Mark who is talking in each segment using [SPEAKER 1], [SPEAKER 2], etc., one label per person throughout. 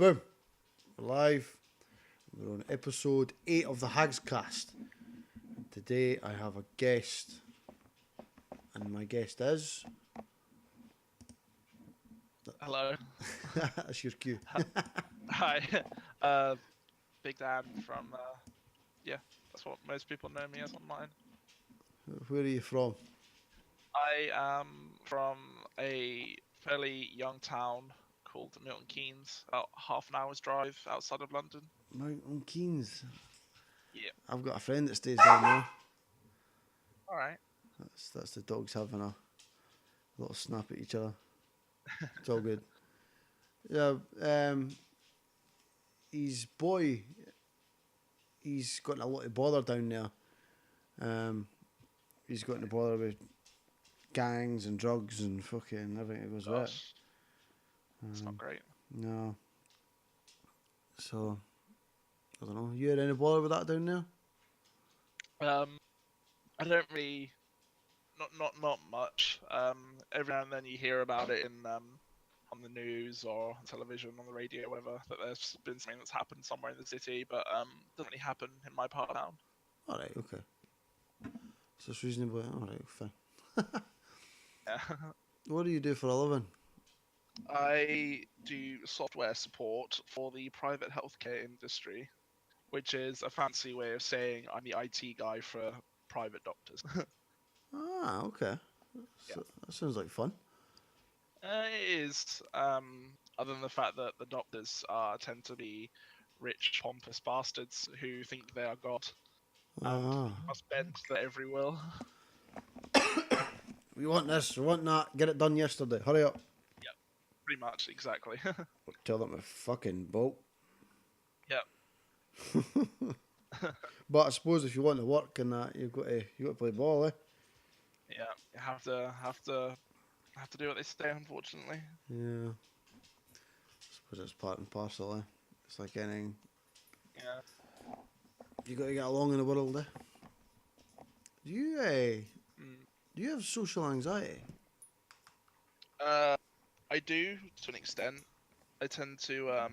[SPEAKER 1] Boom. We're live. We're on episode 8 of the Hagscast. Today I have a guest. And my guest is...
[SPEAKER 2] Hello.
[SPEAKER 1] That's your cue.
[SPEAKER 2] Hi. Big Dan from, yeah, that's what most people know me as online.
[SPEAKER 1] Where are you from?
[SPEAKER 2] I am from a fairly young town called Milton Keynes, about half an hour's drive outside of London.
[SPEAKER 1] Mountain Keynes.
[SPEAKER 2] Yeah.
[SPEAKER 1] I've got a friend that stays down there.
[SPEAKER 2] Alright.
[SPEAKER 1] That's the dogs having a little snap at each other. It's all good. Yeah, his boy, he's gotten a lot of bother down there. He's gotten a bother with gangs and drugs and fucking everything that goes with it.
[SPEAKER 2] It's not great.
[SPEAKER 1] No. So, I don't know. You had any bother with that down there?
[SPEAKER 2] I don't really, not much. Every now and then you hear about it in on the news or television, on the radio, whatever, that there's been something that's happened somewhere in the city, but doesn't really happen in my part of town.
[SPEAKER 1] Alright, okay. So it's reasonably... Alright, fine.
[SPEAKER 2] Yeah.
[SPEAKER 1] What do you do for a living?
[SPEAKER 2] I do software support for the private healthcare industry, which is a fancy way of saying I'm the IT guy for private doctors.
[SPEAKER 1] Ah, okay. So, that sounds like fun.
[SPEAKER 2] It is, other than the fact that the doctors tend to be rich, pompous bastards who think they are God and must bend to every will.
[SPEAKER 1] We want this, we want that, get it done yesterday, hurry up.
[SPEAKER 2] Yep, pretty much, exactly.
[SPEAKER 1] Tell them to fucking bolt.
[SPEAKER 2] Yep.
[SPEAKER 1] But I suppose if you want to work and that, you've got to play ball, eh?
[SPEAKER 2] Yeah, you have to do what they say, unfortunately.
[SPEAKER 1] Yeah. I suppose it's part and parcel, eh? It's like anything.
[SPEAKER 2] Yeah.
[SPEAKER 1] You got to get along in the world, eh? Do you have social anxiety?
[SPEAKER 2] I do to an extent. I tend to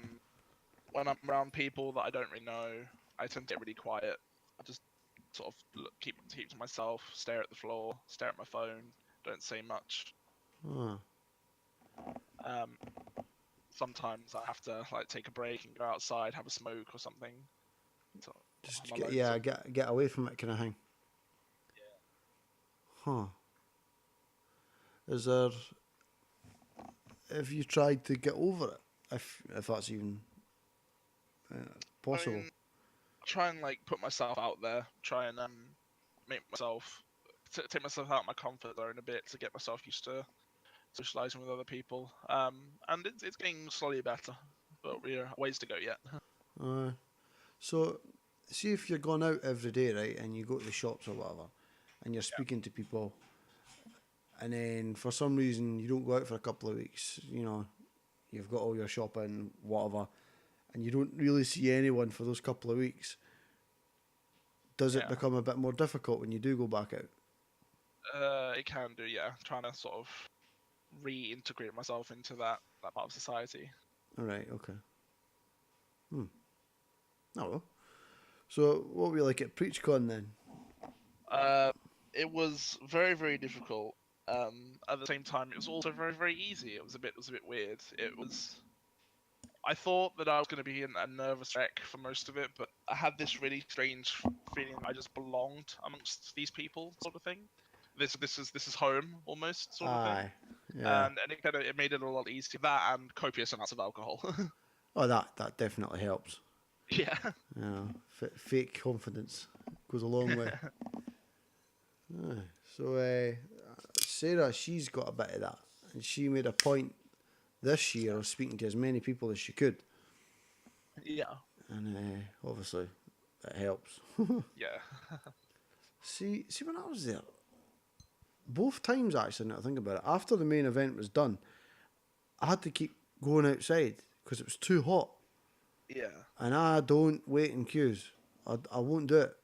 [SPEAKER 2] when I'm around people that I don't really know, I tend to get really quiet. I just sort of keep to myself, stare at the floor, stare at my phone, don't say much.
[SPEAKER 1] Ah.
[SPEAKER 2] Sometimes I have to like take a break and go outside, have a smoke or something. So
[SPEAKER 1] Just
[SPEAKER 2] I'm alone, so-
[SPEAKER 1] get away from it kind of thing. Huh. Is there... Have you tried to get over it? If that's even possible.
[SPEAKER 2] I mean, try and like put myself out there. Try and make myself take myself out of my comfort zone a bit to get myself used to socializing with other people. And it's getting slowly better, but we're ways to go yet.
[SPEAKER 1] So, see if you're going out every day, right, and you go to the shops or whatever, and you're speaking to people, and then for some reason you don't go out for a couple of weeks, you know, you've got all your shopping, whatever, and you don't really see anyone for those couple of weeks. Does it become a bit more difficult when you do go back out?
[SPEAKER 2] It can do, yeah. Trying to sort of reintegrate myself into that part of society.
[SPEAKER 1] Alright, okay. Oh well. So, what were you like at PreachCon then?
[SPEAKER 2] It was very, very difficult. At the same time, it was also very, very easy. It was a bit weird. I thought that I was going to be in a nervous wreck for most of it, but I had this really strange feeling that I just belonged amongst these people, sort of thing. This is home almost, sort of thing.
[SPEAKER 1] Yeah.
[SPEAKER 2] And it made it a lot easier. That and copious amounts of alcohol.
[SPEAKER 1] Oh, that definitely helps.
[SPEAKER 2] Yeah.
[SPEAKER 1] Yeah, fake confidence goes a long way. So, Sarah, she's got a bit of that, and she made a point this year of speaking to as many people as she could.
[SPEAKER 2] Yeah.
[SPEAKER 1] And obviously, it helps.
[SPEAKER 2] Yeah.
[SPEAKER 1] See, when I was there, both times actually, now that I think about it, after the main event was done, I had to keep going outside because it was too hot.
[SPEAKER 2] Yeah.
[SPEAKER 1] And I don't wait in queues. I won't do it.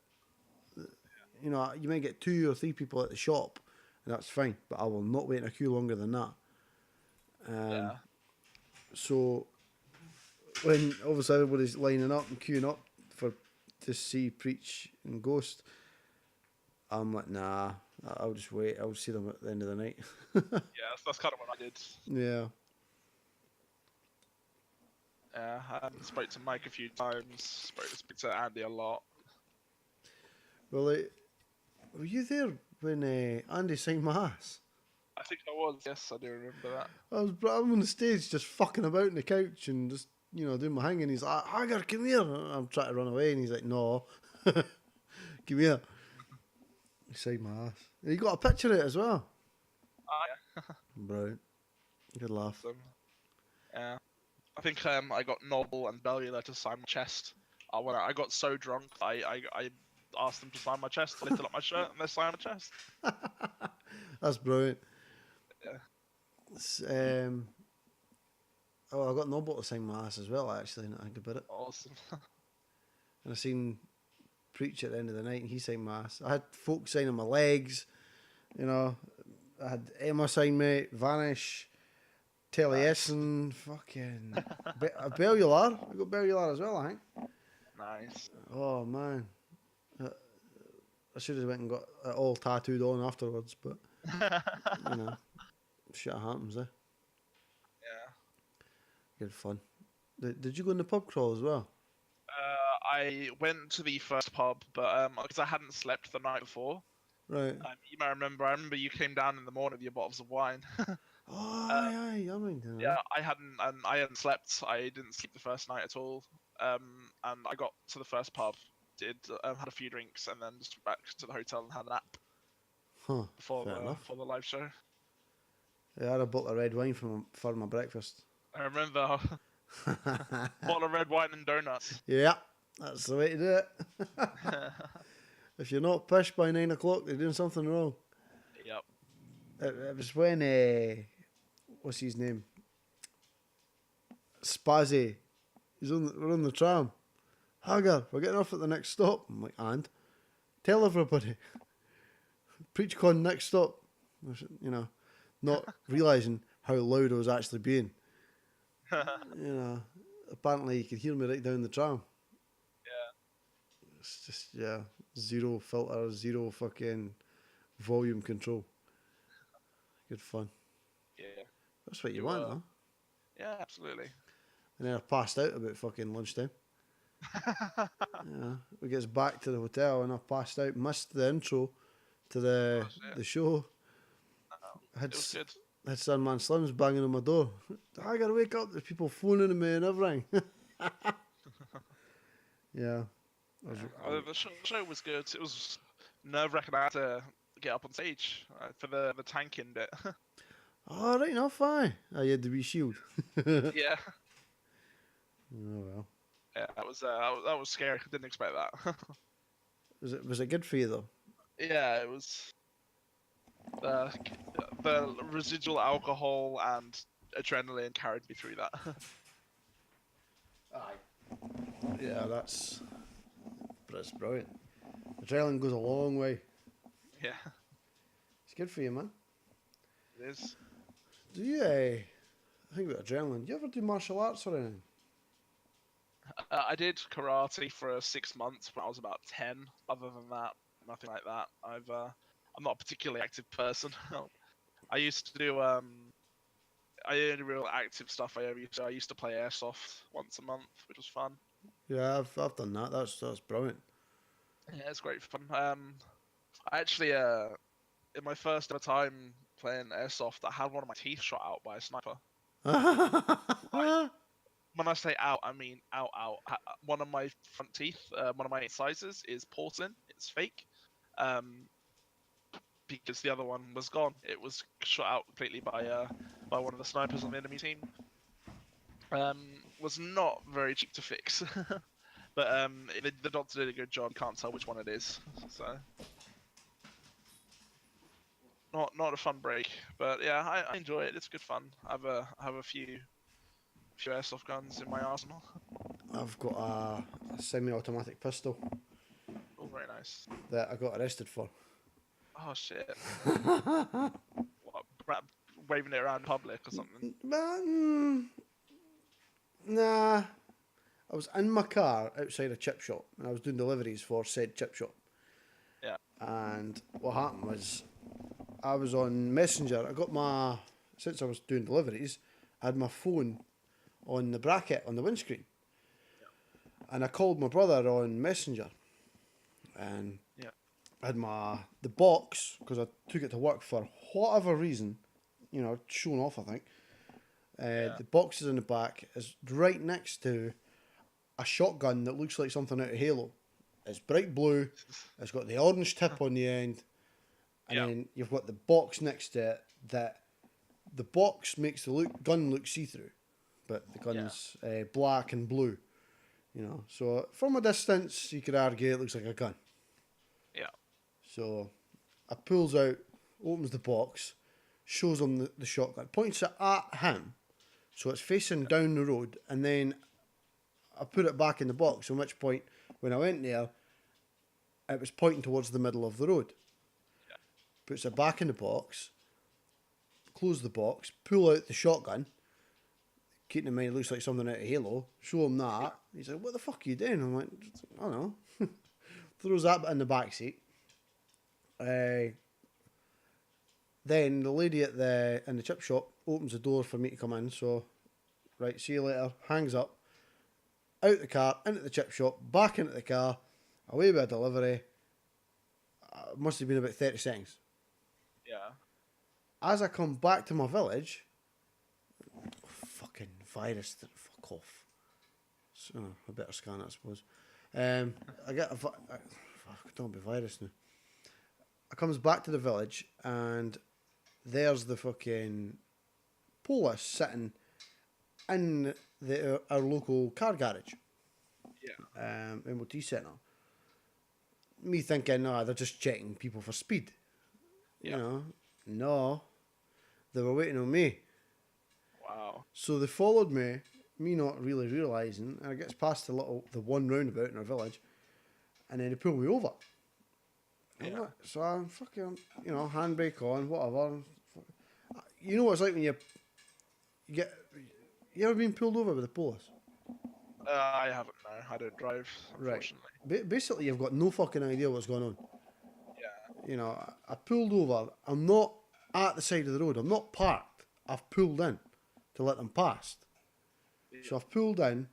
[SPEAKER 1] You know, you might get 2 or 3 people at the shop, and that's fine. But I will not wait in a queue longer than that.
[SPEAKER 2] Yeah.
[SPEAKER 1] So, when obviously everybody's lining up and queuing up for to see Preach and Ghost, I'm like, nah, I'll just wait. I'll see them at the end of the night.
[SPEAKER 2] Yeah, that's kind of what I did.
[SPEAKER 1] Yeah.
[SPEAKER 2] Yeah, I spoke to Mike a few times. Spoke to Andy a lot.
[SPEAKER 1] Well, were you there when Andy signed my ass?
[SPEAKER 2] I think I was. Yes, I do remember that.
[SPEAKER 1] I'm on the stage just fucking about on the couch and just, doing my thing, and he's like, Hagar, come here. And I'm trying to run away, and he's like, no. Come here. He signed my ass. And he got a picture of it as well.
[SPEAKER 2] Oh, yeah.
[SPEAKER 1] Brilliant. Good laugh.
[SPEAKER 2] Awesome. Yeah. I think I got Noble and Bellular to sign my chest. When I got so drunk, I asked them to sign my chest, lifted up my shirt, and they signed my chest.
[SPEAKER 1] That's brilliant.
[SPEAKER 2] Yeah.
[SPEAKER 1] I got Noble to sign my ass as well, actually, now I think about it.
[SPEAKER 2] Awesome.
[SPEAKER 1] And I seen Preach at the end of the night, and he signed my ass. I had folk signing my legs, I had Emma sign me, Vanish, Taliesin, fucking Bellular. I got Bellular as well, I think.
[SPEAKER 2] Nice.
[SPEAKER 1] Oh man, I should have went and got it all tattooed on afterwards, but shit happens, eh?
[SPEAKER 2] Yeah.
[SPEAKER 1] Good fun. Did you go in the pub crawl as well?
[SPEAKER 2] I went to the first pub, but because I hadn't slept the night before.
[SPEAKER 1] Right.
[SPEAKER 2] You might remember. I remember you came down in the morning with your bottles of wine.
[SPEAKER 1] Oh, aye, I mean.
[SPEAKER 2] Yeah, I hadn't slept. I didn't sleep the first night at all. And I got to the first pub, had a few drinks, and then just went back to the hotel and had a nap before the live show.
[SPEAKER 1] Yeah, I had a bottle of red wine for my breakfast.
[SPEAKER 2] I remember bottle of red wine and donuts.
[SPEAKER 1] Yeah, that's the way to do it. If you're not pushed by 9 o'clock, you're doing something wrong.
[SPEAKER 2] Yep.
[SPEAKER 1] It was when what's his name? Spazzy. We're on the tram. Hagar, we're getting off at the next stop. I'm like, and? Tell everybody. PreachCon next stop. Not realising how loud I was actually being. Apparently you could hear me right down the tram.
[SPEAKER 2] Yeah.
[SPEAKER 1] It's just, zero filter, zero fucking volume control. Good fun.
[SPEAKER 2] Yeah.
[SPEAKER 1] That's what you want, huh?
[SPEAKER 2] Yeah, absolutely.
[SPEAKER 1] And then I passed out about fucking lunchtime. We gets back to the hotel and I passed out, missed the intro to the show.
[SPEAKER 2] It was good.
[SPEAKER 1] Had Sandman Slims banging on my door. I gotta wake up, there's people phoning me and everything. Yeah.
[SPEAKER 2] The show was good. It was nerve-wracking. I had to get up on stage for the tanking bit.
[SPEAKER 1] Oh, right enough, aye. You had the wee shield.
[SPEAKER 2] Yeah.
[SPEAKER 1] Oh, well.
[SPEAKER 2] Yeah, that was scary. I didn't expect that.
[SPEAKER 1] Was it good for you, though?
[SPEAKER 2] Yeah, it was. The residual alcohol and adrenaline carried me through that.
[SPEAKER 1] Aye. Yeah, that's brilliant. Adrenaline goes a long way.
[SPEAKER 2] Yeah.
[SPEAKER 1] It's good for you, man.
[SPEAKER 2] It is.
[SPEAKER 1] Do you, I think about adrenaline, do you ever do martial arts or anything?
[SPEAKER 2] I did karate for 6 months when I was about 10. Other than that, nothing like that. I'm not a particularly active person. I used to do the only real active stuff I used to play airsoft once a month, which was fun.
[SPEAKER 1] Yeah, I've done that. That's brilliant.
[SPEAKER 2] Yeah, it's great fun. I actually in my first ever time playing airsoft, I had one of my teeth shot out by a sniper. When I say out, I mean out. One of my front teeth, one of my incisors, is porcelain. It's fake. Because the other one was gone. It was shot out completely by one of the snipers on the enemy team. Was not very cheap to fix, but the doctor did a good job. Can't tell which one it is, so not a fun break. But yeah, I enjoy it. It's good fun. I have a few airsoft guns in my arsenal. I've
[SPEAKER 1] got a semi-automatic pistol.
[SPEAKER 2] Oh, very nice.
[SPEAKER 1] That I got arrested for.
[SPEAKER 2] Oh shit! What, waving it around in public or something?
[SPEAKER 1] Nah, I was in my car outside a chip shop, and I was doing deliveries for said chip shop.
[SPEAKER 2] Yeah.
[SPEAKER 1] And what happened was, I was on Messenger. Since I was doing deliveries, I had my phone on the bracket on the windscreen. And I called my brother on Messenger. And
[SPEAKER 2] Yeah.
[SPEAKER 1] I had the box, because I took it to work for whatever reason, showing off, I think. The box is in the back, is right next to a shotgun that looks like something out of Halo. It's bright blue, it's got the orange tip on the end, and then you've got the box next to it that the box makes the gun look see-through, but the gun's black and blue. So from a distance, you could argue it looks like a gun.
[SPEAKER 2] Yeah.
[SPEAKER 1] So I pulls out, opens the box, shows him the shotgun, points it at him, so it's facing down the road, and then I put it back in the box, at which point, when I went there, it was pointing towards the middle of the road.
[SPEAKER 2] Yeah.
[SPEAKER 1] Puts it back in the box, close the box, pull out the shotgun, keeping in mind it looks like something out of Halo, show him that. He's like, what the fuck are you doing? I'm like, I don't know. Throws that bit in the back seat. Then the lady in the chip shop opens the door for me to come in, so, right, see you later, hangs up, out the car, into the chip shop, back into the car, away with a delivery. It must have been about 30 seconds.
[SPEAKER 2] Yeah.
[SPEAKER 1] As I come back to my village, fucking virus, fuck off. So, I better scan it, I suppose. I get don't be virus now. I comes back to the village, and there's the fucking police sitting in our local car garage.
[SPEAKER 2] Yeah.
[SPEAKER 1] MOT centre. Me thinking, they're just checking people for speed.
[SPEAKER 2] Yeah.
[SPEAKER 1] No, they were waiting on me.
[SPEAKER 2] Wow.
[SPEAKER 1] So they followed me not really realising, and I gets past the one roundabout in our village, and then they pull me over.
[SPEAKER 2] Yeah.
[SPEAKER 1] So I'm fucking, handbrake on, whatever. You know what it's like when you ever been pulled over with the police?
[SPEAKER 2] I haven't, no. I don't drive, unfortunately.
[SPEAKER 1] Right. Basically, you've got no fucking idea what's going on.
[SPEAKER 2] Yeah.
[SPEAKER 1] I pulled over. I'm not at the side of the road. I'm not parked. I've pulled in to let them past.
[SPEAKER 2] Yeah.
[SPEAKER 1] So I've pulled in.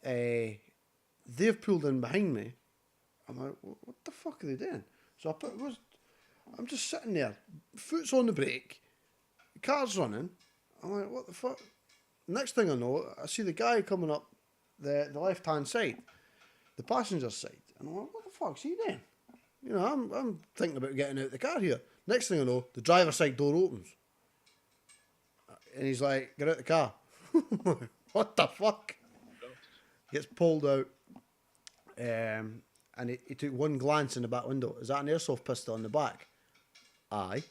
[SPEAKER 1] They've pulled in behind me. I'm like, what the fuck are they doing? So I'm just sitting there, foot's on the brake, the car's running. I'm like, what the fuck? Next thing I know, I see the guy coming up the left-hand side, the passenger side, and I'm like, what the fuck's he doing? I'm thinking about getting out of the car here. Next thing I know, the driver's side door opens, and he's like, get out the car. What the fuck? Gets pulled out, and he took one glance in the back window. Is that an airsoft pistol on the back? Aye.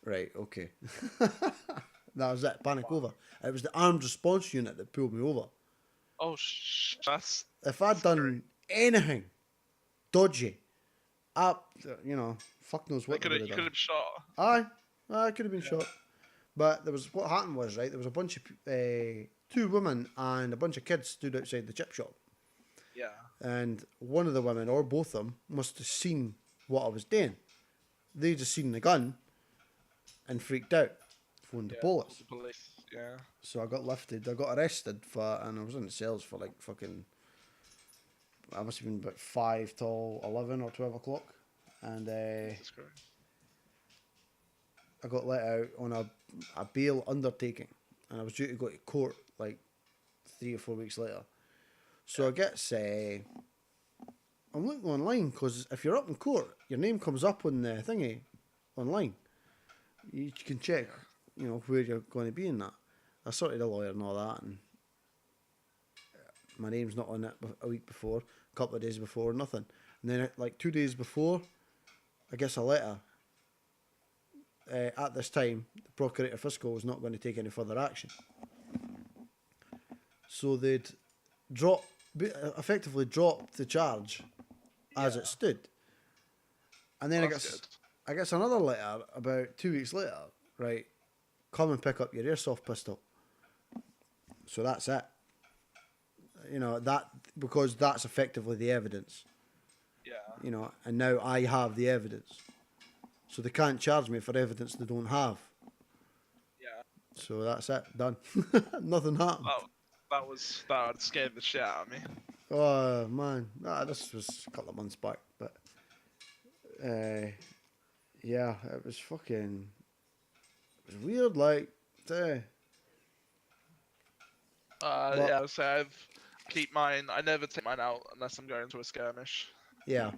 [SPEAKER 1] Right, okay. That was it, panic over. It was the armed response unit that pulled me over.
[SPEAKER 2] Oh, that's...
[SPEAKER 1] If I'd done anything dodgy, fuck knows what they would have
[SPEAKER 2] You
[SPEAKER 1] done.
[SPEAKER 2] could have shot.
[SPEAKER 1] Aye, I could have been shot. But what happened was, right, there was a bunch of, 2 women and a bunch of kids stood outside the chip shop.
[SPEAKER 2] Yeah.
[SPEAKER 1] And one of the women, or both of them, must have seen what I was doing. They just seen the gun and freaked out. Phoned the police.
[SPEAKER 2] The police, yeah.
[SPEAKER 1] So I got lifted. I got arrested and I was in the cells for like fucking... I must have been about 5 till 11 or 12 o'clock. And
[SPEAKER 2] Jesus Christ.
[SPEAKER 1] I got let out on a bail undertaking. And I was due to go to court like 3 or 4 weeks later. So I guess I'm looking online, because if you're up in court, your name comes up on the thingy online. You can check, where you're going to be in that. I sorted a lawyer and all that, and my name's not on it a week before, a couple of days before, nothing. And then like 2 days before, I guess a letter. At this time, the Procurator Fiscal was not going to take any further action. So they'd effectively dropped the charge as it stood. And then I guess another letter about 2 weeks later, right, come and pick up your airsoft pistol. So that's it. you know, that because that's effectively the evidence,
[SPEAKER 2] Yeah.
[SPEAKER 1] you know, and now I have the evidence. So they can't charge me for evidence they don't have.
[SPEAKER 2] Yeah.
[SPEAKER 1] So that's it, done. Nothing happened.
[SPEAKER 2] That scared the shit out of me.
[SPEAKER 1] Oh man, nah, this was a couple of months back, but yeah, it was fucking, it was weird, like, uh, but
[SPEAKER 2] Yeah. So I keep mine. I never take mine out unless I'm going to a skirmish.
[SPEAKER 1] yeah,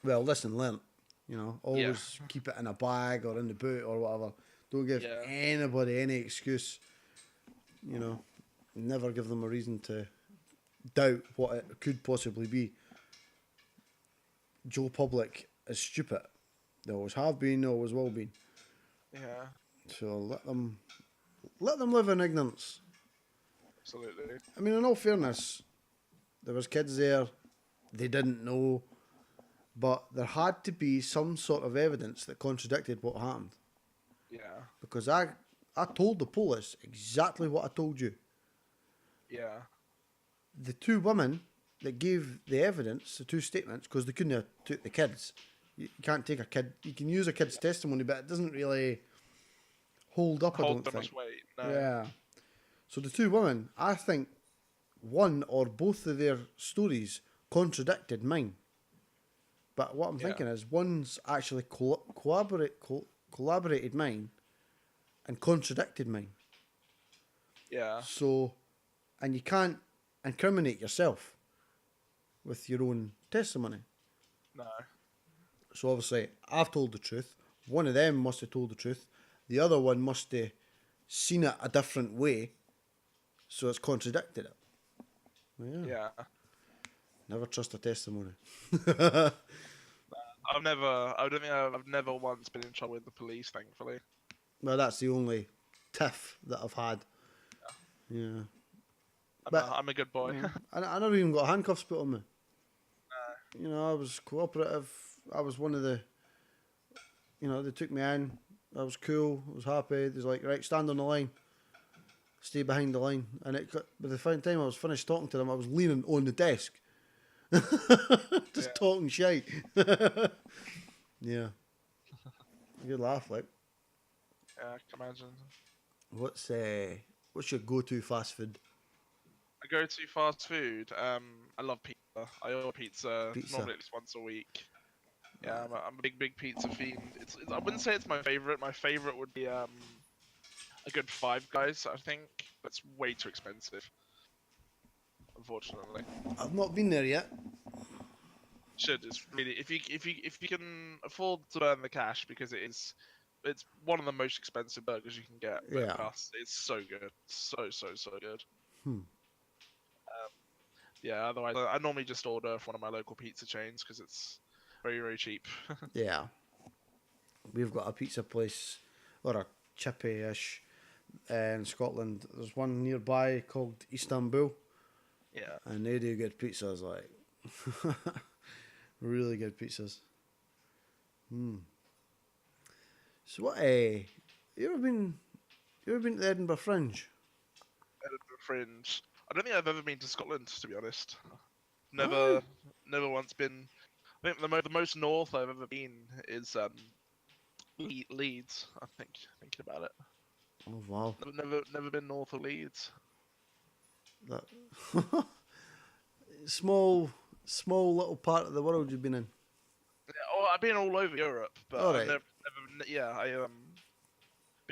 [SPEAKER 1] well, listen, learn, you know,
[SPEAKER 2] Yeah.
[SPEAKER 1] always keep it in a bag or in the boot or whatever. Don't give
[SPEAKER 2] Yeah.
[SPEAKER 1] anybody any excuse, you know. Never give them a reason to doubt what it could possibly be. Joe Public is stupid. They always have been, they always will be.
[SPEAKER 2] Yeah.
[SPEAKER 1] So let them live in ignorance.
[SPEAKER 2] Absolutely.
[SPEAKER 1] I mean, in all fairness, there was kids there, they didn't know, but there had to be some sort of evidence that contradicted what happened.
[SPEAKER 2] Yeah.
[SPEAKER 1] Because I told the police exactly what I told you.
[SPEAKER 2] Yeah.
[SPEAKER 1] The two women that gave the evidence, the two statements, because they couldn't have took the kids. You can't take a kid. You can use a kid's testimony, but it doesn't really hold up, I
[SPEAKER 2] Hold
[SPEAKER 1] don't
[SPEAKER 2] that
[SPEAKER 1] think.
[SPEAKER 2] much weight. No.
[SPEAKER 1] Yeah. So the two women, I think one or both of their stories contradicted mine. But what I'm thinking is one's actually collaborated mine and contradicted mine.
[SPEAKER 2] Yeah.
[SPEAKER 1] So, and you can't incriminate yourself with your own testimony.
[SPEAKER 2] No.
[SPEAKER 1] So obviously, I've told the truth. One of them must have told the truth. The other one must have seen it a different way, so it's contradicted it. Well,
[SPEAKER 2] Yeah.
[SPEAKER 1] never trust a testimony.
[SPEAKER 2] I don't think I've never once been in trouble with the police, thankfully.
[SPEAKER 1] Well, that's the only tiff that I've had. Yeah.
[SPEAKER 2] I'm a good boy.
[SPEAKER 1] I never even got handcuffs put on me. You know, I was cooperative. I was one of the, you know, they took me in. I was cool. I was happy. They was like, right, stand on the line. Stay behind the line. And by the time I was finished talking to them, I was leaning on the desk. Just talking shite. Yeah. Good laugh, like.
[SPEAKER 2] Yeah, I can imagine.
[SPEAKER 1] What's your go-to fast food?
[SPEAKER 2] I go to fast food. I love pizza. I order pizza,
[SPEAKER 1] Pizza.
[SPEAKER 2] normally at least once a week. Yeah, I'm a big pizza fiend. I wouldn't say it's my favorite. My favorite would be a good Five Guys. I think that's way too expensive, unfortunately.
[SPEAKER 1] I've not been there yet.
[SPEAKER 2] Should it's really if you can afford to burn the cash because it's one of the most expensive burgers you can get. But
[SPEAKER 1] Yeah.
[SPEAKER 2] it's so good, so good.
[SPEAKER 1] Hmm.
[SPEAKER 2] Yeah, otherwise I normally just order from one of my local pizza chains because it's very cheap.
[SPEAKER 1] Yeah. We've got a pizza place, or a chippy-ish, in Scotland. There's one nearby called Istanbul,
[SPEAKER 2] Yeah.
[SPEAKER 1] and they do good pizzas, like really good pizzas. So what? You ever been? You ever been to the Edinburgh Fringe?
[SPEAKER 2] Edinburgh Fringe. I don't think I've ever been to Scotland, to be honest.
[SPEAKER 1] Oh.
[SPEAKER 2] Never once been. I think the most north I've ever been is Leeds. I think thinking about it.
[SPEAKER 1] Oh wow!
[SPEAKER 2] Never been north of Leeds.
[SPEAKER 1] That small little part of the world you've been in.
[SPEAKER 2] Yeah, oh, I've been all over Europe, but
[SPEAKER 1] All
[SPEAKER 2] I've
[SPEAKER 1] right.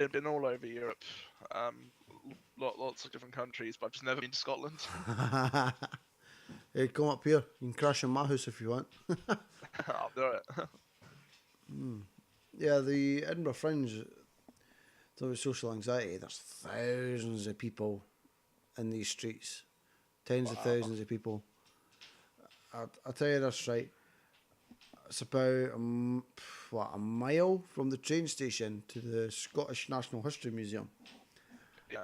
[SPEAKER 2] I been all over Europe. Lots of different countries, but I've just never been to Scotland.
[SPEAKER 1] Hey, come up here. You can crash in my house if you want.
[SPEAKER 2] I'll do it.
[SPEAKER 1] Yeah, the Edinburgh Fringe. Talking about social anxiety. There's thousands of people in these streets. Tens of thousands of people. I'll tell you this, right. It's about a mile from the train station to the Scottish National History Museum.
[SPEAKER 2] Yeah.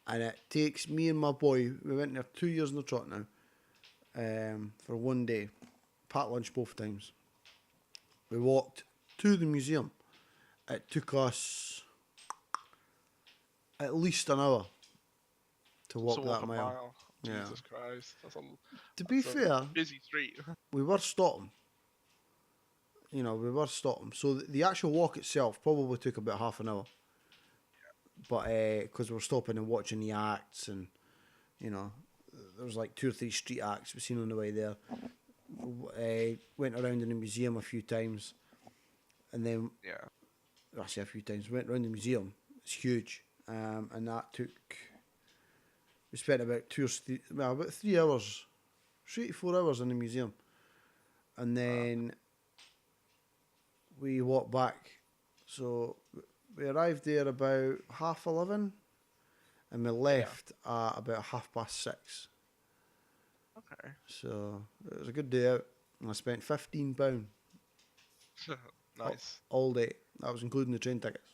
[SPEAKER 1] And it takes me and my boy, we went there 2 years in the trot now, for one day, packed lunch both times. We walked to the museum. It took us at least an hour to walk
[SPEAKER 2] So walk
[SPEAKER 1] that
[SPEAKER 2] a
[SPEAKER 1] mile. Yeah.
[SPEAKER 2] Jesus Christ,
[SPEAKER 1] To be
[SPEAKER 2] that's a
[SPEAKER 1] fair,
[SPEAKER 2] busy street.
[SPEAKER 1] we were stopping. You know, we were stopping. So the actual walk itself probably took about half an hour. But because we were stopping and watching the acts, and you know, there was like 2 or 3 street acts we seen on the way there. Went around in the museum a few times, and then
[SPEAKER 2] Yeah,
[SPEAKER 1] I say a few times. Went around the museum. It's huge, and that took. We spent about about 3 hours, 3 to 4 hours in the museum, and then we walked back. So we arrived there about 11:30, and we left at about 6:30.
[SPEAKER 2] okay.
[SPEAKER 1] So it was a good day out, and I spent £15
[SPEAKER 2] Nice.
[SPEAKER 1] all day. That was including the train tickets.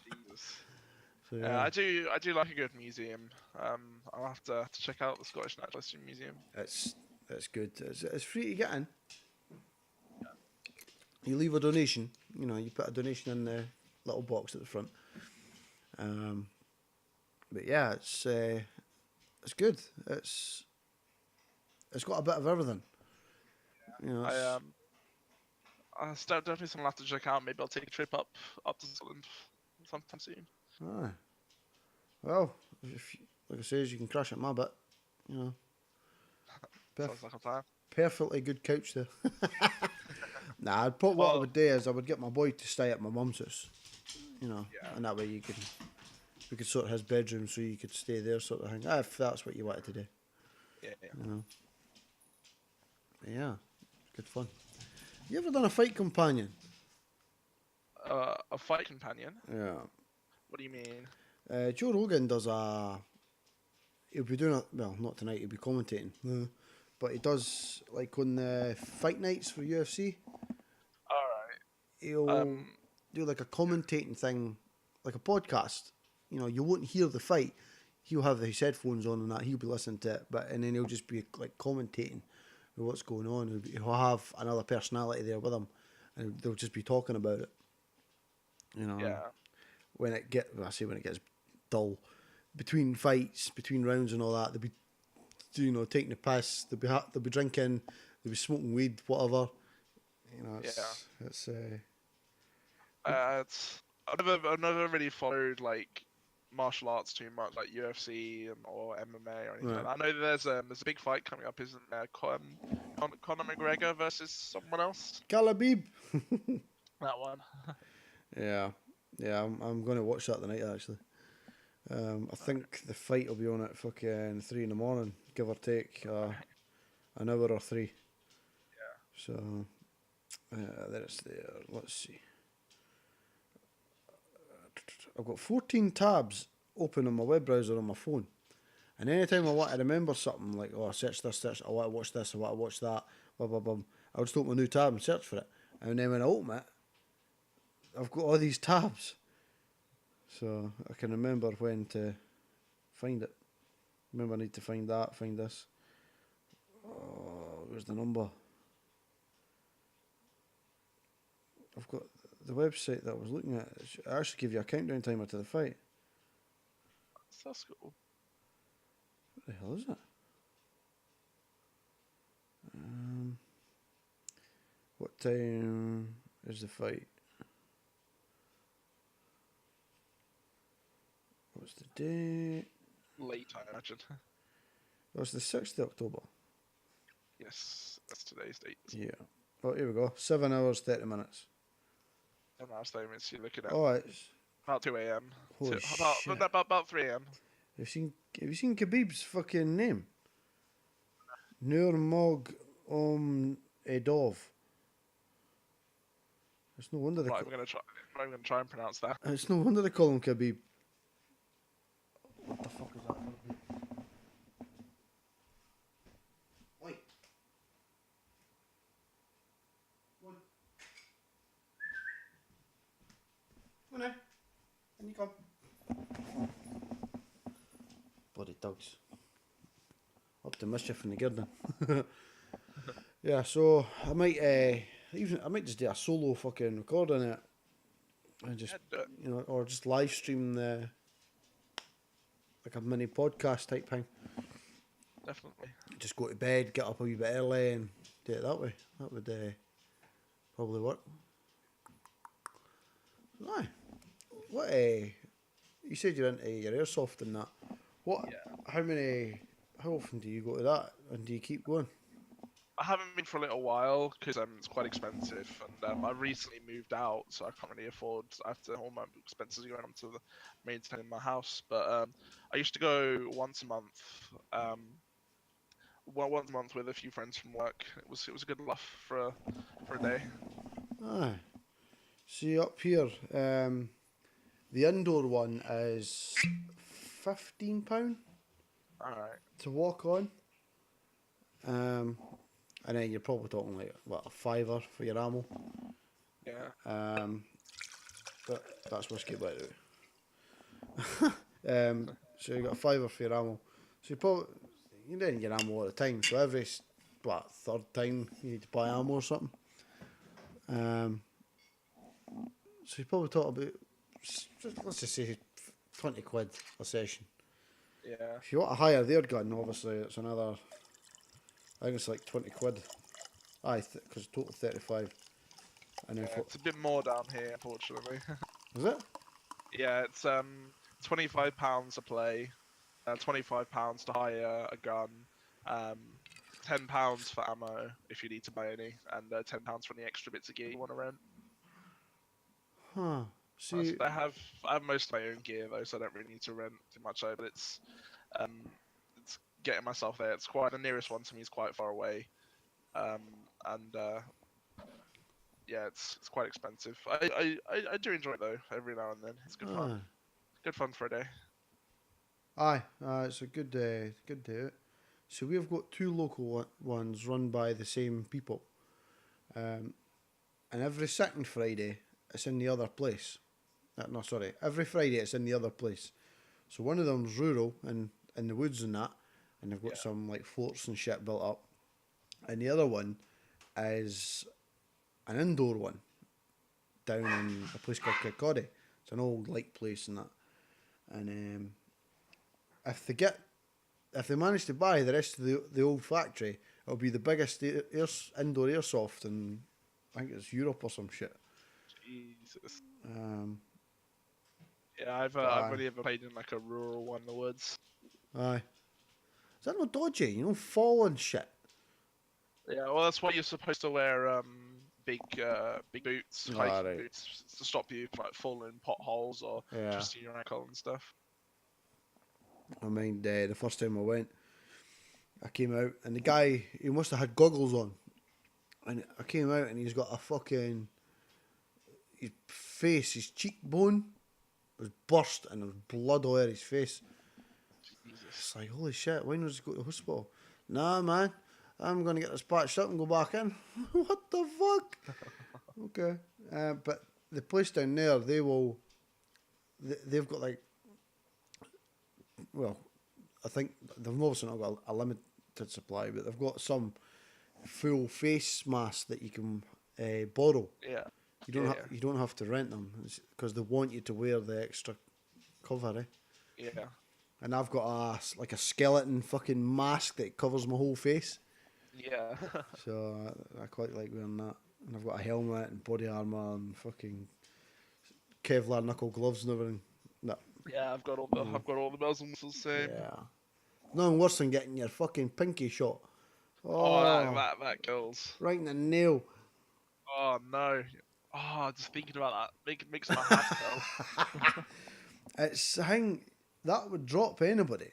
[SPEAKER 2] Jesus.
[SPEAKER 1] So
[SPEAKER 2] Yeah,
[SPEAKER 1] yeah,
[SPEAKER 2] I do like a good museum. I'll have to check out the Scottish Natural History Museum.
[SPEAKER 1] it's good. It's free to get in. You leave a donation. You know, you put a donation in the little box at the front. But yeah, it's good. It's got a bit of everything. You know,
[SPEAKER 2] Definitely something I'll have to check out. Maybe I'll take a trip up to Scotland sometime soon.
[SPEAKER 1] aye. Well, like I says, you can crash at my bit. You know,
[SPEAKER 2] Sounds like a plan.
[SPEAKER 1] perfectly good couch there. Nah, what I would do is I would get my boy to stay at my mum's house. You know, and that way we could sort his bedroom so you could stay there, sort of thing. If that's what you wanted to do.
[SPEAKER 2] Yeah.
[SPEAKER 1] You know. But yeah, good fun. You ever done a fight companion?
[SPEAKER 2] A fight companion?
[SPEAKER 1] Yeah.
[SPEAKER 2] What do you mean?
[SPEAKER 1] Joe Rogan does a. He'll be doing not tonight. He'll be commentating, but he does like on the fight nights for UFC.
[SPEAKER 2] All right.
[SPEAKER 1] He'll do like a commentating thing, like a podcast. You know, you won't hear the fight. He'll have his headphones on and that. He'll be listening to it, and then he'll just be like commentating with what's going on. He'll have another personality there with him, and they'll just be talking about it. You know.
[SPEAKER 2] Yeah.
[SPEAKER 1] When it gets dull, between fights, between rounds and all that, they'll be, taking the piss. They'll be drinking. They'll be smoking weed, whatever. You know, it's.
[SPEAKER 2] I've never really followed like martial arts too much, like UFC or MMA or anything.
[SPEAKER 1] Right.
[SPEAKER 2] Like that. I know there's a big fight coming up, isn't there? Conor McGregor versus someone else.
[SPEAKER 1] Calabib.
[SPEAKER 2] That one.
[SPEAKER 1] Yeah, I'm going to watch that tonight actually. I think the fight will be on at fucking 3 in the morning, give or take an hour or 3.
[SPEAKER 2] Yeah.
[SPEAKER 1] So there it's there. Let's see. I've got 14 tabs open on my web browser on my phone, and anytime I want to remember something like, I search this, I want to watch this, I want to watch that, blah blah blah, I'll just open a new tab and search for it, and then when I open it, I've got all these tabs, so I can remember when to find it. Remember, I need to find that, find this. Oh, where's the number? I've got the website that I was looking at. It actually give you a countdown timer to the fight.
[SPEAKER 2] That's cool.
[SPEAKER 1] What the hell is it? What time is the fight? What's the date?
[SPEAKER 2] Late, I imagine.
[SPEAKER 1] Oh, it's the 6th of October.
[SPEAKER 2] Yes, that's today's date.
[SPEAKER 1] Yeah. Oh, here we go. 7 hours, 30 minutes.
[SPEAKER 2] And last time you're looking at
[SPEAKER 1] Oh, it's...
[SPEAKER 2] about 2 a.m.
[SPEAKER 1] Holy shit.
[SPEAKER 2] About 3 a.m.
[SPEAKER 1] Have you seen Khabib's fucking name? Nurmagomedov. It's no wonder they
[SPEAKER 2] I'm gonna try and pronounce that.
[SPEAKER 1] It's no wonder they call him Khabib. What the fuck is that? Oi. Come on now. In you come. Bloody dogs. Up to mischief in the garden. Yeah, so I might just do a solo fucking recording it, and just or just live stream the like a mini podcast type thing.
[SPEAKER 2] definitely.
[SPEAKER 1] Just go to bed, get up a wee bit early, and do it that way. That would probably work. Aye. What? You said you're into your airsoft and that. What?
[SPEAKER 2] Yeah.
[SPEAKER 1] How often do you go to that, and do you keep going?
[SPEAKER 2] I haven't been for a little while because it's quite expensive, and I recently moved out, so I can't really afford. I have to all my expenses are going on to maintaining my house. But I used to go once a month. Well, once a month with a few friends from work. It was a good laugh for a day.
[SPEAKER 1] Aye. See up here, the indoor one is £15
[SPEAKER 2] All right.
[SPEAKER 1] to walk on. And then you're probably talking like what, a fiver for your ammo.
[SPEAKER 2] Yeah.
[SPEAKER 1] But that's whiskey by the way. So you got a fiver for your ammo. So you didn't get ammo all the time. So every third time you need to buy ammo or something. So you probably talk about let's just say £20 a session.
[SPEAKER 2] Yeah.
[SPEAKER 1] If you want to hire their gun, obviously it's another. I think it's like £20. Aye, because total 35. And then
[SPEAKER 2] It's a bit more down here, unfortunately.
[SPEAKER 1] is it?
[SPEAKER 2] Yeah, it's £25 a play, £25 to hire a gun, £10 for ammo if you need to buy any, and £10 for any extra bits of gear you want to rent.
[SPEAKER 1] Huh.
[SPEAKER 2] So
[SPEAKER 1] See,
[SPEAKER 2] I have most of my own gear though, so I don't really need to rent too much. But it's getting myself there. It's quite the nearest one to me is quite far away, and yeah, it's quite expensive. I do enjoy it though every now and then. It's good fun. Good fun for a day.
[SPEAKER 1] aye, it's a good day. So we've got two local ones run by the same people, and every second Friday it's in the other place. No, sorry, every Friday it's in the other place. So one of them's rural and in the woods and that, and they've got some like forts and shit built up, and the other one is an indoor one down in a place called Kirkcaldy. It's an old lake place and that, and if they manage to buy the rest of the old factory, it'll be the biggest indoor airsoft in, I think it's Europe or some shit.
[SPEAKER 2] Jesus. Yeah, I've only ever played in like a rural one in the woods.
[SPEAKER 1] Aye. Is that not dodgy? You know, fall and shit.
[SPEAKER 2] Yeah, well, that's why you're supposed to wear big boots, hiking boots, to stop you from like falling in potholes or twisting your ankle and stuff.
[SPEAKER 1] I mind the first time I went, I came out and the guy, he must have had goggles on, and I came out and he's got a fucking his cheekbone was burst and there was blood all over his face.
[SPEAKER 2] Jesus.
[SPEAKER 1] It's like, holy shit, why not just go to the hospital? Nah, man, I'm going to get this patched up and go back in. What the fuck? Okay. But the place down there, they've got like, well, I think they've obviously not got a limited supply, but they've got some full face masks that you can borrow.
[SPEAKER 2] Yeah.
[SPEAKER 1] You don't have to rent them because they want you to wear the extra cover.
[SPEAKER 2] Yeah.
[SPEAKER 1] And I've got a skeleton fucking mask that covers my whole face.
[SPEAKER 2] Yeah.
[SPEAKER 1] So I quite like wearing that. And I've got a helmet and body armor and fucking Kevlar knuckle gloves and everything. No.
[SPEAKER 2] Yeah, I've got all the bells and whistles. Same.
[SPEAKER 1] Yeah. Nothing worse than getting your fucking pinky shot.
[SPEAKER 2] Oh, that kills.
[SPEAKER 1] Right in the nail.
[SPEAKER 2] Oh no. Oh, just thinking about that makes my heart go.
[SPEAKER 1] It's a thing that would drop anybody.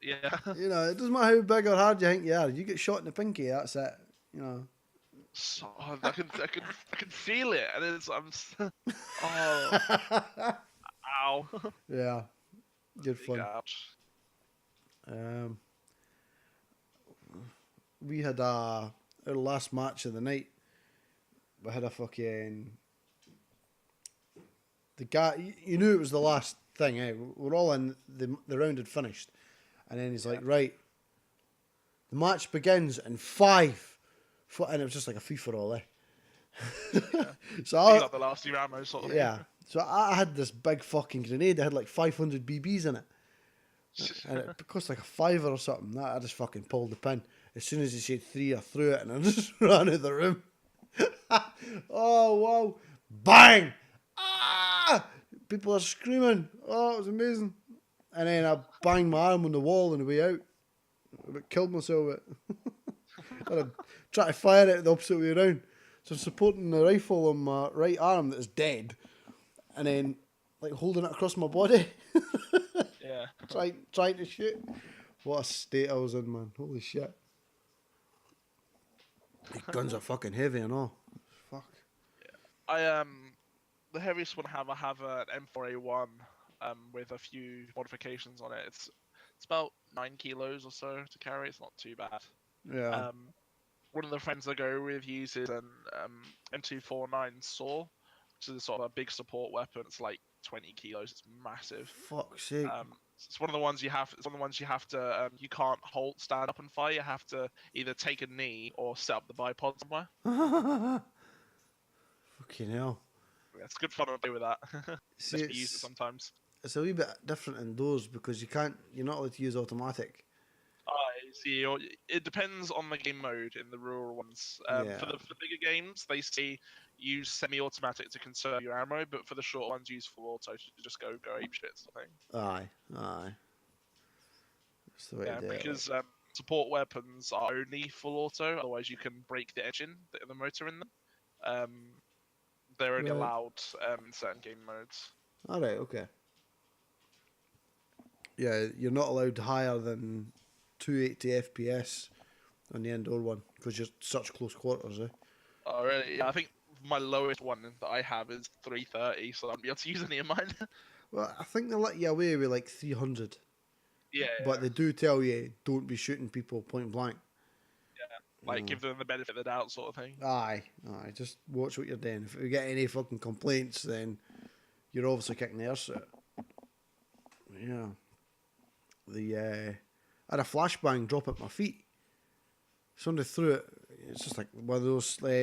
[SPEAKER 2] Yeah.
[SPEAKER 1] You know, it doesn't matter how big or hard you think you are. You get shot in the pinky, that's it. You know.
[SPEAKER 2] So, I can feel it, and oh, ow.
[SPEAKER 1] Yeah, good fun.
[SPEAKER 2] Ouch.
[SPEAKER 1] We had our last match of the night. We had a fucking the guy. You knew it was the last thing. Eh? We're all in the round had finished, and then he's like, right, the match begins in 5. And it was just like a free for all, eh?
[SPEAKER 2] Yeah.
[SPEAKER 1] So I
[SPEAKER 2] got the last year ammo sort of thing.
[SPEAKER 1] Yeah. So I had this big fucking grenade that had like 500 BBs in it. And it cost like a fiver or something. That I just fucking pulled the pin. As soon as he said 3, I threw it and I just ran out of the room. Oh wow! Bang! Ah! People are screaming. Oh, it was amazing. And then I banged my arm on the wall on the way out. I about killed myself with it. And I tried to fire it the opposite way around. So I'm supporting the rifle on my right arm that is dead, and then like holding it across my body,
[SPEAKER 2] Yeah.
[SPEAKER 1] trying to shoot. What a state I was in, man! Holy shit! The guns are fucking heavy and all. Fuck.
[SPEAKER 2] I the heaviest one I have an M4A1 with a few modifications on it. It's about 9 kilos or so to carry. It's not too bad.
[SPEAKER 1] Yeah.
[SPEAKER 2] One of the friends I go with uses an M249 saw, which is sort of a big support weapon. It's like 20 kilos. It's massive.
[SPEAKER 1] Fuck's sake.
[SPEAKER 2] It's one of the ones you have. It's one of the ones you have to. You can't stand up and fire. You have to either take a knee or set up the bipod somewhere.
[SPEAKER 1] Fucking hell.
[SPEAKER 2] Yeah, it's good fun to play with that.
[SPEAKER 1] See,
[SPEAKER 2] Just use it sometimes.
[SPEAKER 1] it's a wee bit different indoors because you're not allowed to use automatic.
[SPEAKER 2] I see. It depends on the game mode in the rural ones.
[SPEAKER 1] Yeah.
[SPEAKER 2] For the bigger games, they say use semi-automatic to conserve your ammo, but for the short ones, use full auto to just go ape shit sort of thing.
[SPEAKER 1] Aye. That's the way
[SPEAKER 2] Yeah,
[SPEAKER 1] to do it.
[SPEAKER 2] because support weapons are only full auto. Otherwise, you can break the engine, the motor in them. They're only
[SPEAKER 1] Right.
[SPEAKER 2] allowed in certain game modes.
[SPEAKER 1] Alright, okay. Yeah, you're not allowed higher than 280 FPS on the indoor one because you're such close quarters, eh?
[SPEAKER 2] Oh, really? Yeah, I think my lowest one that I have is 330, so I won't be able to use any of mine.
[SPEAKER 1] Well, I think they let you away with like 300,
[SPEAKER 2] Yeah,
[SPEAKER 1] but they do tell you don't be shooting people point blank.
[SPEAKER 2] like give them the benefit of the doubt, sort of thing.
[SPEAKER 1] Aye. Just watch what you're doing. If you get any fucking complaints, then you're obviously kicking the arse out. Yeah. I had a flashbang drop at my feet. Somebody threw it. It's just like one of those, like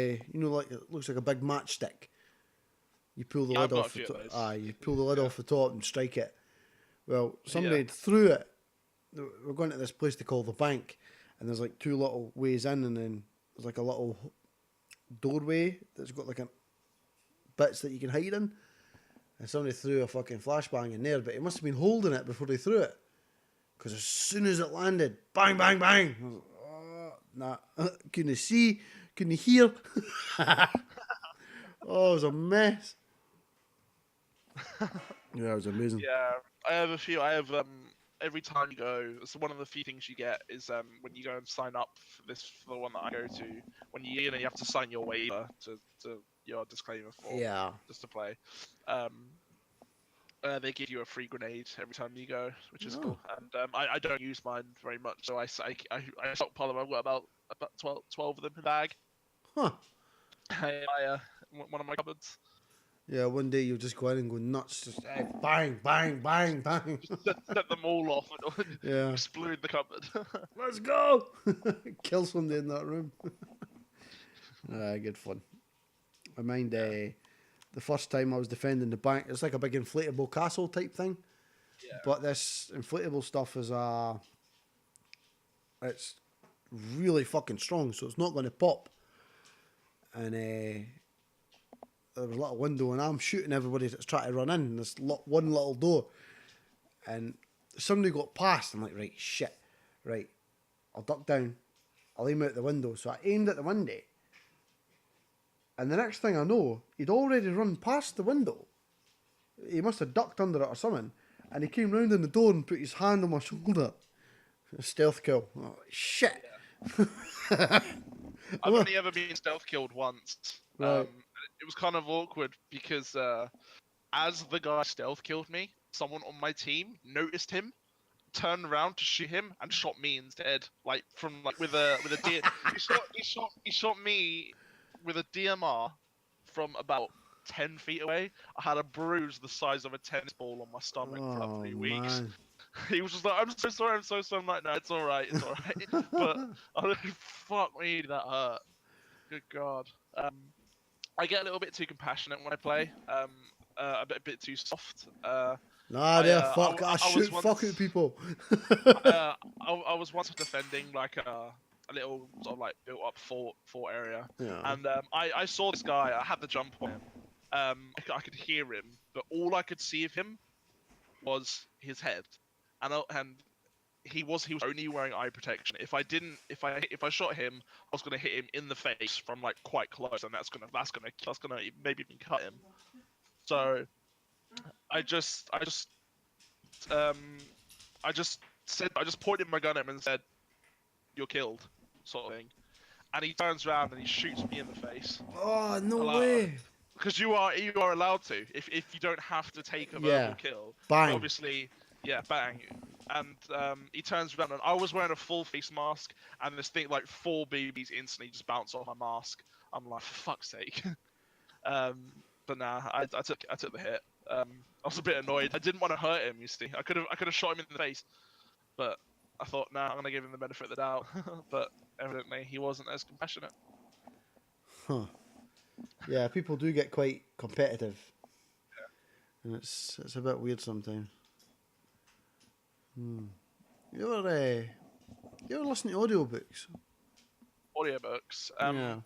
[SPEAKER 1] it looks like a big matchstick. You pull the
[SPEAKER 2] Yeah,
[SPEAKER 1] lid
[SPEAKER 2] I've got
[SPEAKER 1] off
[SPEAKER 2] a few
[SPEAKER 1] the
[SPEAKER 2] of
[SPEAKER 1] top.
[SPEAKER 2] those.
[SPEAKER 1] Aye, you pull the lid off the top and strike it. Well, somebody threw it. We're going to this place they call the bank, and there's like 2 little ways in, and then there's like a little doorway that's got like bits that you can hide in. And somebody threw a fucking flashbang in there, but he must have been holding it before they threw it. Because as soon as it landed, bang, bang, bang. I was like, oh, nah. Couldn't see, couldn't hear. Oh, it was a mess. Yeah, it was amazing.
[SPEAKER 2] Yeah, I have a few. I have every time you go, it's one of the few things you get is when you go and sign up for the one that I go to. When you have to sign your waiver to your disclaimer form
[SPEAKER 1] Yeah.
[SPEAKER 2] just to play. They give you a free grenade every time you go, which is
[SPEAKER 1] Oh.
[SPEAKER 2] cool. And I don't use mine very much, so I stockpile them. I've got about 12 of them in the bag.
[SPEAKER 1] Huh.
[SPEAKER 2] One of my cupboards.
[SPEAKER 1] Yeah, one day you'll just go in and go nuts. Just bang, bang, bang, bang.
[SPEAKER 2] Set them all off and
[SPEAKER 1] Yeah.
[SPEAKER 2] explode the cupboard.
[SPEAKER 1] Let's go. Kill somebody in that room. Good fun. I mind the first time I was defending the bank, it's like a big inflatable castle type thing.
[SPEAKER 2] Yeah.
[SPEAKER 1] But this inflatable stuff is it's really fucking strong, so it's not going to pop. And there was a little window, and I'm shooting everybody that's trying to run in this one little door. And somebody got past. I'm like, right, shit. Right, I'll duck down. I'll aim out the window. So I aimed at the window. And the next thing I know, he'd already run past the window. He must have ducked under it or something. And he came round in the door and put his hand on my shoulder. A stealth kill. Oh, shit.
[SPEAKER 2] Yeah. I've only ever been stealth killed once.
[SPEAKER 1] Right.
[SPEAKER 2] It was kind of awkward because as the guy stealth killed me, someone on my team noticed him, turned around to shoot him, and shot me instead. Like with a he shot me with a DMR from about 10 feet away. I had a bruise the size of a tennis ball on my stomach for like 3 weeks.
[SPEAKER 1] Man.
[SPEAKER 2] He was just like, I'm so sorry. I'm like, no, it's all right. But fuck me, that hurt. Good God. I get a little bit too compassionate when I play. A bit too soft.
[SPEAKER 1] Nah, they're fuck. I
[SPEAKER 2] I was
[SPEAKER 1] shoot
[SPEAKER 2] once
[SPEAKER 1] fucking people.
[SPEAKER 2] I was once defending like a little sort of like built up fort area,
[SPEAKER 1] Yeah.
[SPEAKER 2] and I saw this guy. I had the jump on him. I could hear him, but all I could see of him was his head, and he was only wearing eye protection. If I shot him, I was gonna hit him in the face from like quite close, and that's gonna maybe even cut him. So um I just pointed my gun at him and said, "You're killed," sort of thing. And he turns around and he shoots me in the face.
[SPEAKER 1] Oh, no
[SPEAKER 2] Hello.
[SPEAKER 1] way.
[SPEAKER 2] Because you are allowed to if you don't have to take a
[SPEAKER 1] Yeah.
[SPEAKER 2] verbal kill. But
[SPEAKER 1] Bang.
[SPEAKER 2] obviously, yeah, bang. And he turns around and I was wearing a full face mask, and this thing like 4 BBs instantly just bounce off my mask. I'm like, for fuck's sake. But nah, I took the hit. I was a bit annoyed. I didn't want to hurt him. You see, I could have shot him in the face, but I thought, nah, I'm gonna give him the benefit of the doubt. But evidently, he wasn't as compassionate.
[SPEAKER 1] Huh. Yeah, people do get quite competitive. And it's a bit weird sometimes. You ever listen to audiobooks?
[SPEAKER 2] Audiobooks.
[SPEAKER 1] Yeah.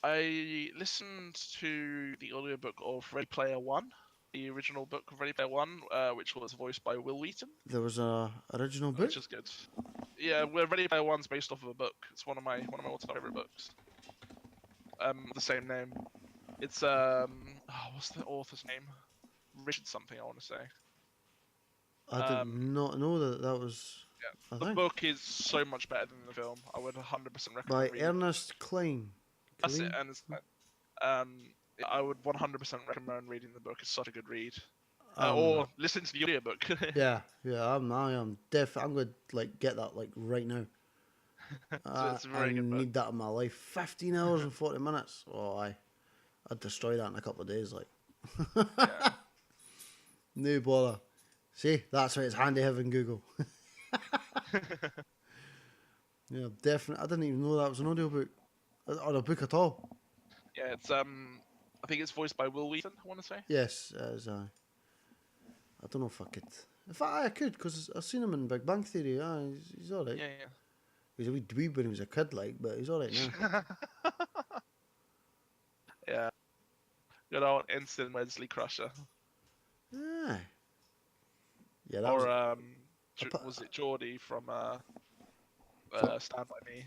[SPEAKER 2] I listened to the audiobook of Ready Player One, the original book of Ready Player One, which was voiced by Will Wheaton,
[SPEAKER 1] There was a original book.
[SPEAKER 2] which is good. Yeah, Ready Player One's based off of a book. It's one of my all-time favorite books. The same name. It's what's the author's name? Richard something, I want to say.
[SPEAKER 1] I did not know that was
[SPEAKER 2] Yeah,
[SPEAKER 1] a
[SPEAKER 2] the
[SPEAKER 1] thing.
[SPEAKER 2] book is so much better than the film. I would 100% recommend
[SPEAKER 1] By
[SPEAKER 2] reading it.
[SPEAKER 1] Ernest Cline.
[SPEAKER 2] That's it, and I would 100% recommend reading the book. It's such a good read. Or listen to the audiobook.
[SPEAKER 1] Yeah, I'm going to like get that like right now.
[SPEAKER 2] It's a
[SPEAKER 1] I
[SPEAKER 2] very good book.
[SPEAKER 1] need that in my life. 15 hours and 40 minutes. Oh, I'd destroy that in a couple of days. Like,
[SPEAKER 2] Yeah.
[SPEAKER 1] no bother. See, that's why it's handy having Google. Yeah, definitely. I didn't even know that was an audiobook or a book at all.
[SPEAKER 2] Yeah, it's I think it's voiced by Will Wheaton, I want to say.
[SPEAKER 1] Yes, as I don't know if I could. In fact, I could because I've seen him in Big Bang Theory. He's all right.
[SPEAKER 2] Yeah,
[SPEAKER 1] He's a wee dweeb when he was a kid, like, but he's all right now.
[SPEAKER 2] yeah. Yeah. Good old instant Wesley Crusher.
[SPEAKER 1] Aye. Yeah, that
[SPEAKER 2] Or
[SPEAKER 1] was
[SPEAKER 2] was it Geordie from Stand By Me?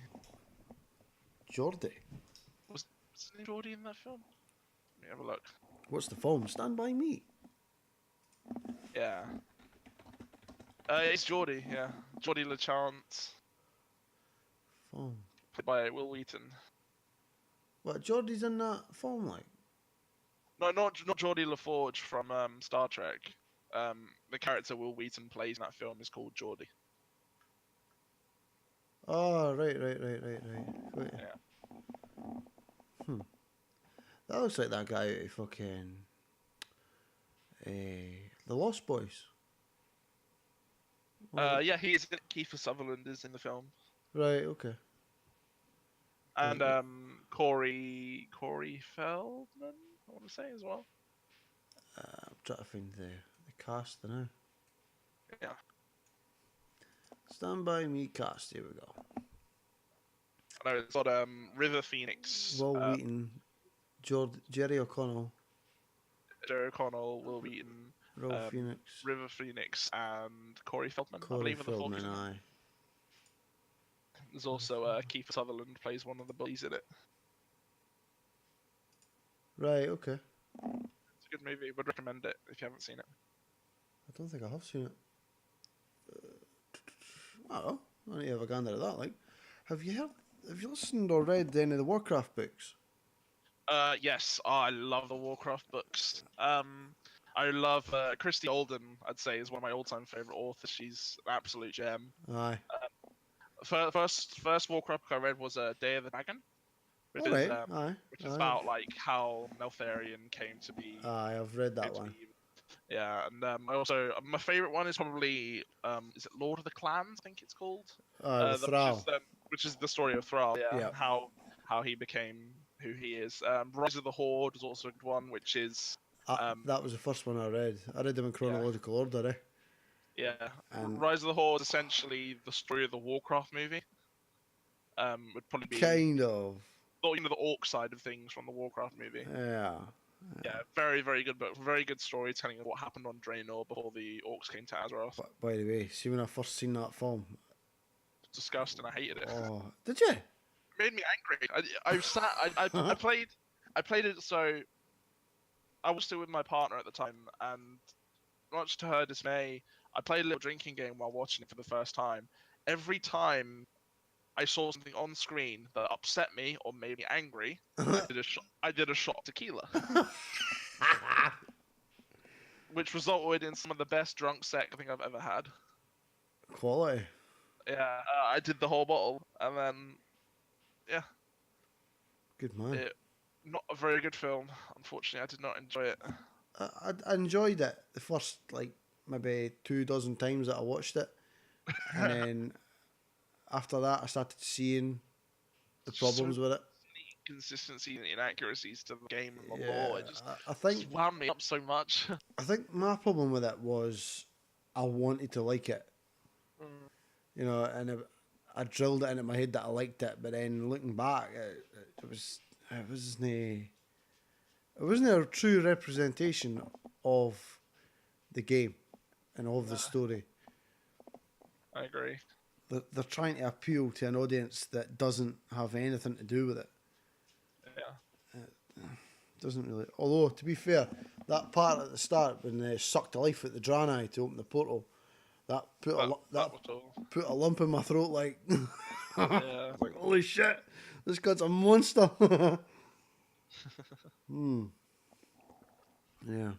[SPEAKER 1] Geordie.
[SPEAKER 2] Was his name Geordie in that film? Let me have a look.
[SPEAKER 1] What's the film? Stand By Me.
[SPEAKER 2] Yeah. It's Geordie, yeah. Geordie LeChance,
[SPEAKER 1] Film.
[SPEAKER 2] played by Will Wheaton.
[SPEAKER 1] What, Geordie's in that film, like?
[SPEAKER 2] No, not Geordie LaForge from Star Trek. The character Will Wheaton plays in that film is called Geordie.
[SPEAKER 1] Oh, right. Wait.
[SPEAKER 2] Yeah.
[SPEAKER 1] That looks like that guy out of fucking... The Lost Boys.
[SPEAKER 2] Yeah, he is. Kiefer Sutherland is in the film,
[SPEAKER 1] Right, okay.
[SPEAKER 2] and Corey Feldman, I want to say as well.
[SPEAKER 1] I'm trying to find the cast now.
[SPEAKER 2] Yeah.
[SPEAKER 1] Stand By Me cast, here we go.
[SPEAKER 2] No, it's got River Phoenix,
[SPEAKER 1] Will Wheaton, Jerry O'Connell,
[SPEAKER 2] Jerry O'Connell, Will Wheaton,
[SPEAKER 1] Phoenix,
[SPEAKER 2] River Phoenix, and Corey Feldman. I
[SPEAKER 1] Corey
[SPEAKER 2] believe are the
[SPEAKER 1] Feldman,
[SPEAKER 2] four.
[SPEAKER 1] aye.
[SPEAKER 2] There's also Kiefer Sutherland plays one of the bullies in it.
[SPEAKER 1] Right, okay.
[SPEAKER 2] It's a good movie. Would recommend it if you haven't seen it.
[SPEAKER 1] I don't think I have seen it. I need to have a gander at that, like. Have you listened or read any of the Warcraft books?
[SPEAKER 2] Yes, I love the Warcraft books. I love Christy Olden. I'd say is one of my all-time favorite authors. She's an absolute gem.
[SPEAKER 1] Aye.
[SPEAKER 2] First Warcraft book I read was Day of the Dragon, which is about like how Neltharion came to be.
[SPEAKER 1] Aye, I've read that one.
[SPEAKER 2] Yeah, and I also my favorite one is probably is it Lord of the Clans? I think it's called.
[SPEAKER 1] Thrall.
[SPEAKER 2] Which is the story of Thrall. Yeah,
[SPEAKER 1] Yeah.
[SPEAKER 2] And how he became who he is. Rise of the Horde is also a good one, which is
[SPEAKER 1] That was the first one I read. I read them in chronological order, eh?
[SPEAKER 2] Yeah,
[SPEAKER 1] And
[SPEAKER 2] Rise of the Horde is essentially the story of the Warcraft movie. Would probably be
[SPEAKER 1] kind of,
[SPEAKER 2] the orc side of things from the Warcraft movie.
[SPEAKER 1] yeah.
[SPEAKER 2] Yeah, very very good book, very good storytelling of what happened on Draenor before the orcs came to Azeroth.
[SPEAKER 1] But by the way, see when I first seen that film,
[SPEAKER 2] Disgusting, I hated it.
[SPEAKER 1] oh, did you?
[SPEAKER 2] It made me angry. I played it so I was still with my partner at the time, and much to her dismay, I played a little drinking game while watching it for the first time. Every time I saw something on screen that upset me or made me angry, I did a shot of tequila, which resulted in some of the best drunk sex I think I've ever had.
[SPEAKER 1] Quality.
[SPEAKER 2] Yeah, I did the whole bottle, and then yeah,
[SPEAKER 1] Good man.
[SPEAKER 2] Not a very good film. Unfortunately, I did not enjoy it.
[SPEAKER 1] I enjoyed it the first like maybe 24 times that I watched it, and then after that I started seeing the problems with it.
[SPEAKER 2] Inconsistency and inaccuracies to the game and the
[SPEAKER 1] Yeah,
[SPEAKER 2] lore. It just,
[SPEAKER 1] I think
[SPEAKER 2] just wound me up so much.
[SPEAKER 1] I think my problem with it was I wanted to like it, you know, and I drilled it into my head that I liked it, but then looking back, it wasn't a true representation of the game and of the story.
[SPEAKER 2] I agree.
[SPEAKER 1] They're trying to appeal to an audience that doesn't have anything to do with it.
[SPEAKER 2] Yeah.
[SPEAKER 1] Doesn't really. Although, to be fair, that part at the start when they sucked the life out the Draenei to open the portal, that put put a lump in my throat. Like,
[SPEAKER 2] Yeah.
[SPEAKER 1] like holy shit, this guy's a monster. Yeah.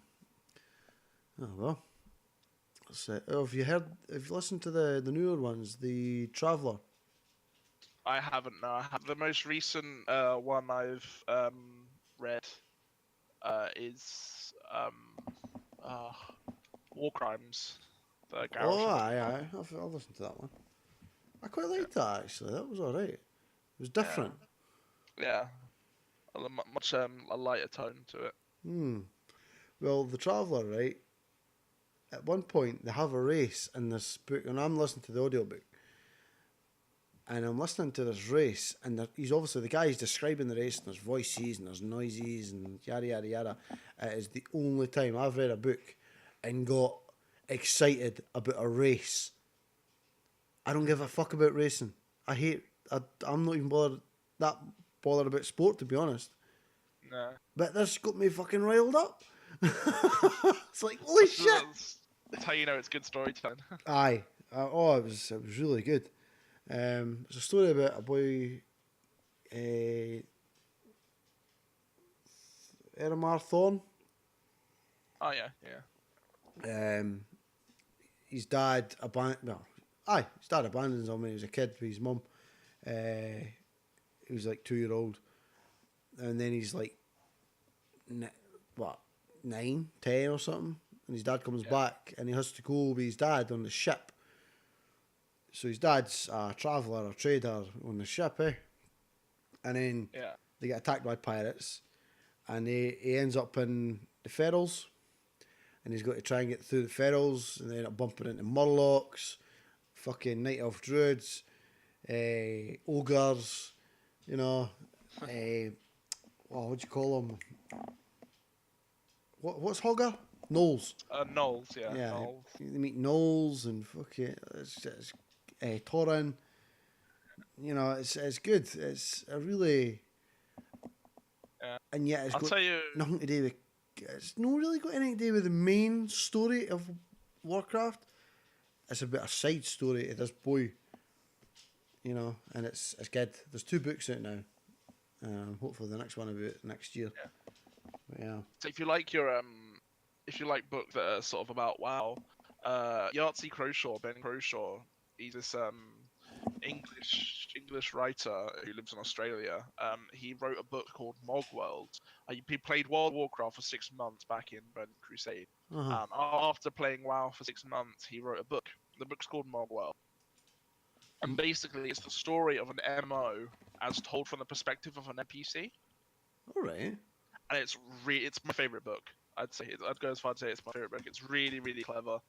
[SPEAKER 1] Oh well. That's it. Oh, have you listened to the newer ones, the Traveller?
[SPEAKER 2] I haven't. No, I have. The most recent one I've read is War Crimes. The Gareth.
[SPEAKER 1] Oh, aye. I've listened to that one. I quite liked that actually. That was alright. It was different.
[SPEAKER 2] Yeah. Much a lighter tone to it.
[SPEAKER 1] Well, the Traveller, right? At one point, they have a race in this book, and I'm listening to the audiobook. And I'm listening to this race, and he's obviously the guy who's describing the race, and there's voices, and there's noises, and yada yada yada. It is the only time I've read a book and got excited about a race. I don't give a fuck about racing. I'm not even that bothered about sport, to be honest.
[SPEAKER 2] No.
[SPEAKER 1] But this got me fucking riled up. It's like, holy shit!
[SPEAKER 2] That's how you know it's good storytelling.
[SPEAKER 1] Aye. It was really good. It's a story about a boy, Eramar Thorn.
[SPEAKER 2] Oh yeah.
[SPEAKER 1] His dad his dad abandons him when he was a kid with his mum. He was like 2-year-old, and then he's like, 9, 10 or something, and his dad comes back, and he has to go with his dad on the ship. So his dad's a traveller, a trader on the ship, eh? And then they get attacked by pirates, and he ends up in the Ferals, and he's got to try and get through the Ferals, and they end up bumping into Murlocs, fucking Night Elf Druids, ogres, you know, what do you call them? What's Hogger? Gnolls.
[SPEAKER 2] Gnolls, yeah. Gnolls.
[SPEAKER 1] You meet Gnolls and fucking it's Tauren. You know, it's good. It's a really, and yet it's got nothing to do with. It's not really got anything to do with the main story of Warcraft. It's a bit of a side story to this boy. You know, and it's good. There's 2 books out now. Hopefully the next one will be out next year. Yeah.
[SPEAKER 2] So if you like books that are sort of about WoW, Yahtzee Croshaw, Ben Croshaw, he's this English writer who lives in Australia. He wrote a book called Mogworld. He played World of Warcraft for 6 months back in Burning Crusade. After playing WoW for 6 months, he wrote a book. The book's called Mogworld. And basically, it's the story of an MMO as told from the perspective of an NPC.
[SPEAKER 1] All right.
[SPEAKER 2] And it's my favorite book. I'd go as far to say it's my favorite book. It's really, really clever.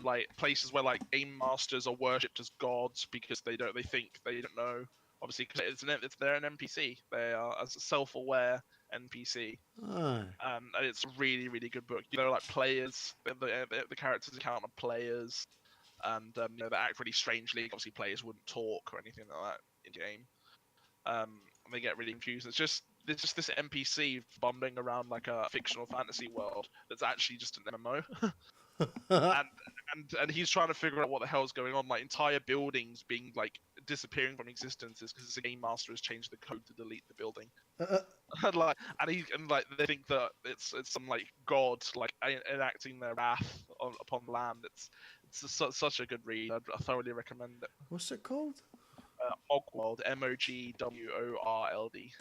[SPEAKER 2] Like places where like game masters are worshipped as gods because they think they don't know. Obviously, because they're an NPC. They are a self-aware NPC.
[SPEAKER 1] Aye.
[SPEAKER 2] And it's a really, really good book. You know, like players, the characters encounter players, and you know, they act really strangely. Obviously, players wouldn't talk or anything like that in game. And they get really confused. There's just this NPC bumbling around like a fictional fantasy world that's actually just an MMO, and and he's trying to figure out what the hell's going on. Like entire buildings being like disappearing from existence is because the game master has changed the code to delete the building. and like they think that it's some like god like enacting their wrath upon the land. It's such a good read. I thoroughly recommend it.
[SPEAKER 1] What's it called?
[SPEAKER 2] Mogworld, Mogworld.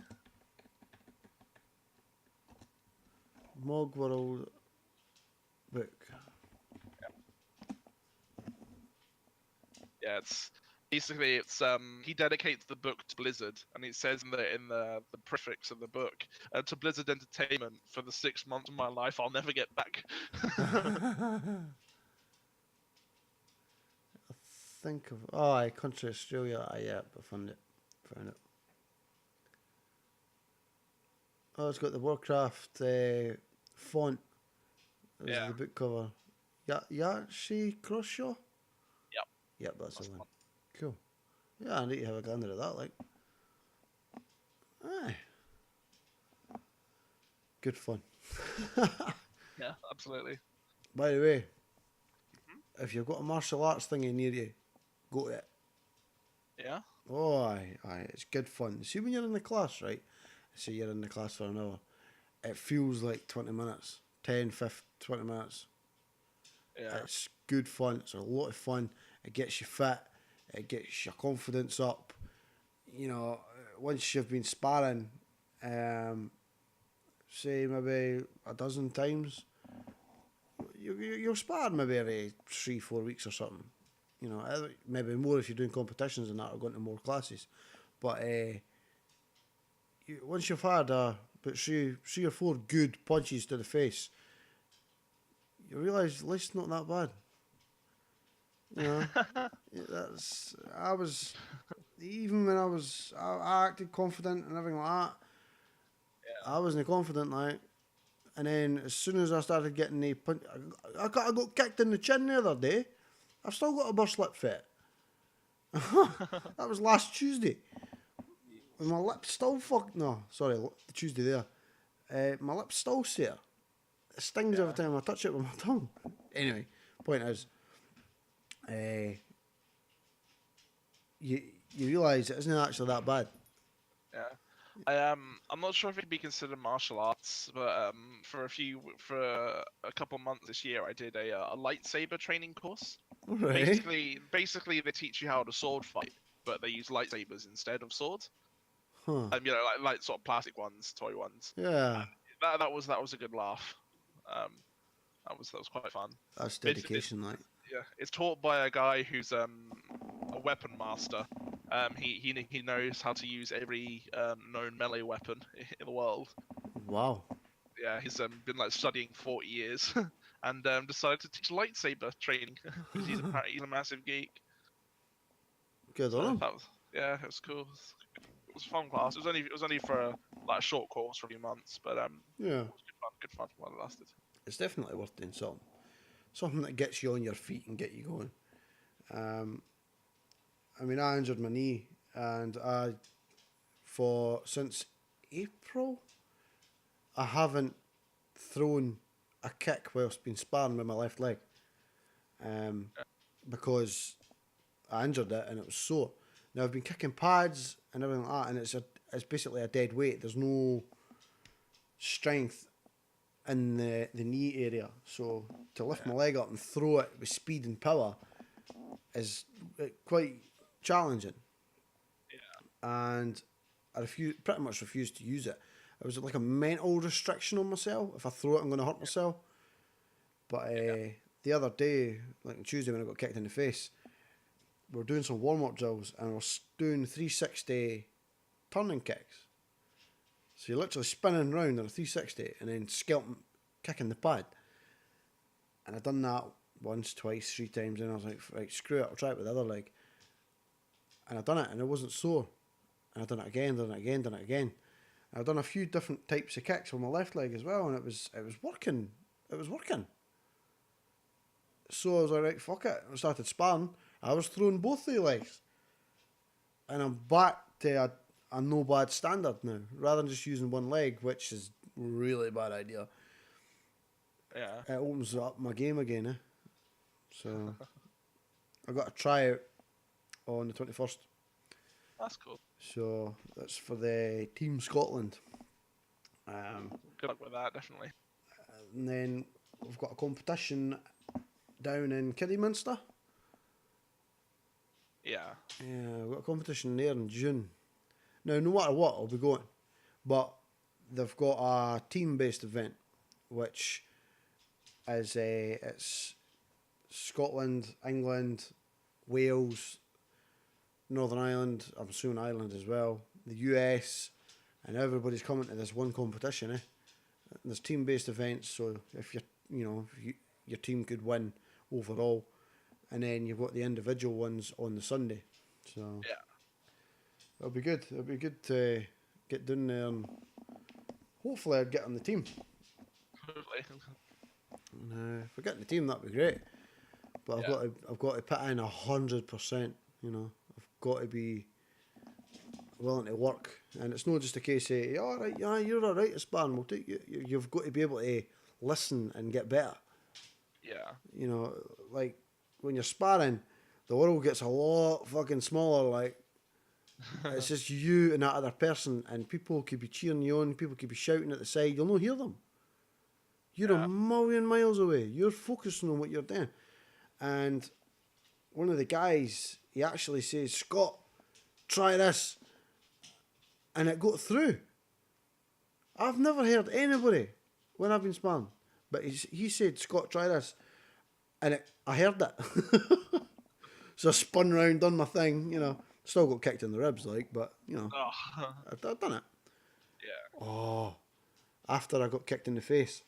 [SPEAKER 1] Mogworld book.
[SPEAKER 2] Yeah, it's he dedicates the book to Blizzard, and it says in the prefix of the book, to Blizzard Entertainment for the 6 months of my life I'll never get back.
[SPEAKER 1] Think of aye, Country Australia. Aye, yeah, I found it. Oh, it's got the Warcraft font as
[SPEAKER 2] Yeah.
[SPEAKER 1] the book cover. Yeah, she Croshaw. Yep, that's the one.
[SPEAKER 2] Fun.
[SPEAKER 1] Cool. Yeah, I need to have a gander at that. Like, aye, good fun.
[SPEAKER 2] Yeah, absolutely.
[SPEAKER 1] By the way, if you've got a martial arts thingy near you, go to it.
[SPEAKER 2] Yeah.
[SPEAKER 1] Oh, aye, it's good fun. See, when you're in the class, right? Say you're in the class for an hour, it feels like 20 minutes, 10, 15, 20 minutes.
[SPEAKER 2] Yeah.
[SPEAKER 1] It's good fun. It's a lot of fun. It gets you fit. It gets your confidence up. You know, once you've been sparring, say maybe a dozen times, you'll spar maybe every 3-4 weeks or something. You know, maybe more if you're doing competitions and that, or going to more classes. But once you've had about three or four good punches to the face, you realise life's not that bad. You know, even when I acted confident and everything like that. Yeah. I wasn't confident, like. And then as soon as I started getting the punch, I got kicked in the chin the other day. I've still got a burst lip fit. That was last Tuesday. And my lip's still the Tuesday there. My lip's still sore. It stings every time I touch it with my tongue. Anyway, point is, you realise it isn't actually that bad.
[SPEAKER 2] Yeah. I'm not sure if it'd be considered martial arts, but for a couple months this year, I did a lightsaber training course.
[SPEAKER 1] Right.
[SPEAKER 2] Basically, they teach you how to sword fight, but they use lightsabers instead of swords.
[SPEAKER 1] Huh.
[SPEAKER 2] You know, like sort of plastic ones, toy ones.
[SPEAKER 1] Yeah.
[SPEAKER 2] That was a good laugh. That was quite fun.
[SPEAKER 1] That's dedication, like.
[SPEAKER 2] Yeah, it's taught by a guy who's a weapon master. He knows how to use every known melee weapon in the world.
[SPEAKER 1] Wow.
[SPEAKER 2] Yeah, he's been like studying 40 years, and decided to teach lightsaber training because he's a massive geek.
[SPEAKER 1] Good on him.
[SPEAKER 2] It was cool. It was a fun class. It was only for a short course for a few months, but
[SPEAKER 1] yeah,
[SPEAKER 2] it was good fun while it lasted.
[SPEAKER 1] It's definitely worth doing something that gets you on your feet and get you going. I mean, I injured my knee, and since April, I haven't thrown a kick whilst been sparring with my left leg, because I injured it and it was sore. Now I've been kicking pads and everything like that, and it's basically a dead weight. There's no strength in the knee area, so to lift my leg up and throw it with speed and power is quite challenging. Yeah. And I pretty much refused to use it. It was like a mental restriction on myself. If I throw it, I'm going to hurt myself. But the other day, like on Tuesday when I got kicked in the face, we were doing some warm-up drills and I was doing 360 turning kicks. So you're literally spinning round on a 360 and then kicking the pad. And I'd done that once, twice, 3 times, and I was like, right, screw it, I'll try it with the other leg. And I'd done it, and it wasn't sore. And I'd done it again, done it again, done it again. And I'd done a few different types of kicks on my left leg as well, and it was working. It was working. So I was like, right, fuck it. I started sparring. I was throwing both the legs. And I'm back to a no bad standard now, rather than just using one leg, which is really a bad idea.
[SPEAKER 2] Yeah.
[SPEAKER 1] It opens up my game again, eh? So I got a tryout on the 21st.
[SPEAKER 2] That's cool.
[SPEAKER 1] So that's for the Team Scotland.
[SPEAKER 2] Good luck with that, definitely.
[SPEAKER 1] And then we've got a competition down in Kidderminster.
[SPEAKER 2] Yeah.
[SPEAKER 1] Yeah, we've got a competition there in June. Now, no matter what, I'll be going. But they've got a team-based event, which is it's Scotland, England, Wales, Northern Ireland, I'm assuming Ireland as well, the US, and everybody's coming to this one competition. And there's team-based events, so if your team could win overall, and then you've got the individual ones on the Sunday. So
[SPEAKER 2] yeah,
[SPEAKER 1] it'll be good. It'll be good to get down there, and hopefully I'd get on the team. And, if I get in the team, that'd be great. But I've got to put in 100%. I've got to be willing to work, and it's not just a case of all right, yeah, you're all right at sparring. We'll take you. You've got to be able to listen and get better.
[SPEAKER 2] Yeah.
[SPEAKER 1] Like when you're sparring, the world gets a lot fucking smaller. Like it's just you and that other person, and people could be cheering you on. People could be shouting at the side. You'll not hear them. You're a million miles away. You're focusing on what you're doing. And one of the guys, he actually says, Scott, try this. And it got through. I've never heard anybody when I've been sparring. But he said, Scott, try this. And I heard it. So I spun round, done my thing, Still got kicked in the ribs, but, I've done it.
[SPEAKER 2] Yeah.
[SPEAKER 1] Oh, after I got kicked in the face,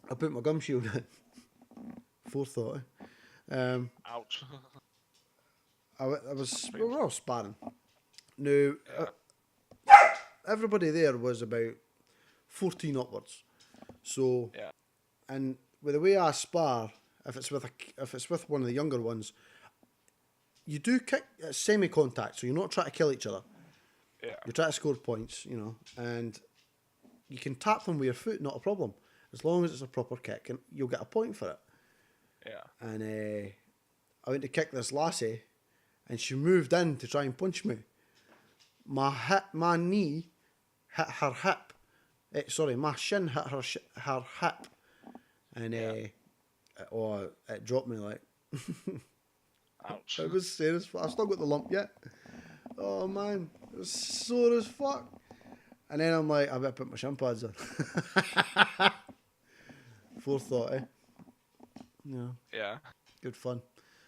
[SPEAKER 1] I put my gum shield in. Forethought.
[SPEAKER 2] Ouch.
[SPEAKER 1] We were all sparring. Now, everybody there was about 14 upwards. So, and with the way I spar, if it's with one of the younger ones, you do kick semi-contact, so you're not trying to kill each other.
[SPEAKER 2] Yeah.
[SPEAKER 1] You're trying to score points, and you can tap them with your foot, not a problem. As long as it's a proper kick, and you'll get a point for it.
[SPEAKER 2] Yeah.
[SPEAKER 1] And I went to kick this lassie, and she moved in to try and punch me. My knee hit her hip. My shin hit her hip, and it dropped me like.
[SPEAKER 2] Ouch.
[SPEAKER 1] It was sore as fuck. I still got the lump yet. Oh man, it was sore as fuck. And then I'm like, I better put my shin pads on. Forethought, eh? Yeah.
[SPEAKER 2] Yeah.
[SPEAKER 1] Good fun.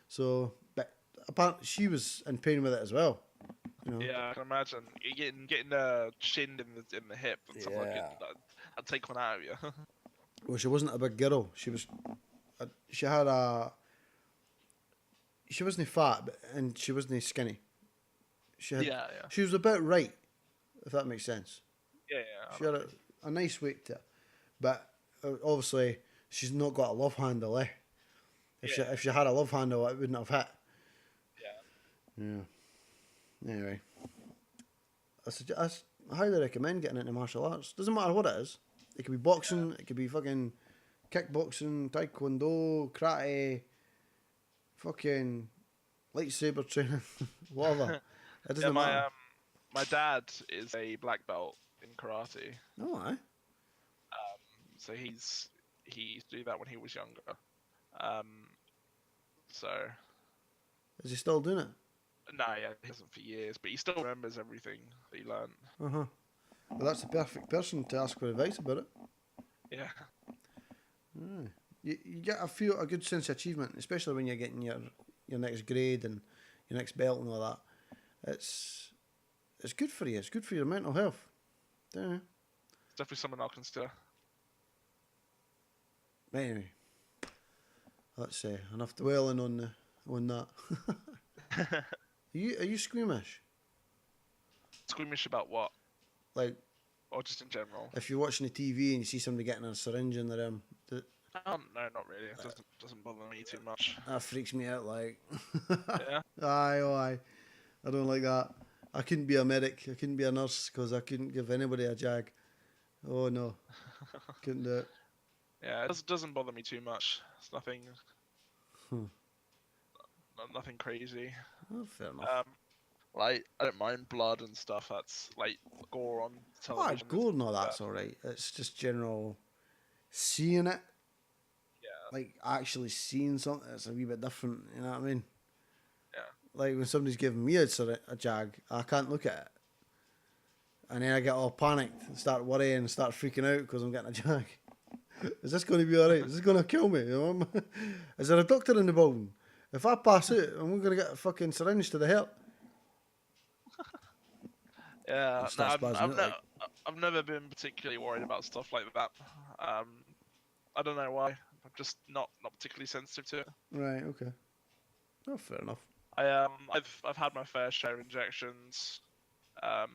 [SPEAKER 1] So, but apparently she was in pain with it as well.
[SPEAKER 2] Yeah, I can imagine. You're getting shinned in the hip and stuff like that. I'd take one out of you.
[SPEAKER 1] Well, she wasn't a big girl. She wasn't fat, and she wasn't skinny. She was about right, if that makes sense.
[SPEAKER 2] Yeah.
[SPEAKER 1] She had a nice weight to her. But obviously, she's not got a love handle, eh? If she had a love handle, it wouldn't have hit. Yeah. Anyway, I highly recommend getting into martial arts. Doesn't matter what it is. It could be boxing, it could be fucking kickboxing, taekwondo, karate, fucking lightsaber training, whatever. It doesn't matter.
[SPEAKER 2] My dad is a black belt in karate.
[SPEAKER 1] Oh, aye.
[SPEAKER 2] So he used to do that when he was younger. So.
[SPEAKER 1] Is he still doing it?
[SPEAKER 2] No, he hasn't for years, but he still remembers everything that he learned.
[SPEAKER 1] Well, that's the perfect person to ask for advice about it.
[SPEAKER 2] Yeah.
[SPEAKER 1] You get a good sense of achievement, especially when you're getting your next grade and your next belt and all that. It's good for you. It's good for your mental health. Yeah.
[SPEAKER 2] It's definitely something I'll consider.
[SPEAKER 1] Anyway, that's enough dwelling on that. Are you squeamish?
[SPEAKER 2] Squeamish about what?
[SPEAKER 1] Like,
[SPEAKER 2] Or just in general?
[SPEAKER 1] if you're watching the TV and you see somebody getting a syringe in their
[SPEAKER 2] No, not really. It doesn't bother me too much.
[SPEAKER 1] that freaks me out. Like,
[SPEAKER 2] Yeah.
[SPEAKER 1] aye. I don't like that. I couldn't be a medic. I couldn't be a nurse because I couldn't give anybody a jag. Oh no, couldn't do it.
[SPEAKER 2] Yeah, it doesn't bother me too much. It's nothing, nothing crazy.
[SPEAKER 1] Oh, fair enough.
[SPEAKER 2] Like I don't mind blood and stuff. That's like gore on television.
[SPEAKER 1] Gore and all that's alright. It's just general seeing it.
[SPEAKER 2] Yeah.
[SPEAKER 1] Like actually seeing something, it's a wee bit different. You know what I mean?
[SPEAKER 2] Yeah.
[SPEAKER 1] Like when somebody's giving me a jag, I can't look at it, and then I get all panicked, and start worrying, and start freaking out because I'm getting a jag. Is this going to be alright? Is this going to kill me? You know? Is there a doctor in the building? If I pass out, I'm going to get a fucking syringe to the heart.
[SPEAKER 2] Yeah, no, I've never been particularly worried about stuff like that. I don't know why. I'm just not particularly sensitive to it.
[SPEAKER 1] Right. Okay. Oh, fair enough.
[SPEAKER 2] I've had my fair share of injections. I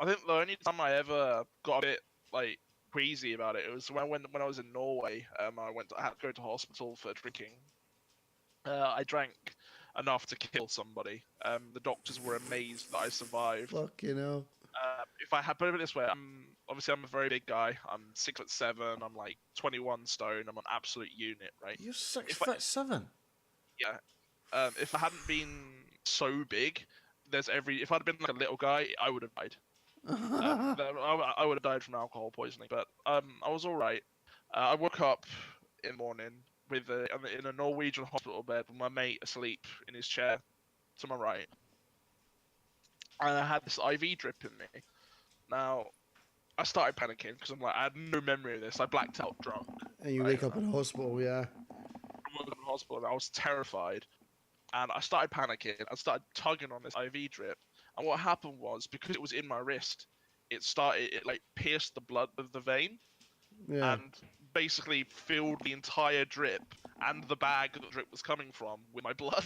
[SPEAKER 2] think the only time I ever got a bit like queasy about it was when I was in Norway. I had to go to hospital for drinking. I drank enough to kill somebody. The doctors were amazed that I survived.
[SPEAKER 1] Fucking hell.
[SPEAKER 2] If I had put it this way, I'm a very big guy. I'm 6'7". I'm like 21 stone. I'm an absolute unit, right?
[SPEAKER 1] You're 6'7".
[SPEAKER 2] Yeah. If I hadn't been so big, if I'd been like a little guy, I would have died. I would have died from alcohol poisoning. But I was all right. I woke up in the morning in a Norwegian hospital bed with my mate asleep in his chair to my right, and I had this IV drip in me. Now, I started panicking because I had no memory of this. I blacked out drunk.
[SPEAKER 1] And you wake up in a hospital, yeah.
[SPEAKER 2] I woke up in the hospital and I was terrified. And I started panicking. I started tugging on this IV drip. And what happened was, because it was in my wrist, it like pierced the blood of the vein.
[SPEAKER 1] Yeah.
[SPEAKER 2] And basically filled the entire drip and the bag that the drip was coming from with my blood.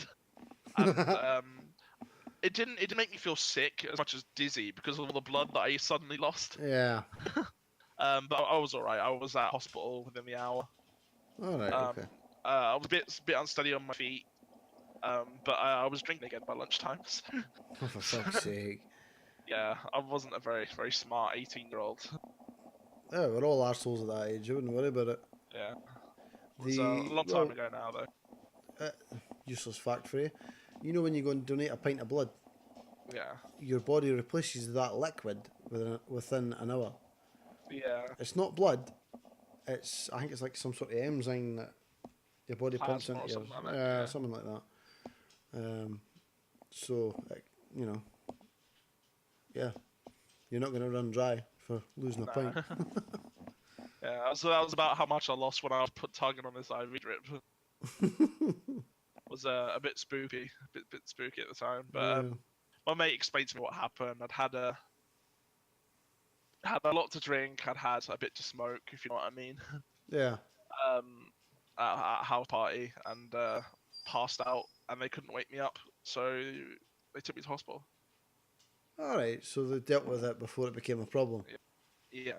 [SPEAKER 2] And it didn't make me feel sick as much as dizzy because of all the blood that I suddenly lost.
[SPEAKER 1] Yeah.
[SPEAKER 2] But I was alright. I was at hospital within the hour.
[SPEAKER 1] Alright, okay.
[SPEAKER 2] I was a bit unsteady on my feet. But I was drinking again by lunchtime. So.
[SPEAKER 1] Oh, for fuck's sake.
[SPEAKER 2] Yeah, I wasn't a very, very smart 18-year-old.
[SPEAKER 1] Yeah, we're all arseholes at that age. I wouldn't worry about it.
[SPEAKER 2] Yeah. It was a long time ago now, though.
[SPEAKER 1] Useless fact for you. You know when you go and donate a pint of blood?
[SPEAKER 2] Yeah.
[SPEAKER 1] Your body replaces that liquid within an hour.
[SPEAKER 2] Yeah.
[SPEAKER 1] It's not blood. I think it's like some sort of enzyme that your body pumps into your... something like that. So, you know, yeah, you're not going to run dry for losing a pint.
[SPEAKER 2] Yeah, so that was about how much I lost when I was tugging on this IV drip. It was a bit spooky, a bit spooky at the time. But my mate explained to me what happened. I'd had a lot to drink. I'd had a bit to smoke, if you know what I mean.
[SPEAKER 1] Yeah.
[SPEAKER 2] At a house party and passed out, and they couldn't wake me up, so they took me to hospital.
[SPEAKER 1] All right, so they dealt with it before it became a problem.
[SPEAKER 2] Yeah.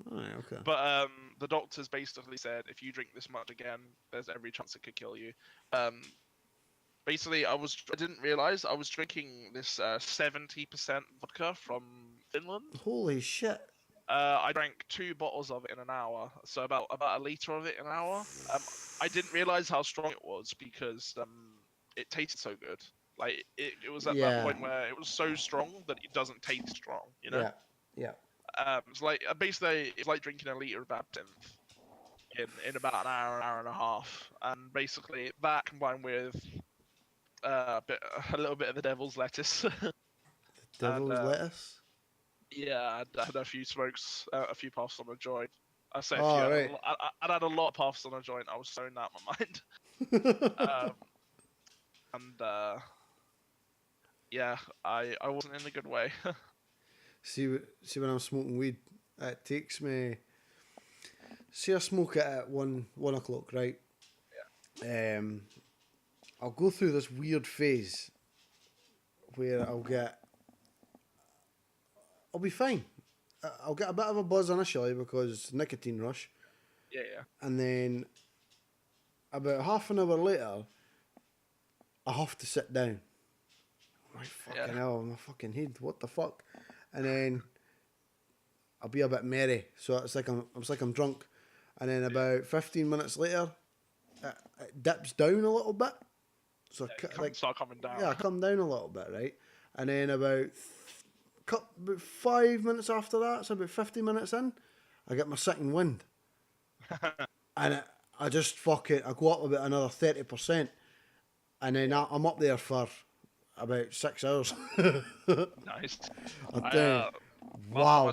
[SPEAKER 1] All right, okay.
[SPEAKER 2] But the doctors basically said if you drink this much again, there's every chance it could kill you. Basically, I didn't realize I was drinking this 70% vodka from Finland.
[SPEAKER 1] Holy shit.
[SPEAKER 2] I drank 2 bottles of it in an hour, so about a liter of it in an hour. I didn't realize how strong it was because it tasted so good. Like it was at that point where it was so strong that it doesn't taste strong, you know?
[SPEAKER 1] Yeah.
[SPEAKER 2] It's like basically it's like drinking a liter of absinthe in about an hour and a half, and basically that combined with a little bit of the devil's lettuce.
[SPEAKER 1] Devil's lettuce.
[SPEAKER 2] Yeah, I had a few smokes, a few puffs on a joint. I say a
[SPEAKER 1] Oh,
[SPEAKER 2] few.
[SPEAKER 1] right.
[SPEAKER 2] I'd had a lot of puffs on a joint. I was stoned out of my mind. Yeah, I wasn't in a good way.
[SPEAKER 1] See when I'm smoking weed, it takes me say I smoke it at 1 o'clock, right? Um, I'll go through this weird phase where I'll be fine. I'll get a bit of a buzz initially because nicotine rush,
[SPEAKER 2] Yeah, yeah.
[SPEAKER 1] and then about half an hour later, I have to sit down. My fucking hell, my fucking head, what the fuck? And then I'll be a bit merry, so it's like I'm drunk, and then about 15 minutes later, it dips down a little bit. So
[SPEAKER 2] Start coming down.
[SPEAKER 1] I come down a little bit, right? And then about 5 minutes after that, so about 50 minutes in, I get my second wind. And I just I go up about another 30%. And then I'm up there for about 6 hours.
[SPEAKER 2] Nice.
[SPEAKER 1] I'm telling you, wow.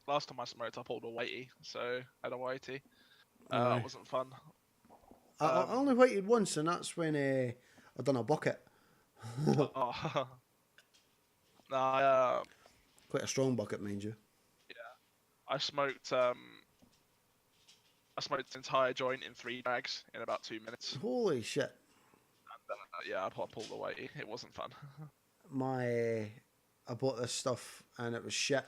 [SPEAKER 2] Last time I smoked, I pulled a whitey, so I had a whitey.
[SPEAKER 1] Aye.
[SPEAKER 2] That wasn't fun.
[SPEAKER 1] I only waited once, and that's when I done a bucket.
[SPEAKER 2] Oh. No,
[SPEAKER 1] Quite a strong bucket, mind you.
[SPEAKER 2] I smoked the entire joint in 3 drags in about 2 minutes.
[SPEAKER 1] Holy shit.
[SPEAKER 2] And, I pulled the whitey. It wasn't fun.
[SPEAKER 1] I bought this stuff, and it was shit.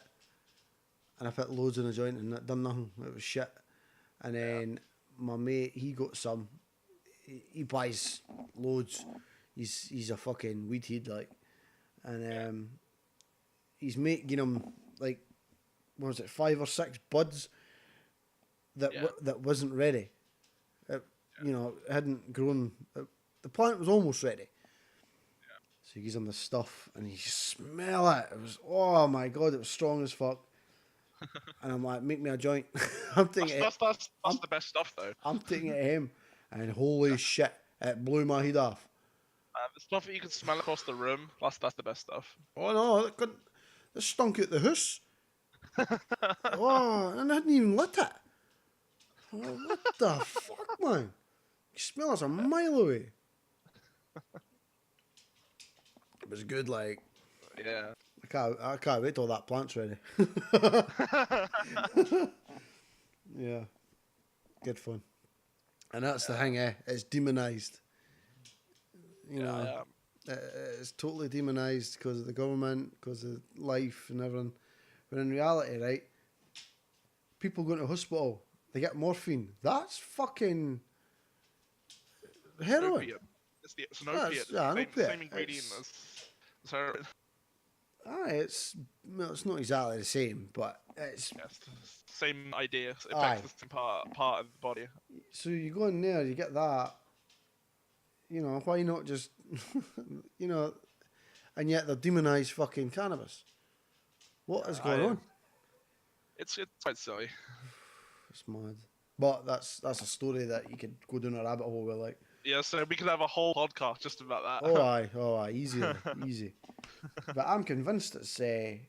[SPEAKER 1] And I put loads in the joint, and it done nothing. It was shit. And then my mate, he got some. He buys loads. He's a fucking weed head, like. And his mate gave him, like, what was it, 5 or 6 buds that wasn't ready. It hadn't grown. The plant was almost ready.
[SPEAKER 2] Yeah.
[SPEAKER 1] So he gives him the stuff, and you smell it. It was, oh my God, it was strong as fuck. And I'm like, make me a joint. I'm thinking
[SPEAKER 2] That's the best stuff, though.
[SPEAKER 1] I'm taking it to him, and holy shit, it blew my head off.
[SPEAKER 2] The stuff that you can smell across the room, that's the best stuff.
[SPEAKER 1] Oh no, it stunk out the house. Oh, and I hadn't even lit it. Oh, what the fuck, man? You smell us a mile away. It was good, like.
[SPEAKER 2] Yeah.
[SPEAKER 1] I can't wait till that plant's ready. Yeah. Good fun. And that's the thing, it's demonised. It's totally demonised because of the government, because of life and everything. But in reality, right, people go to hospital, they get morphine. That's fucking heroin.
[SPEAKER 2] Opiate. It's an opiate.
[SPEAKER 1] An opiate.
[SPEAKER 2] Same ingredient as heroin.
[SPEAKER 1] It's not exactly the same, but it's
[SPEAKER 2] same idea. It affects the same part of the body.
[SPEAKER 1] So you go in there, you get that. Why not just, and yet they're demonised fucking cannabis. What is going on?
[SPEAKER 2] It's quite silly.
[SPEAKER 1] It's mad. But that's a story that you could go down a rabbit hole with, like.
[SPEAKER 2] Yeah, so we could have a whole podcast just about that.
[SPEAKER 1] Oh aye, easy. But I'm convinced it's, if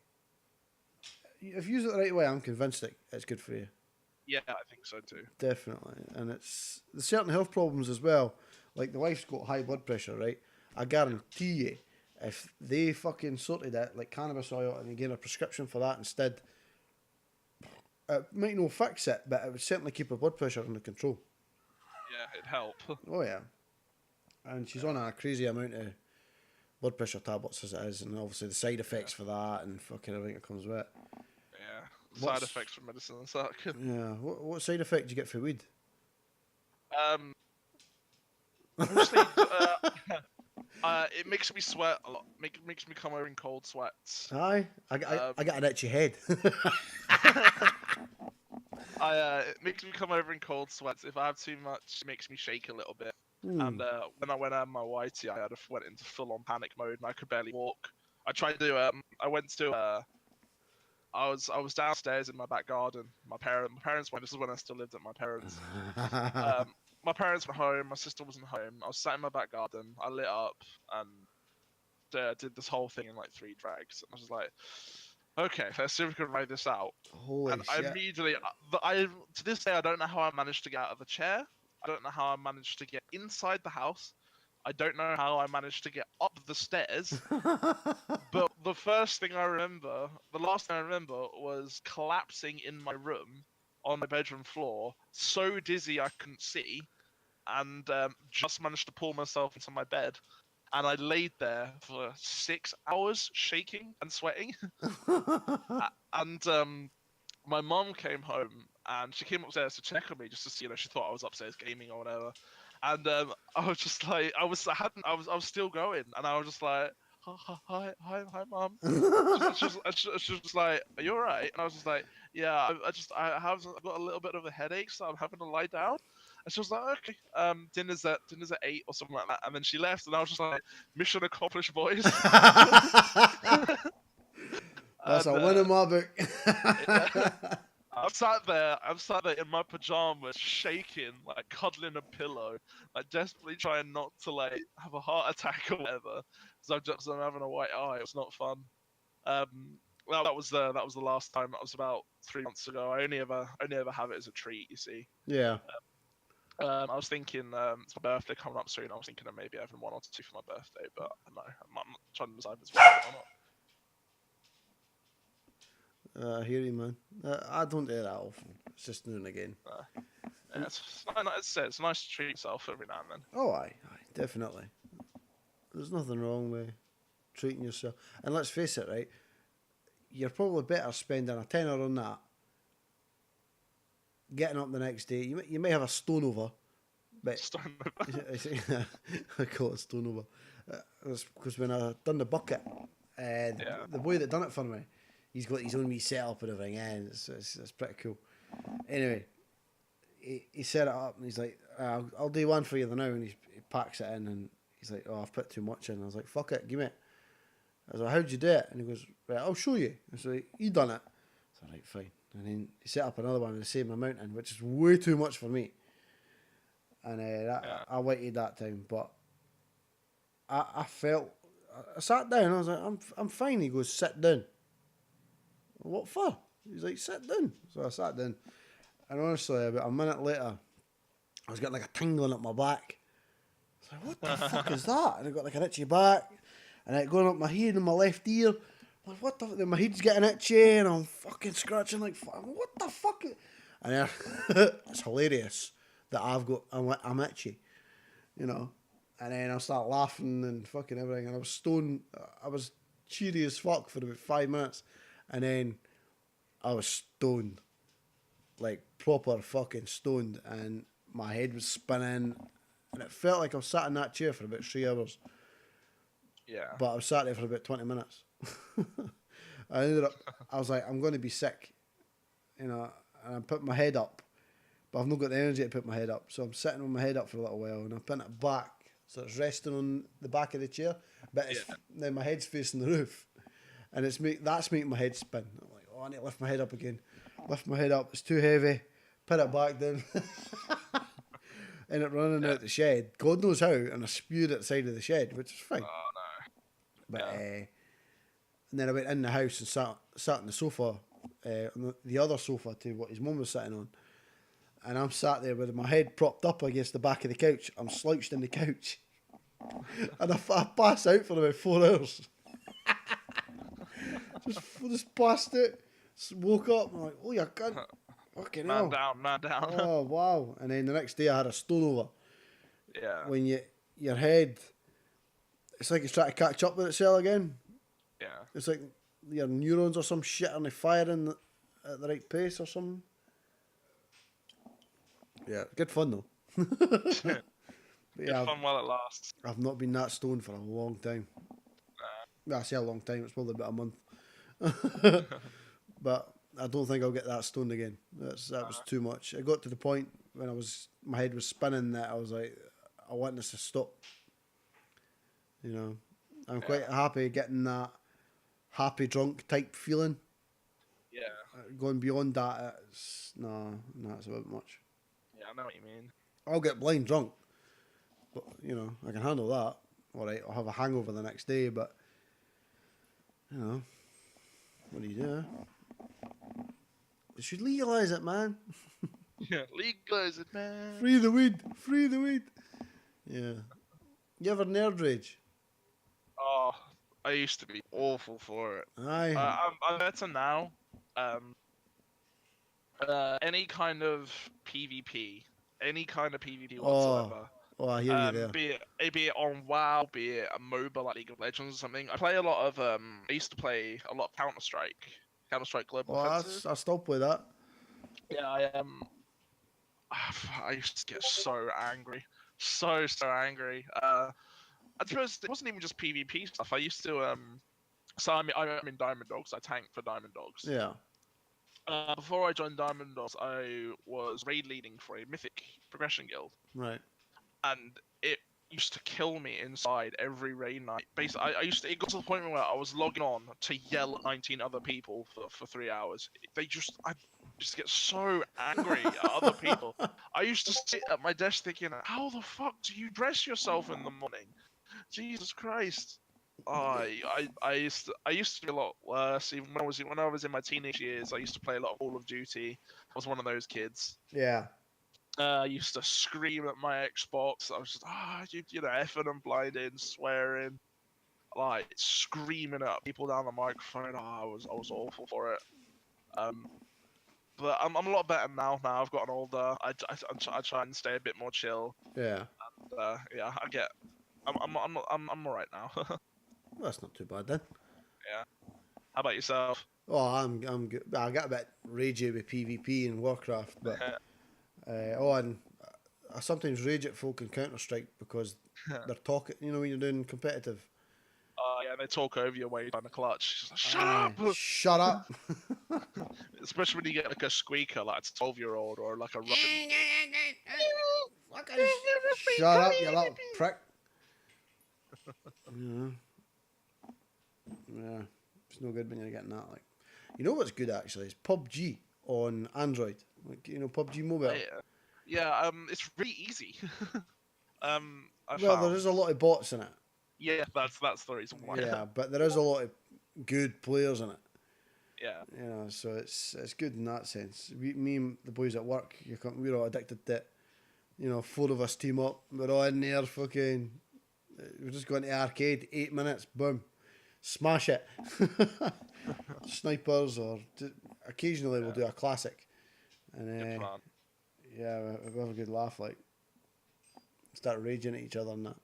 [SPEAKER 1] you use it the right way, I'm convinced it's good for you.
[SPEAKER 2] Yeah, I think so too.
[SPEAKER 1] Definitely. And there's certain health problems as well. Like, the wife's got high blood pressure, right? I guarantee you, if they fucking sorted it, like cannabis oil, and they gave a prescription for that instead, it might not fix it, but it would certainly keep her blood pressure under control.
[SPEAKER 2] Yeah, it'd help.
[SPEAKER 1] Oh, yeah. And she's on a crazy amount of blood pressure tablets as it is, and obviously the side effects for that and fucking everything that comes with it.
[SPEAKER 2] Yeah, side effects from medicine and such.
[SPEAKER 1] Yeah, what side effect do you get for weed?
[SPEAKER 2] Mostly, it makes me sweat a lot. Makes me come over in cold sweats.
[SPEAKER 1] Aye, I got an itchy head.
[SPEAKER 2] It makes me come over in cold sweats. If I have too much, it makes me shake a little bit. And when I went out my whitey, I went into full-on panic mode, and I could barely walk. I tried to. I went to. I was downstairs in my back garden. My parents went. This is when I still lived at my parents'. My parents were home. My sister wasn't home. I was sat in my back garden. I lit up and did this whole thing in like 3 drags. And I was like, okay, let's see if we can ride this out.
[SPEAKER 1] Holy shit!
[SPEAKER 2] I immediately, to this day, I don't know how I managed to get out of the chair. I don't know how I managed to get inside the house. I don't know how I managed to get up the stairs. But the last thing I remember was collapsing in my room on my bedroom floor, so dizzy I couldn't see, and just managed to pull myself into my bed. And I laid there for 6 hours, shaking and sweating. And my mom came home and she came upstairs to check on me just to see, she thought I was upstairs gaming or whatever. And I was just like, I was still going, and I was just like, hi, mom. She was just like, "Are you alright?" And I was just like, "Yeah, I've got a little bit of a headache, so I'm having to lie down." And she was like, "Okay, dinner's at 8 or something like that." And then she left, and I was just like, "Mission accomplished, boys."
[SPEAKER 1] That's
[SPEAKER 2] And
[SPEAKER 1] a win in my book.
[SPEAKER 2] yeah. I'm sat there in my pajamas, shaking, like cuddling a pillow, like desperately trying not to like have a heart attack or whatever, because I'm having a white eye. It was not fun. Well, that was the last time. That was about 3 months ago. I only ever have it as a treat. You see.
[SPEAKER 1] Yeah.
[SPEAKER 2] I was thinking it's my birthday coming up soon. I was thinking of maybe having one or two for my birthday, but I don't know. I'm not trying to decide if it's worth it or not.
[SPEAKER 1] I hear you, man. I don't do that often. It's just now and again.
[SPEAKER 2] Yeah, it's nice to treat yourself every now and then.
[SPEAKER 1] Oh, aye, definitely. There's nothing wrong with treating yourself. And let's face it, right? You're probably better spending a tenner on that. Getting up the next day, you may have a stone over, but I call it stone over. Because when I done the bucket, the boy that done it for me, he's got his own wee setup and everything, and it's pretty cool. Anyway, he set it up and he's like, I'll do one for you now, and he packs it in and he's like, oh, I've put too much in. I was like, fuck it, give me it. I was like, how'd you do it? And he goes, right, I'll show you. I was like, you done it. I was like, right, fine. And then he set up another one with the same amount in, which is way too much for me. And I waited that time, but I felt, I sat down, I was like, I'm fine. He goes, sit down. What for? He's like, sit down. So I sat down. And honestly, about a minute later, I was getting like a tingling up my back. I was like, what the fuck is that? And I got like an itchy back. And it going up my head and my left ear. I'm like, what the fuck? My head's getting itchy and I'm fucking scratching like, what the fuck? And then, it's hilarious that I'm itchy, you know. And then I start laughing and fucking everything. And I was stoned. I was cheery as fuck for about 5 minutes. And then I was stoned. Like proper fucking stoned. And my head was spinning. And it felt like I was sat in that chair for about 3 hours.
[SPEAKER 2] Yeah.
[SPEAKER 1] But I was sat there for about 20 minutes. I ended up, I was like, I'm going to be sick. You know, and I put my head up. But I've not got the energy to put my head up. So I'm sitting with my head up for a little while. And I'm putting it back. So it's resting on the back of the chair. But then my head's facing the roof. And that's making my head spin. I'm like, oh, I need to lift my head up again. Lift my head up. It's too heavy. Put it back down. End up running out the shed. God knows how. And I spewed at the side of the shed, which is fine.
[SPEAKER 2] Oh, no.
[SPEAKER 1] But and then I went in the house and sat on the sofa, on the other sofa to what his mum was sitting on. And I'm sat there with my head propped up against the back of the couch. I'm slouched in the couch. And I passed out for about 4 hours. just passed out. Woke up. I'm like, oh, you cunt. Fucking hell.
[SPEAKER 2] Man down.
[SPEAKER 1] Oh, wow. And then the next day I had a stone over.
[SPEAKER 2] Yeah.
[SPEAKER 1] When your head, it's like it's trying to catch up with itself again.
[SPEAKER 2] Yeah.
[SPEAKER 1] It's like your neurons or some shit and they firing at the right pace or something. Yeah, good fun though.
[SPEAKER 2] Good fun while it lasts.
[SPEAKER 1] I've not been that stoned for a long time. I say a long time, it's probably about a month. But I don't think I'll get that stoned again. That was too much. It got to the point when my head was spinning that I was like, I want this to stop. You know, I'm quite happy getting that happy drunk type feeling.
[SPEAKER 2] Yeah.
[SPEAKER 1] Going beyond that, it's it's a bit much.
[SPEAKER 2] Yeah, I know what you mean.
[SPEAKER 1] I'll get blind drunk, but you know, I can handle that. All right, I'll have a hangover the next day, but you know, what do you do? They should legalise it, man.
[SPEAKER 2] Yeah, legalise it, man.
[SPEAKER 1] Free the weed. Free the weed. Yeah. You ever nerd rage?
[SPEAKER 2] Oh, I used to be awful for it.
[SPEAKER 1] Aye.
[SPEAKER 2] I'm better now. Any kind of PvP, any kind of PvP
[SPEAKER 1] Oh,
[SPEAKER 2] whatsoever.
[SPEAKER 1] oh, I hear you there.
[SPEAKER 2] Be it on WoW, be it a MOBA like League of Legends or something. I play a lot of I used to play a lot of Counter Strike Global
[SPEAKER 1] Oh,
[SPEAKER 2] Offensive.
[SPEAKER 1] I still play that.
[SPEAKER 2] Yeah, I used to get so angry, so angry. At first, it wasn't even just PvP stuff. I used to So I'm in Diamond Dogs. I tank for Diamond Dogs.
[SPEAKER 1] Yeah,
[SPEAKER 2] Before I joined Diamond Dogs, I was raid leading for a Mythic progression guild,
[SPEAKER 1] right.
[SPEAKER 2] and it used to kill me inside every raid night. Basically, it got to the point where I was logging on to yell at 19 other people for 3 hours. I just get so angry at other people. I used to sit at my desk thinking, how the fuck do you dress yourself in the morning? Jesus Christ. I used to be a lot worse. Even when I was in my teenage years, I used to play a lot of Call of Duty. I was one of those kids.
[SPEAKER 1] Yeah.
[SPEAKER 2] I used to scream at my Xbox. I was just effing and blinding, swearing, like screaming at people down the microphone. I was awful for it. Um, but I'm a lot better now. Now I've gotten older. I try and stay a bit more chill.
[SPEAKER 1] Yeah.
[SPEAKER 2] Yeah, I'm alright now.
[SPEAKER 1] Well, that's not too bad then.
[SPEAKER 2] Yeah. How about yourself?
[SPEAKER 1] Oh, I'm good. I got a bit ragey with PvP and Warcraft, but and I sometimes rage at folk in Counter Strike because they're talking. You know, when you're doing competitive.
[SPEAKER 2] Oh yeah, they talk over you while you're trying to clutch. Just like, shut up!
[SPEAKER 1] Shut up!
[SPEAKER 2] Especially when you get like a squeaker, like a 12-year-old or like a Russian.
[SPEAKER 1] Shut up, you little prick! Yeah, yeah, it's no good when you're getting that. Like, you know what's good actually is PUBG on Android. Like, you know, PUBG Mobile.
[SPEAKER 2] Yeah, it's really easy. I
[SPEAKER 1] Well,
[SPEAKER 2] found.
[SPEAKER 1] there is a lot of bots in it.
[SPEAKER 2] Yeah, that's the reason why.
[SPEAKER 1] Yeah, but there is a lot of good players in it.
[SPEAKER 2] Yeah.
[SPEAKER 1] You know, so it's good in that sense. Me and the boys at work, we're all addicted to it. You know, 4 of us team up. We're all in there, fucking. We're just going to arcade. 8 minutes, boom, smash it. Snipers, or occasionally we'll do a classic, and yeah, we have a good laugh. Like, start raging at each other and that.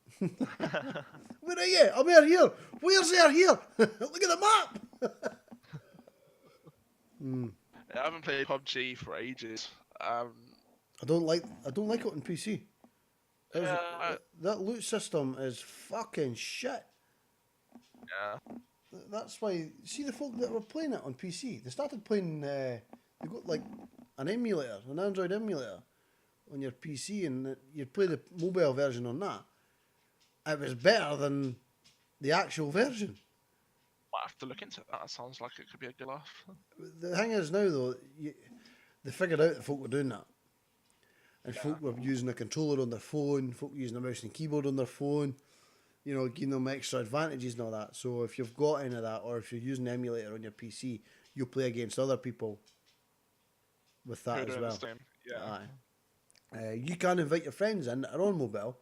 [SPEAKER 1] Where are you? I'm here. Where's there here? Look at the map.
[SPEAKER 2] Yeah, I haven't played PUBG for ages.
[SPEAKER 1] I don't like it on PC. That loot system is fucking shit.
[SPEAKER 2] Yeah.
[SPEAKER 1] That's why. See, the folk that were playing it on PC, they started playing. They got like an emulator, an Android emulator, on your PC, and you'd play the mobile version on that. It was better than the actual version.
[SPEAKER 2] Might have to look into that. That sounds like it could be a good laugh.
[SPEAKER 1] The thing is now though, they figured out that folk were doing that. And folk were using a controller on their phone, folk using a mouse and keyboard on their phone, you know, giving them extra advantages and all that. So if you've got any of that, or if you're using an emulator on your PC, you'll play against other people with that as well.
[SPEAKER 2] Yeah.
[SPEAKER 1] You can invite your friends in that are on mobile,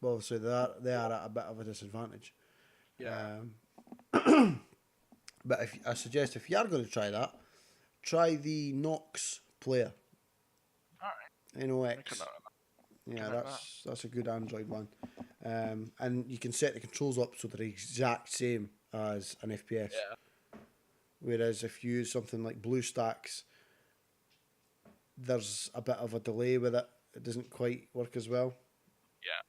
[SPEAKER 1] but obviously they are at a bit of a disadvantage.
[SPEAKER 2] Yeah.
[SPEAKER 1] But I suggest if you are going to try that, try the Nox player.
[SPEAKER 2] Alright.
[SPEAKER 1] NOX. Yeah, that's a good Android one. And you can set the controls up so they're the exact same as an FPS.
[SPEAKER 2] Yeah.
[SPEAKER 1] Whereas if you use something like BlueStacks, there's a bit of a delay with it. It doesn't quite work as well.
[SPEAKER 2] Yeah.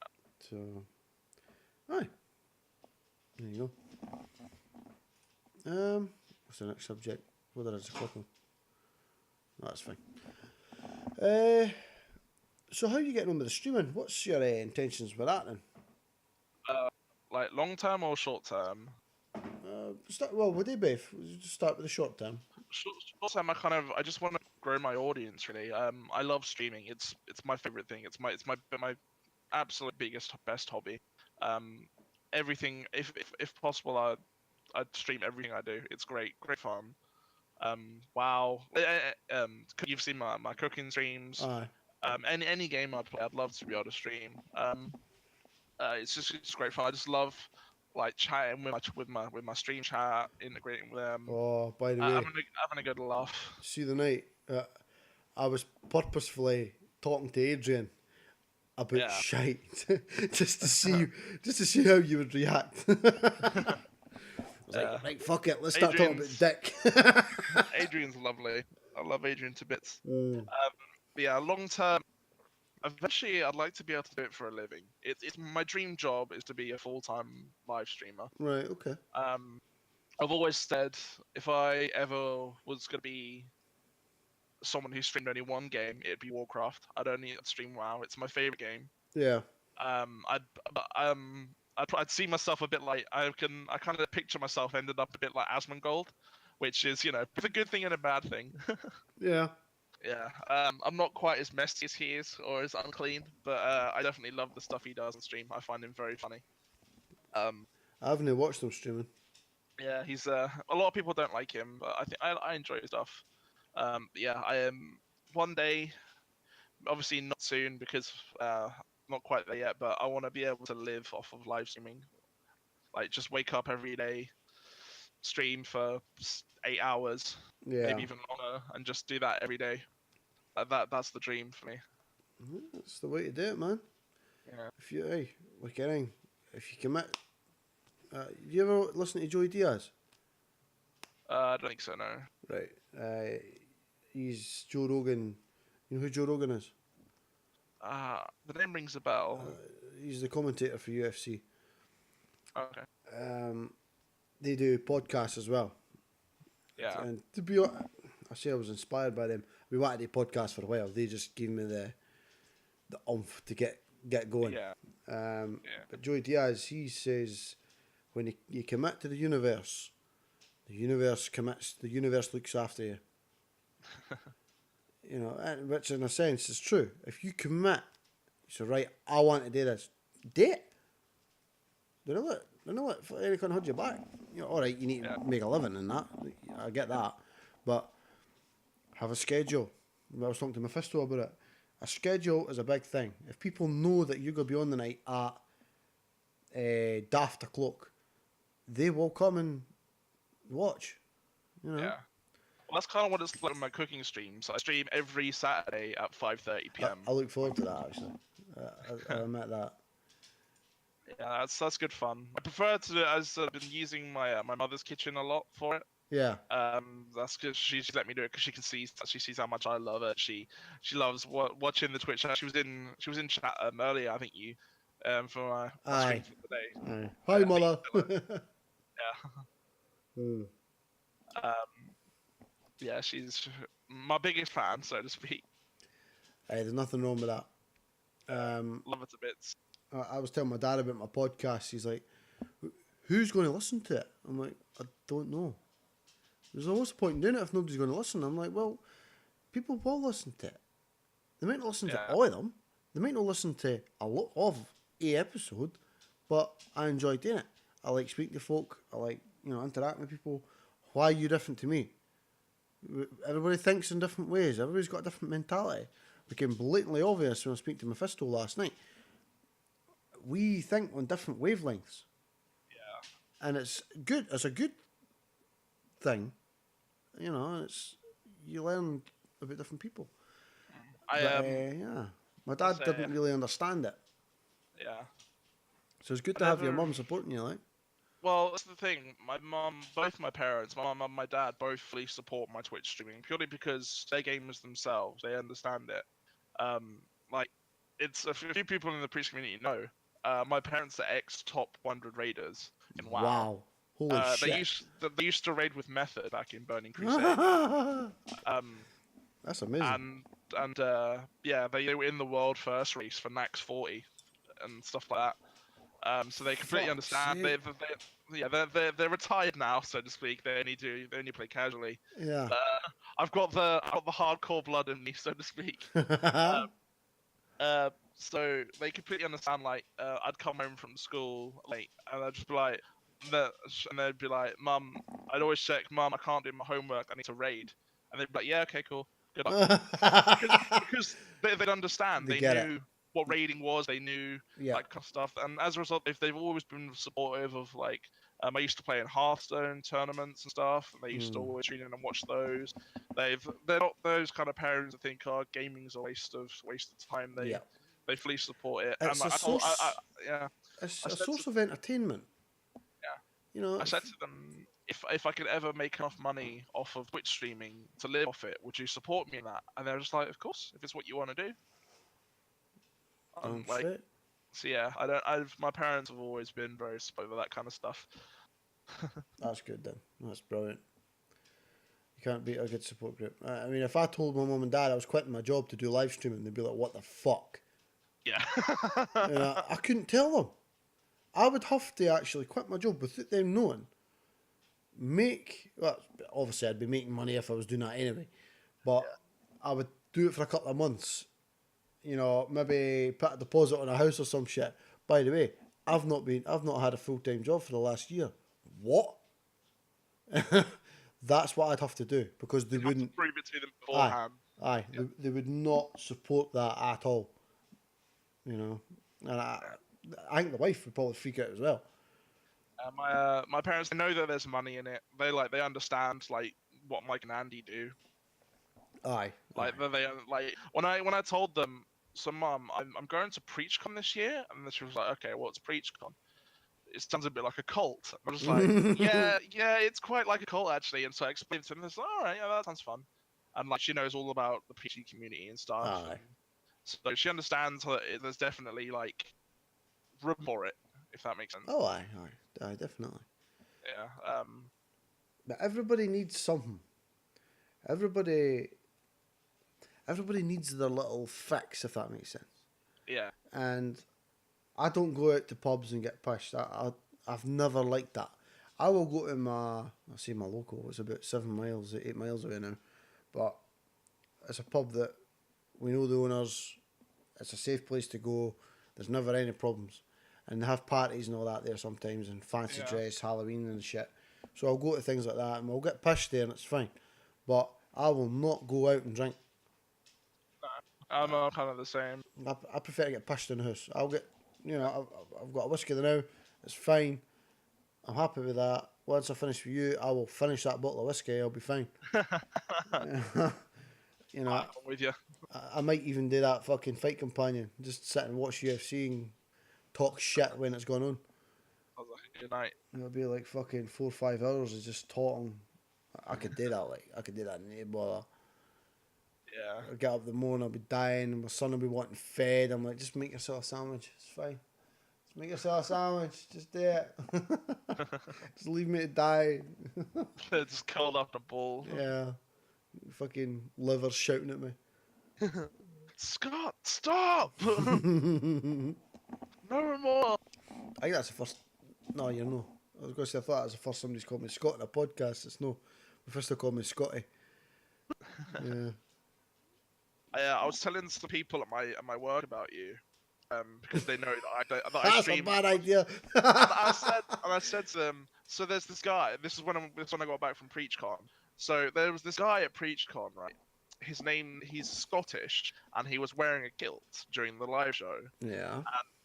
[SPEAKER 1] So, aye. There you go. What's the next subject? Whether it's a couple. No, that's fine. So how are you getting on with the streaming? What's your intentions with that then?
[SPEAKER 2] Like long term or short term?
[SPEAKER 1] Would they be? Just start with the short term.
[SPEAKER 2] Short term, I just want to grow my audience really. I love streaming. It's my favorite thing. It's my absolute best hobby. Everything, if possible, I'd stream everything I do. It's great fun. Wow. You've seen my cooking streams.
[SPEAKER 1] Aye.
[SPEAKER 2] Any game I play, I'd love to be able to stream. It's great fun. I just love like chatting with my stream chat, integrating with them.
[SPEAKER 1] Oh, by the way,
[SPEAKER 2] having a good laugh.
[SPEAKER 1] see the night. I was purposefully talking to Adrian about
[SPEAKER 2] Yeah.
[SPEAKER 1] shite just to see how you would react. I was like,
[SPEAKER 2] Yeah.
[SPEAKER 1] right, fuck it, let's start talking about
[SPEAKER 2] Adrian's
[SPEAKER 1] dick.
[SPEAKER 2] Adrian's lovely. I love Adrian to bits.
[SPEAKER 1] Mm,
[SPEAKER 2] But yeah, long term. Eventually, I'd like to be able to do it for a living. It's my dream job is to be a full-time live streamer.
[SPEAKER 1] right, okay.
[SPEAKER 2] Um, I've always said if I ever was gonna be someone who streamed only one game, it'd be Warcraft. I'd only stream WoW. It's my favorite game.
[SPEAKER 1] Yeah,
[SPEAKER 2] I'd I'd see myself a bit like I kind of picture myself ended up a bit like Asmongold, which is it's a good thing and a bad thing.
[SPEAKER 1] yeah.
[SPEAKER 2] Yeah. I'm not quite as messy as he is or as unclean, but I definitely love the stuff he does on stream. I find him very funny. Um,
[SPEAKER 1] I haven't watched them streaming.
[SPEAKER 2] yeah, he's a lot of people don't like him, but I think I enjoy his stuff. Yeah, I am one day, obviously not soon because not quite there yet, but I want to be able to live off of live streaming. Like just wake up every day, stream for 8 hours,
[SPEAKER 1] Yeah,
[SPEAKER 2] maybe even longer, and just do that every day. That's the dream for me.
[SPEAKER 1] that's the way to do it, man.
[SPEAKER 2] Yeah.
[SPEAKER 1] If you, hey, like anything, if you commit. You ever listen to Joey Diaz?
[SPEAKER 2] I don't think so, no.
[SPEAKER 1] Right. He's Joe Rogan. You know who Joe Rogan is?
[SPEAKER 2] The name rings a bell.
[SPEAKER 1] He's the commentator for UFC.
[SPEAKER 2] Okay.
[SPEAKER 1] They do podcasts as well.
[SPEAKER 2] Yeah.
[SPEAKER 1] And to be honest, I say I was inspired by them. We wanted a podcast for a while. They just gave me the oomph to get going.
[SPEAKER 2] Yeah. Yeah.
[SPEAKER 1] But Joey Diaz, he says, when you commit to the universe commits. The universe looks after you. Which in a sense is true. If you commit, you say, right, I want to do this. Do it. Don't let anyone hold you back. All right, you need to make a living in that. I get that, but have a schedule. I was talking to Mephisto about it. A schedule is a big thing. If people know that you're going to be on the night at daft o'clock, they will come and watch.
[SPEAKER 2] Yeah. Well, that's kind of what it's like on my cooking streams. I stream every Saturday at 5:30 p.m.
[SPEAKER 1] I look forward to that, actually. I admit that.
[SPEAKER 2] Yeah, that's good fun. I prefer to do it as I've been using my mother's kitchen a lot for it.
[SPEAKER 1] Yeah.
[SPEAKER 2] That's because she's let me do it because she sees how much I love it. She loves watching the Twitch. She was in chat earlier. I think you for my stream for the day.
[SPEAKER 1] Aye. Hi, mother.
[SPEAKER 2] Yeah. Yeah, she's my biggest fan, so to speak.
[SPEAKER 1] Hey, there's nothing wrong with that.
[SPEAKER 2] Love it to bits.
[SPEAKER 1] I was telling my dad about my podcast. He's like, who's going to listen to it? I'm like, I don't know. There's always a point in doing it if nobody's going to listen. I'm like, well, people will listen to it. They might not listen to all of them. They might not listen to a lot of a episode, but I enjoy doing it. I like speaking to folk. I like, interacting with people. Why are you different to me? Everybody thinks in different ways. Everybody's got a different mentality. It became blatantly obvious when I was speaking to Mephisto last night. We think on different wavelengths. Yeah. And it's good. It's a good thing. You learn about different people. My dad didn't really understand it.
[SPEAKER 2] Yeah.
[SPEAKER 1] So it's good to have your mum supporting you, like.
[SPEAKER 2] Well, that's the thing. Both my parents, my mum and my dad, both fully support my Twitch streaming purely because they're gamers themselves. They understand it. It's a few people in the priest community know. My parents are ex-top 100 raiders in WoW.
[SPEAKER 1] Wow. Holy shit.
[SPEAKER 2] They used to raid with Method back in Burning Crusade.
[SPEAKER 1] That's amazing.
[SPEAKER 2] And they were in the world first race for Nax 40 and stuff like that. So they completely understand. They're retired now, so to speak. They only play casually.
[SPEAKER 1] Yeah.
[SPEAKER 2] I've got the hardcore blood in me, so to speak. So they completely understand. I'd come home from school late, and I'd just be like, and they'd be like, "Mum," I'd always check, "Mum, I can't do my homework. I need to raid." And they'd be like, "Yeah, okay, cool, good luck." because they'd understand. They knew what raiding was. They knew that kind of stuff, and as a result, they've always been supportive of I used to play in Hearthstone tournaments and stuff, and they used to
[SPEAKER 1] Mm.
[SPEAKER 2] always tune in and watch those. They're not those kind of parents that think, "Oh, gaming's a waste of time."
[SPEAKER 1] Yeah.
[SPEAKER 2] They fully support it, and
[SPEAKER 1] It's a
[SPEAKER 2] like,
[SPEAKER 1] source.
[SPEAKER 2] yeah,
[SPEAKER 1] It's
[SPEAKER 2] I
[SPEAKER 1] a
[SPEAKER 2] said to
[SPEAKER 1] source of entertainment.
[SPEAKER 2] yeah,
[SPEAKER 1] You know.
[SPEAKER 2] I said to them, if I could ever make enough money off of Twitch streaming to live off it, would you support me in that? And they're just like, of course, if it's what you want to do.
[SPEAKER 1] Damn
[SPEAKER 2] Like,
[SPEAKER 1] straight.
[SPEAKER 2] so yeah, I don't. My parents have always been very supportive of that kind of stuff.
[SPEAKER 1] That's good then. That's brilliant. You can't beat a good support group. I mean, if I told my mum and dad I was quitting my job to do live streaming, they'd be like, "What the fuck?"
[SPEAKER 2] Yeah.
[SPEAKER 1] And I couldn't tell them. I would have to actually quit my job without them knowing. Well, obviously I'd be making money if I was doing that anyway, but I would do it for a couple of months. You know, maybe put a deposit on a house or some shit. By the way, I've not had a full time job for the last year. What? That's what I'd have to do because they
[SPEAKER 2] You have to
[SPEAKER 1] wouldn't.
[SPEAKER 2] prove it to them
[SPEAKER 1] Aye,
[SPEAKER 2] beforehand.
[SPEAKER 1] aye,
[SPEAKER 2] Yeah.
[SPEAKER 1] they would not support that at all. You know, and I think the wife would probably freak out as well.
[SPEAKER 2] My parents, they know that there's money in it. They understand like what Mike and Andy do.
[SPEAKER 1] Aye,
[SPEAKER 2] Like
[SPEAKER 1] aye.
[SPEAKER 2] they like when I told them, so mum, I'm going to PreachCon this year, and then she was like, okay, what's PreachCon? It sounds a bit like a cult. I was like, yeah, it's quite like a cult actually. And so I explained to them, and all right, yeah, that sounds fun. And like she knows all about the PC community and stuff.
[SPEAKER 1] Aye.
[SPEAKER 2] And so she understands that there's definitely like room for it, if that makes sense.
[SPEAKER 1] Oh, aye, definitely.
[SPEAKER 2] Yeah.
[SPEAKER 1] But everybody needs something. Everybody, everybody needs their little fix, if that makes sense.
[SPEAKER 2] Yeah.
[SPEAKER 1] And I don't go out to pubs and get pushed. I've never liked that. I will go to my local. It's about 7 miles, 8 miles away now, but it's a pub that we know the owners. It's a safe place to go. There's never any problems, and they have parties and all that there sometimes, and fancy dress, Halloween and shit. So I'll go to things like that, and we'll get pushed there, and it's fine. But I will not go out and drink.
[SPEAKER 2] I'm kind of the same.
[SPEAKER 1] I prefer to get pushed in the house. I'll get, I've got a whiskey there now. It's fine. I'm happy with that. Once I finish with you, I will finish that bottle of whiskey. I'll be fine. You know,
[SPEAKER 2] I'm with you.
[SPEAKER 1] I might even do that fucking fight companion. Just sit and watch UFC and talk shit when it's going on.
[SPEAKER 2] Sounds like a good night.
[SPEAKER 1] It'll be like fucking 4 or 5 hours of just talking. I could do that. I could do that. No bother.
[SPEAKER 2] Yeah.
[SPEAKER 1] I'll get up in the morning, I'll be dying, and my son will be wanting fed. I'm like, just make yourself a sandwich. It's fine. Just make yourself a sandwich. Just do it. Just leave me to die.
[SPEAKER 2] Just curled up in a ball.
[SPEAKER 1] Yeah. Fucking liver shouting at me.
[SPEAKER 2] Scott, stop! No more.
[SPEAKER 1] I think that's the first. No, you're no. I was going to say I thought that was the first somebody's called me Scott in a podcast. It's no. The first they called me Scotty. Yeah.
[SPEAKER 2] I was telling some people at my work about you, because they know that I
[SPEAKER 1] That's
[SPEAKER 2] stream.
[SPEAKER 1] a bad idea.
[SPEAKER 2] I said to them, so there's this guy. This is when I got back from PreachCon. So there was this guy at PreachCon, right? He's Scottish, and he was wearing a kilt during the live show.
[SPEAKER 1] Yeah.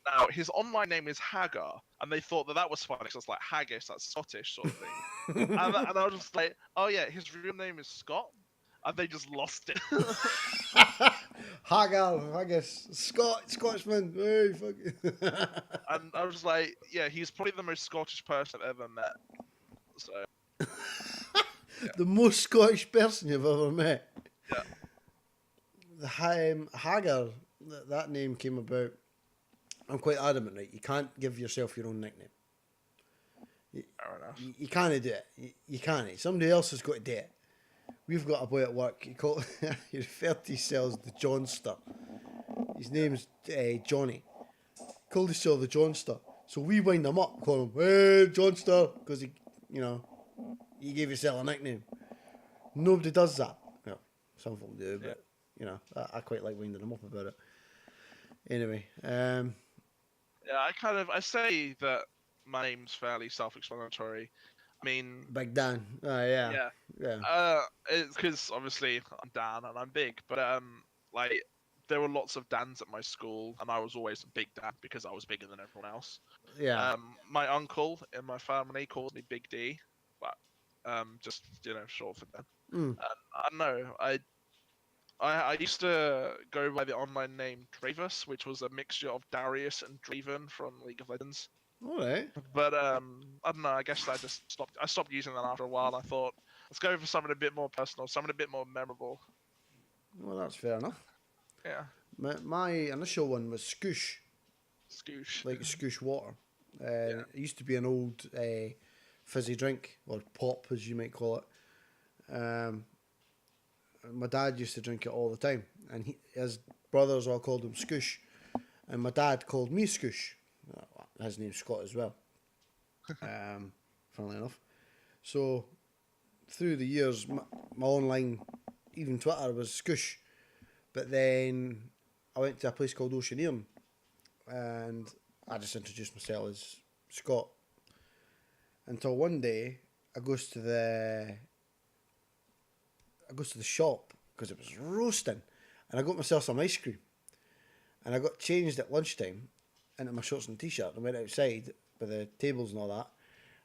[SPEAKER 2] Now, his online name is Hagar, and they thought that was funny because it's like haggis, that's Scottish sort of thing. and I was just like, oh yeah, his real name is Scott, and they just lost it.
[SPEAKER 1] Haggis, Scotsman. Hey, fuck it.
[SPEAKER 2] And I was like, yeah, he's probably the most Scottish person I've ever met. So.
[SPEAKER 1] The most Scottish person you've ever met.
[SPEAKER 2] Yeah.
[SPEAKER 1] The Hagar, that name came about. I'm quite adamant, right? You can't give yourself your own nickname.
[SPEAKER 2] Fair enough.
[SPEAKER 1] You can't do it. You can't. Somebody else has got to do it. We've got a boy at work. He referred to himself as the Johnster. His name's Johnny. Called himself the Johnster. So we wind him up, call him, hey, Johnster, because he gave himself a nickname. Nobody does that. Well, some people do, but I quite like winding them up about it. Anyway,
[SPEAKER 2] yeah, I say that my name's fairly self-explanatory. I mean,
[SPEAKER 1] Big Dan. Yeah.
[SPEAKER 2] It's because obviously I'm Dan and I'm big, but like there were lots of Dans at my school, and I was always a big Dan because I was bigger than everyone else.
[SPEAKER 1] Yeah.
[SPEAKER 2] My uncle in my family calls me Big D, but just short for them.
[SPEAKER 1] Mm.
[SPEAKER 2] I don't know. I used to go by the online name Dravis, which was a mixture of Darius and Draven from League of Legends.
[SPEAKER 1] All right.
[SPEAKER 2] But I don't know. I guess I just stopped. I stopped using that after a while. I thought, let's go for something a bit more personal, something a bit more memorable.
[SPEAKER 1] Well, that's fair enough.
[SPEAKER 2] Yeah,
[SPEAKER 1] My initial one was Scoosh,
[SPEAKER 2] Scoosh.
[SPEAKER 1] like Scoosh water.
[SPEAKER 2] Yeah.
[SPEAKER 1] It used to be an old fizzy drink, or pop as you might call it. My dad used to drink it all the time, and his brothers all called him Scoosh, and my dad called me Scoosh. His name's Scott as well. Funnily enough. So through the years, my online, even Twitter, was Scoosh. But then I went to a place called Oceaneering, and I just introduced myself as Scott. Until one day, I goes to the shop because it was roasting, and I got myself some ice cream, and I got changed at lunchtime into my shorts and t-shirt and went outside by the tables and all that,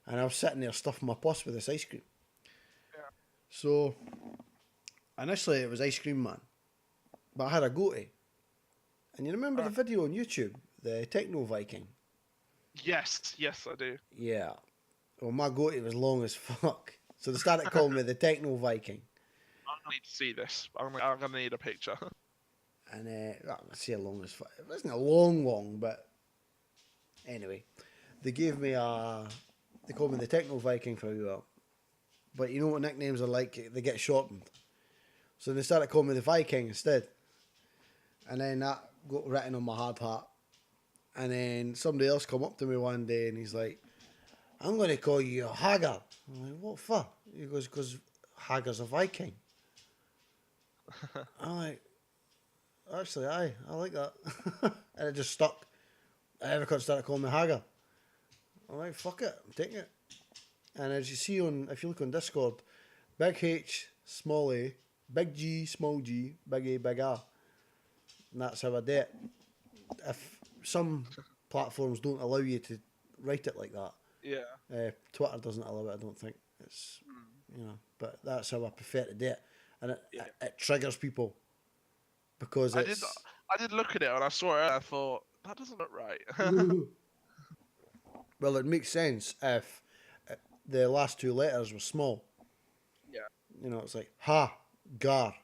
[SPEAKER 1] and I was sitting there stuffing my pus with this ice cream.
[SPEAKER 2] Yeah.
[SPEAKER 1] So initially it was Ice Cream Man, but I had a goatee. And you remember the video on YouTube, the Techno Viking?
[SPEAKER 2] Yes, I do.
[SPEAKER 1] Yeah. Well, my goatee was long as fuck. So they started calling me the Techno Viking.
[SPEAKER 2] I'm gonna need to see this. I'm gonna need a picture.
[SPEAKER 1] And I say long as fuck. It wasn't a long, but anyway. They called me the Techno Viking for a while. But you know what nicknames are like? They get shortened. So they started calling me the Viking instead. And then that got written on my hard hat. And then somebody else come up to me one day and he's like, I'm going to call you a Hagar. I'm like, what for? He goes, because Hagar's a Viking. I'm like, actually, I like that. And it just stuck. Everyone started calling me Hagar. I'm like, fuck it, I'm taking it. And as you see if you look on Discord, big H, small a, big G, small g, big A, big A. And that's how I do it. If some platforms don't allow you to write it like that, Twitter doesn't allow it, I don't think. It's, but that's how I prefer to do it. And it triggers people because
[SPEAKER 2] I did look at it and I saw it and I thought, that doesn't look right.
[SPEAKER 1] Well, it makes sense if the last two letters were small.
[SPEAKER 2] Yeah.
[SPEAKER 1] It's like gar,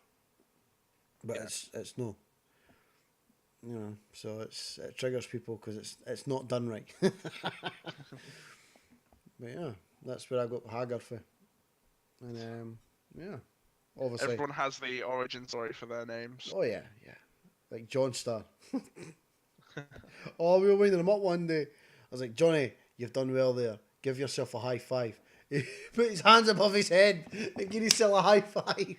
[SPEAKER 1] but it's no. So it triggers people because it's not done right. But yeah, that's where I got Hagar for. And obviously
[SPEAKER 2] Everyone has the origin story for their names.
[SPEAKER 1] Oh yeah, like John Star. Oh, we were winding him up one day. I was like, Johnny, you've done well there. Give yourself a high five. He put his hands above his head and gave himself a high five.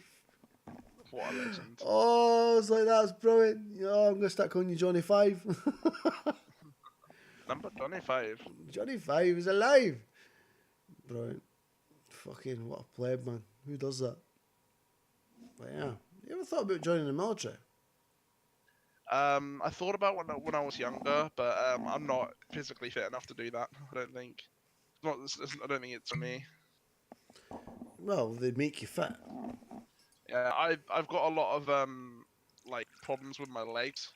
[SPEAKER 2] What a legend.
[SPEAKER 1] Oh, I was like, that's brilliant. I'm going to start calling you Johnny 5.
[SPEAKER 2] Number 25.
[SPEAKER 1] Johnny 5 is alive. Brilliant. Fucking, what a pleb, man. Who does that? But yeah. You ever thought about joining the military?
[SPEAKER 2] I thought about when I was younger, but I'm not physically fit enough to do that. I don't think. I don't think it's for me.
[SPEAKER 1] Well, they'd make you fit.
[SPEAKER 2] Yeah, I've got a lot of like problems with my legs.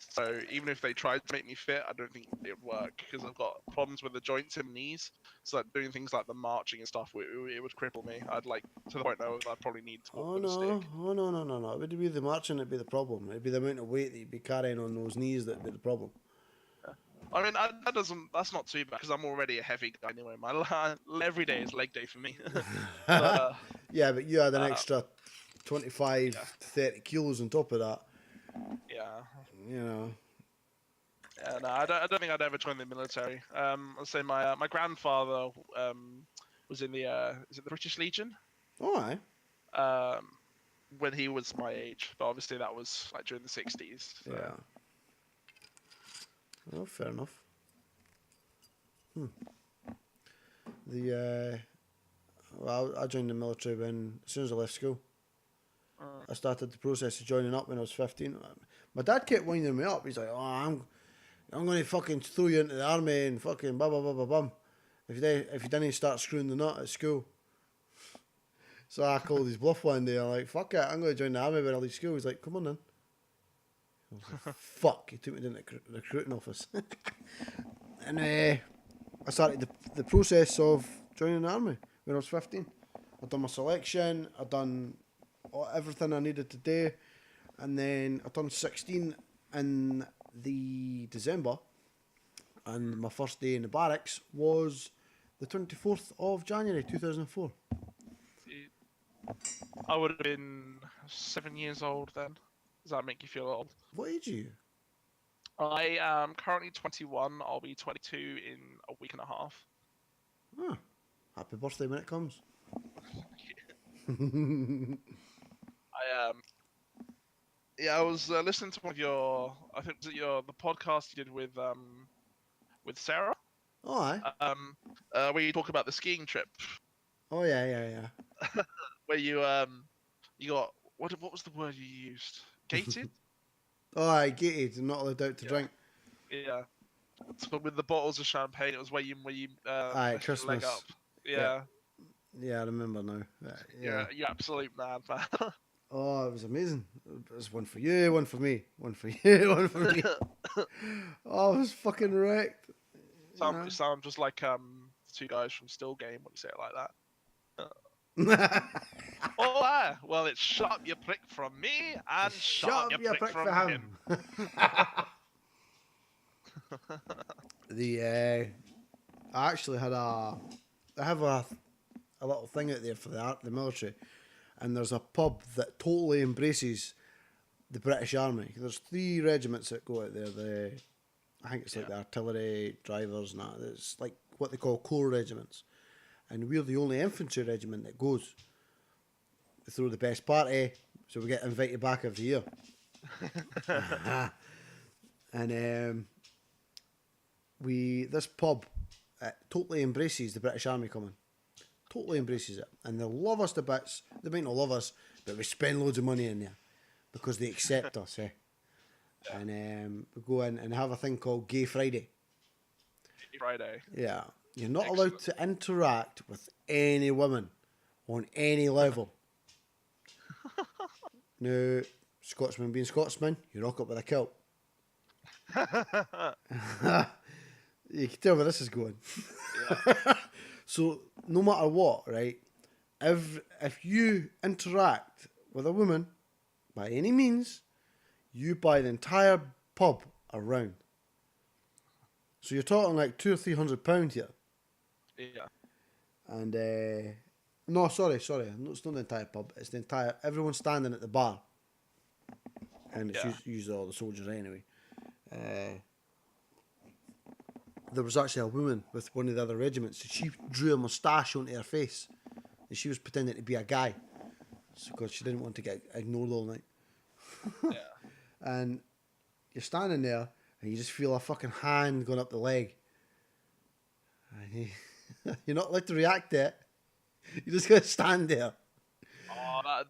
[SPEAKER 2] So even if they tried to make me fit, I don't think it would work because I've got problems with the joints in my knees. So that doing things like the marching and stuff, it would cripple me. I'd like to the point now I'd probably need to walk with a stick.
[SPEAKER 1] Oh no! It would be the marching that'd be the problem. It'd be the amount of weight that you'd be carrying on those knees that'd be the problem.
[SPEAKER 2] I mean, that's not too bad because I'm already a heavy guy anyway. Every day is leg day for me. But,
[SPEAKER 1] yeah, but you had an extra 25 to 30 kilos on top of that.
[SPEAKER 2] Yeah.
[SPEAKER 1] Yeah,
[SPEAKER 2] no, I don't think I'd ever join the military. I'll say my grandfather was in the is it the British Legion?
[SPEAKER 1] All right.
[SPEAKER 2] When he was my age, but obviously that was like during the 60s. So.
[SPEAKER 1] Yeah. Well, fair enough. I joined the military as soon as I left school. I started the process of joining up when I was 15. My dad kept winding me up. He's like, I'm going to fucking throw you into the army and fucking blah, blah, blah, blah, blah. If you didn't start screwing the nut at school. So I called his bluff one day. I'm like, fuck it, I'm going to join the army when I leave school. He's like, come on then. I was like, fuck, he took me down to the recruiting office. And I started the process of joining the army when I was 15. I'd done my selection, I'd done everything I needed to do, and then I turned 16 in the December, and my first day in the barracks was the 24th of January 2004.
[SPEAKER 2] I would have been 7 years old then. Does that make you feel old?
[SPEAKER 1] What age are you?
[SPEAKER 2] I am currently 21. I'll be 22 in a week and a half.
[SPEAKER 1] Huh. Happy birthday when it comes.
[SPEAKER 2] I was listening to one of your, I think was it the podcast you did with Sarah.
[SPEAKER 1] Oh, aye.
[SPEAKER 2] Where you talk about the skiing trip.
[SPEAKER 1] Oh, yeah.
[SPEAKER 2] Where you got what was the word you used? Gated.
[SPEAKER 1] Oh, aye, gated and not allowed out to drink.
[SPEAKER 2] Yeah. So with the bottles of champagne, it was where you
[SPEAKER 1] aye,
[SPEAKER 2] messed your leg
[SPEAKER 1] Christmas.
[SPEAKER 2] up. Yeah.
[SPEAKER 1] Yeah, I remember now.
[SPEAKER 2] Yeah. You're absolute mad, man.
[SPEAKER 1] Oh, it was amazing. There's one for you, one for me. One for you, one for me. Oh, I was fucking wrecked.
[SPEAKER 2] You sound just like two guys from Still Game when you say it like that. Oh, well, it's shut up, you prick from me, and shut up, you prick from him.
[SPEAKER 1] I actually had I have a little thing out there for the military, and there's a pub that totally embraces the British Army. There's 3 regiments that go out there. I think it's like the artillery drivers and that. It's like what they call corps regiments. And we're the only infantry regiment that goes. They throw the best party, so we get invited back every year. And this pub totally embraces the British Army coming. Totally embraces it. And they love us to bits. They might not love us, but we spend loads of money in there because they accept us. And we go in and have a thing called Gay Friday.
[SPEAKER 2] Gay Friday.
[SPEAKER 1] Yeah. You're not allowed to interact with any woman on any level. Now, Scotsman being Scotsman, you rock up with a kilt. You can tell where this is going. Yeah. So, no matter what, right, if you interact with a woman, by any means, you buy the entire pub around. So you're talking like £200 or £300 here.
[SPEAKER 2] Yeah.
[SPEAKER 1] And no, sorry, it's not the entire pub. It's the entire everyone standing at the bar, and it's usually all the soldiers anyway. There was actually a woman with one of the other regiments. She drew a moustache onto her face, and she was pretending to be a guy, because she didn't want to get ignored all night.
[SPEAKER 2] Yeah.
[SPEAKER 1] And you're standing there, and you just feel a fucking hand going up the leg. And you're not allowed to react to it. You just gotta stand there.
[SPEAKER 2] Oh,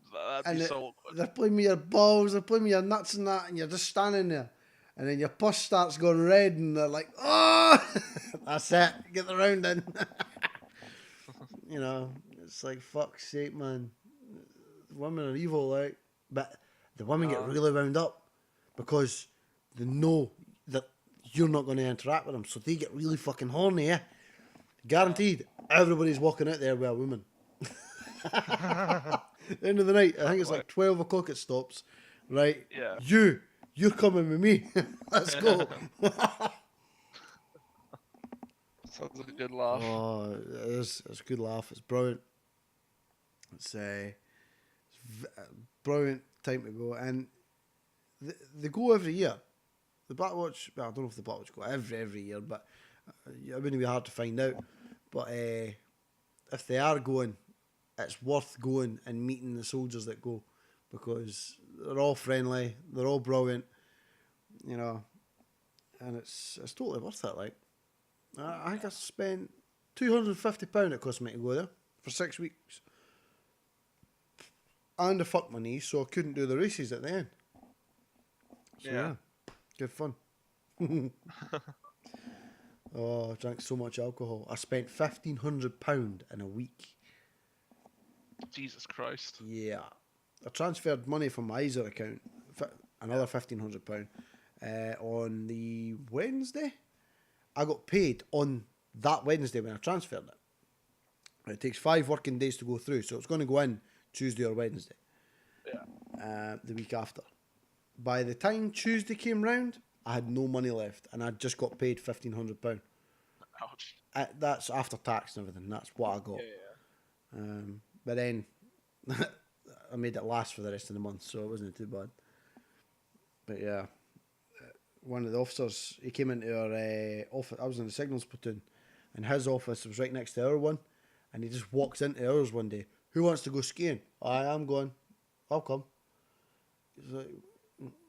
[SPEAKER 2] that'd be so awkward.
[SPEAKER 1] They're playing with your balls, they're playing with your nuts and that, and you're just standing there. And then your pus starts going red, and they're like, oh! That's it, get the round in. You know, it's like, fuck's sake, man. Women are evil, like. But the women get really wound up because they know that you're not going to interact with them, so they get really fucking horny, yeah? Guaranteed, everybody's walking out there with a woman. The end of the night, I think it's like 12 o'clock it stops, right?
[SPEAKER 2] Yeah.
[SPEAKER 1] You're coming with me. Let's go.
[SPEAKER 2] Sounds like a good laugh.
[SPEAKER 1] Oh, it is. It's a good laugh. It's brilliant. It's a brilliant time to go. And they go every year. The Black Watch, well, I don't know if the Black Watch go every year, but it wouldn't be hard to find out. But if they are going, it's worth going and meeting the soldiers that go, because they're all friendly, they're all brilliant, you know, and it's totally worth it. Like, I think I spent £250 it cost me to go there for 6 weeks, and I fucked my knee, so I couldn't do the races at the end. So yeah, good fun. Oh, I drank so much alcohol. I spent £1,500 in a week.
[SPEAKER 2] Jesus Christ.
[SPEAKER 1] Yeah. I transferred money from my ISA account, another £1,500, on the Wednesday. I got paid on that Wednesday when I transferred it. It takes 5 working days to go through, so it's going to go in Tuesday or Wednesday.
[SPEAKER 2] Yeah.
[SPEAKER 1] The week after. By the time Tuesday came round, I had no money left, and I just got paid £1,500.
[SPEAKER 2] Ouch.
[SPEAKER 1] That's after tax and everything. That's what I got.
[SPEAKER 2] Yeah.
[SPEAKER 1] But then I made it last for the rest of the month, so it wasn't too bad. But yeah, one of the officers, he came into our office. I was in the signals platoon, and his office was right next to our one, and he just walks into ours one day. Who wants to go skiing? I am going. I'll come. He's like,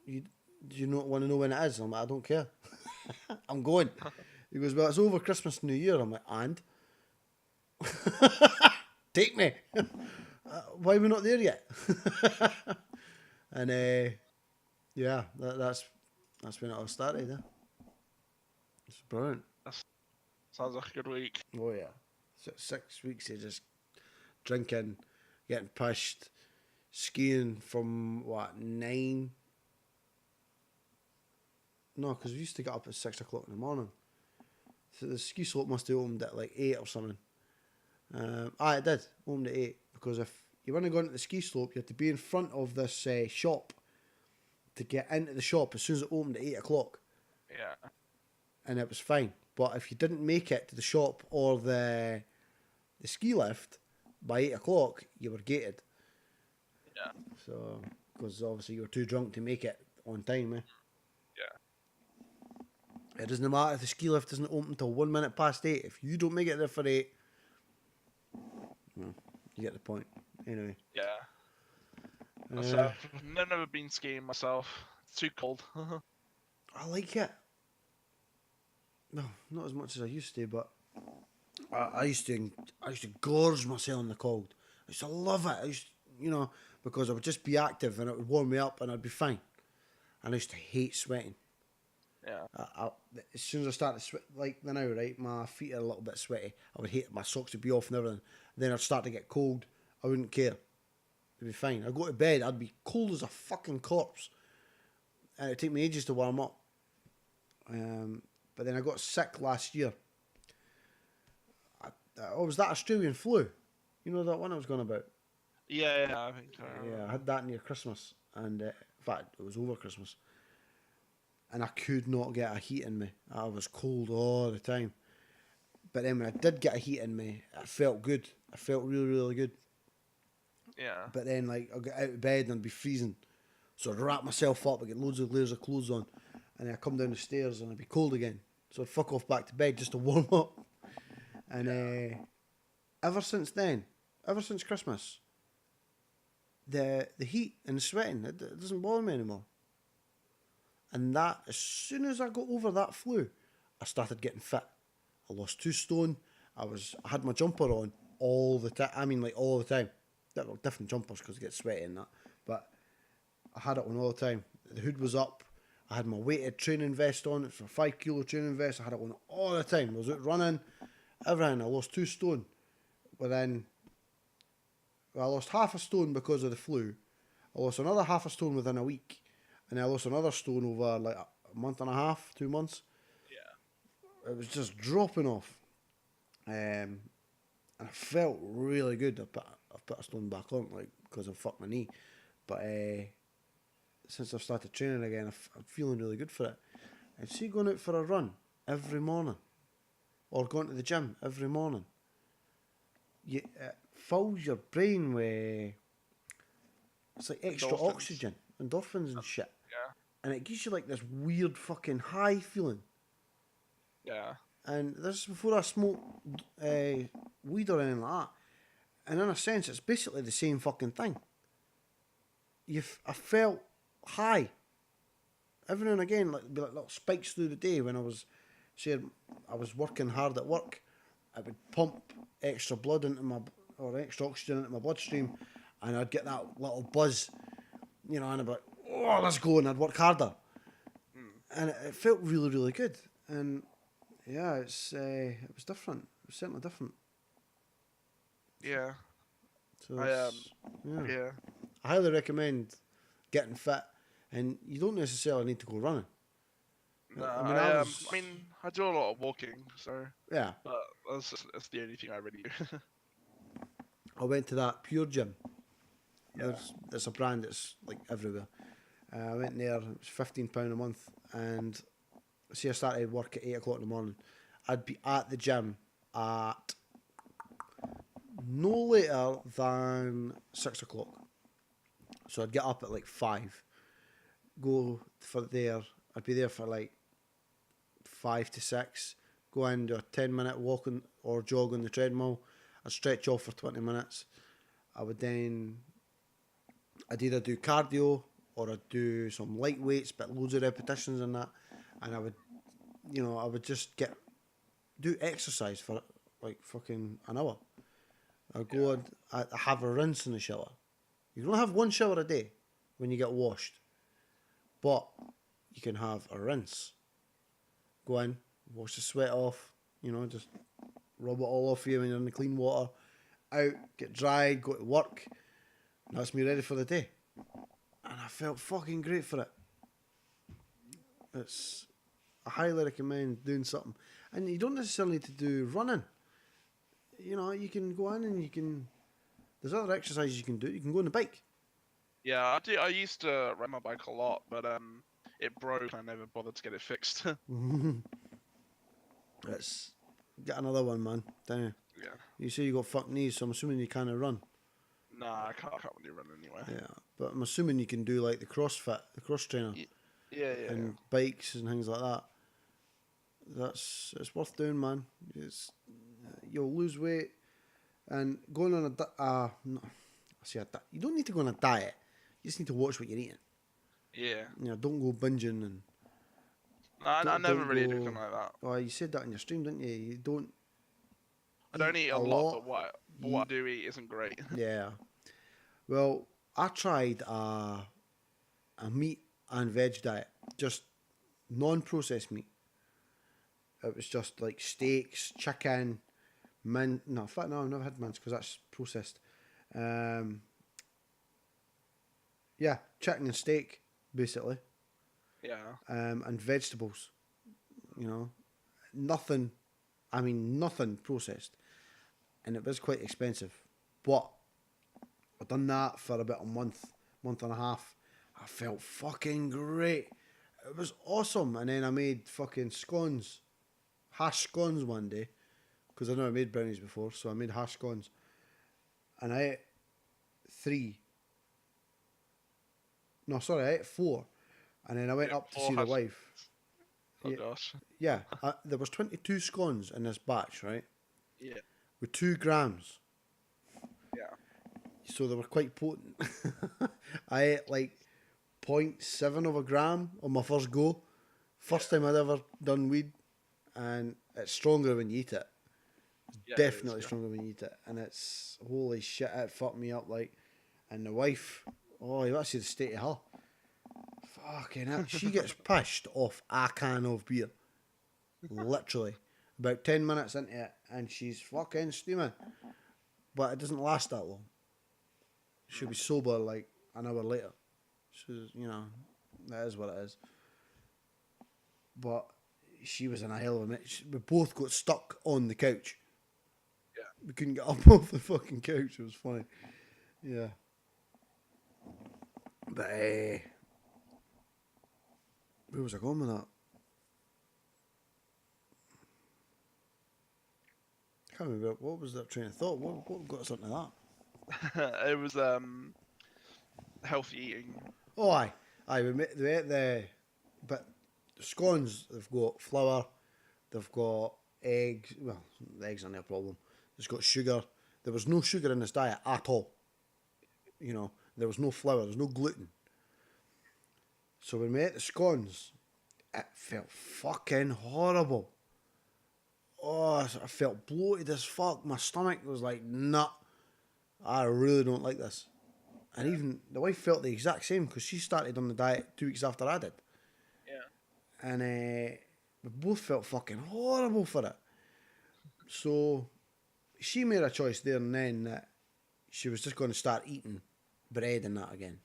[SPEAKER 1] do you not want to know when it is? I'm like, I don't care. I'm going. He goes, well, it's over Christmas and New Year. I'm like, and? Take me. Why are we not there yet? And yeah, that's when it all started. It's brilliant.
[SPEAKER 2] Sounds like a good week.
[SPEAKER 1] Oh yeah, so 6 weeks of just drinking, getting pushed, skiing from what 9? No, because we used to get up at 6 o'clock in the morning. So the ski slope must have opened at like 8 or something. It did opened at 8, because if you want to go into the ski slope, you have to be in front of this shop to get into the shop as soon as it opened at 8 o'clock.
[SPEAKER 2] Yeah.
[SPEAKER 1] And it was fine. But if you didn't make it to the shop or the ski lift by 8 o'clock, you were gated.
[SPEAKER 2] Yeah.
[SPEAKER 1] So, because obviously you were too drunk to make it on time, eh?
[SPEAKER 2] Yeah.
[SPEAKER 1] It doesn't matter if the ski lift doesn't open until 1 minute past 8. If you don't make it there for 8, well, you get the point. Anyway.
[SPEAKER 2] Yeah. I've never been skiing myself. It's too cold.
[SPEAKER 1] I like it. No, not as much as I used to, but I used to gorge myself in the cold. I used to love it. Because I would just be active and it would warm me up and I'd be fine. And I used to hate sweating.
[SPEAKER 2] Yeah.
[SPEAKER 1] As soon as I started sweat, like now, right, my feet are a little bit sweaty. I would hate it. My socks would be off and everything. Then I'd start to get cold. I wouldn't care. It'd be fine. I'd go to bed. I'd be cold as a fucking corpse. And it'd take me ages to warm up. But then I got sick last year. Oh, was that Australian flu? You know that one I was going about?
[SPEAKER 2] Yeah, I think so.
[SPEAKER 1] Yeah, I had that near Christmas. And in fact, it was over Christmas. And I could not get a heat in me. I was cold all the time. But then when I did get a heat in me, it felt good. I felt really, really good.
[SPEAKER 2] Yeah.
[SPEAKER 1] But then, like, I'd get out of bed and I'd be freezing. So I'd wrap myself up, I'd get loads of layers of clothes on. And then I'd come down the stairs and I'd be cold again. So I'd fuck off back to bed just to warm up. And ever since then, ever since Christmas, the heat and the sweating, it doesn't bother me anymore. And that, as soon as I got over that flu, I started getting fit. I lost 2 stone. I had my jumper on all the time. I mean, like all the time. Different jumpers because it gets sweaty and that. But I had it on all the time. The hood was up. I had my weighted training vest on. It's a 5 kilo training vest. I had it on all the time. I was out running, everything. I lost 2 stone. I lost half a stone because of the flu. I lost another half a stone within a week. And I lost another stone over like a month and a half, 2 months. Yeah. It was just dropping off. And I felt really good. I've put a stone back on, like, because I've fucked my knee. But since I've started training again, I'm feeling really good for it. And see, going out for a run every morning, or going to the gym every morning, it fills your brain with, it's like extra oxygen, endorphins and shit.
[SPEAKER 2] Yeah.
[SPEAKER 1] And it gives you like this weird fucking high feeling.
[SPEAKER 2] Yeah.
[SPEAKER 1] And this is before I smoked weed or anything like that. And in a sense, it's basically the same fucking thing. I felt high. Every now and again, like be like little spikes through the day when I was working hard at work. I would pump extra blood or extra oxygen into my bloodstream, and I'd get that little buzz, and I'd be like, oh, let's go, and I'd work harder. and it felt really, really good. And yeah, it was different. It was certainly different.
[SPEAKER 2] Yeah.
[SPEAKER 1] So
[SPEAKER 2] I
[SPEAKER 1] yeah,
[SPEAKER 2] yeah.
[SPEAKER 1] I highly recommend getting fit, and you don't necessarily need to go running.
[SPEAKER 2] No,
[SPEAKER 1] I mean, I was
[SPEAKER 2] I mean, I do a lot of walking, so
[SPEAKER 1] yeah.
[SPEAKER 2] but that's the only thing I really do.
[SPEAKER 1] I went to that Pure Gym.
[SPEAKER 2] Yeah.
[SPEAKER 1] There's a brand that's like everywhere. I went there. It was £15 a month, and see, I started work at 8 o'clock in the morning. I'd be at the gym at no later than 6 o'clock. So I'd get up at like 5, go for there. I'd be there for like 5 to 6. Go in, do a 10-minute walk or jog on the treadmill. I'd stretch off for 20 minutes. I'd either do cardio or I'd do some light weights, but loads of repetitions and that. And I would just do exercise for like fucking an hour. I'd go and I have a rinse in the shower. You can only have one shower a day when you get washed, but you can have a rinse. Go in, wash the sweat off, just rub it all off you when you're in the clean water. Out, get dried, go to work. And that's me ready for the day. And I felt fucking great for it. I highly recommend doing something. And you don't necessarily need to do running. You can go in and there's other exercises you can do. You can go on the bike.
[SPEAKER 2] Yeah, I do. I used to ride my bike a lot, but it broke and I never bothered to get it fixed.
[SPEAKER 1] Let's get another one, man. Don't you?
[SPEAKER 2] Yeah.
[SPEAKER 1] You say you got fucked knees, so I'm assuming you can't run.
[SPEAKER 2] Nah, I can't really run anyway.
[SPEAKER 1] Yeah, but I'm assuming you can do like the cross trainer,
[SPEAKER 2] Yeah.
[SPEAKER 1] and bikes and things like that. It's worth doing, man. You'll lose weight, and going on no, you don't need to go on a diet. You just need to watch what you're eating.
[SPEAKER 2] Yeah.
[SPEAKER 1] Don't go binging and.
[SPEAKER 2] No, I never
[SPEAKER 1] don't
[SPEAKER 2] really
[SPEAKER 1] go,
[SPEAKER 2] do anything like that.
[SPEAKER 1] Oh, you said that in your stream, didn't you? You don't.
[SPEAKER 2] I don't eat a lot, but what I do eat isn't great.
[SPEAKER 1] Yeah. Well, I tried a meat and veg diet, just non-processed meat. It was just like steaks, chicken, in fact, no, I've never had mince because that's processed. Yeah, chicken and steak, basically.
[SPEAKER 2] Yeah.
[SPEAKER 1] And vegetables. Nothing processed. And it was quite expensive. But I've done that for about a month and a half. I felt fucking great. It was awesome. And then I made fucking hash scones one day. Because I never made brownies before, so I made hash scones. And I ate 3. No, sorry, I ate 4. And then I went up to see the wife.
[SPEAKER 2] Oh, gosh.
[SPEAKER 1] Yeah, there was 22 scones in this batch, right?
[SPEAKER 2] Yeah.
[SPEAKER 1] With 2 grams.
[SPEAKER 2] Yeah.
[SPEAKER 1] So they were quite potent. I ate like 0.7 of a gram on my first go. First time I'd ever done weed. And it's stronger when you eat it.
[SPEAKER 2] Yeah,
[SPEAKER 1] Definitely
[SPEAKER 2] it is,
[SPEAKER 1] stronger when you eat it. And it's, holy shit, it fucked me up like. And the wife, oh, you want to see the state of her. Fucking hell. She gets pissed off a can of beer. Literally. About 10 minutes into it, and she's fucking steaming. But it doesn't last that long. She'll be sober like an hour later. She's, that is what it is. But she was in a hell of a mess. We both got stuck on the couch.
[SPEAKER 2] Yeah.
[SPEAKER 1] We couldn't get up off the fucking couch. It was funny. Yeah. But, where was I going with that? I can't remember. What was that train of thought? What got us onto that?
[SPEAKER 2] It was healthy eating.
[SPEAKER 1] Oh, aye. We ate but the scones, they've got flour, they've got eggs. Well, the eggs aren't a problem. It's got sugar. There was no sugar in this diet at all. There was no flour, there's no gluten. So when we ate the scones, it felt fucking horrible. Oh, I felt bloated as fuck. My stomach was like, nah, I really don't like this. And even the wife felt the exact same because she started on the diet 2 weeks after I did.
[SPEAKER 2] Yeah.
[SPEAKER 1] and we both felt fucking horrible for it. So she made a choice there and then that she was just going to start eating bread and that again.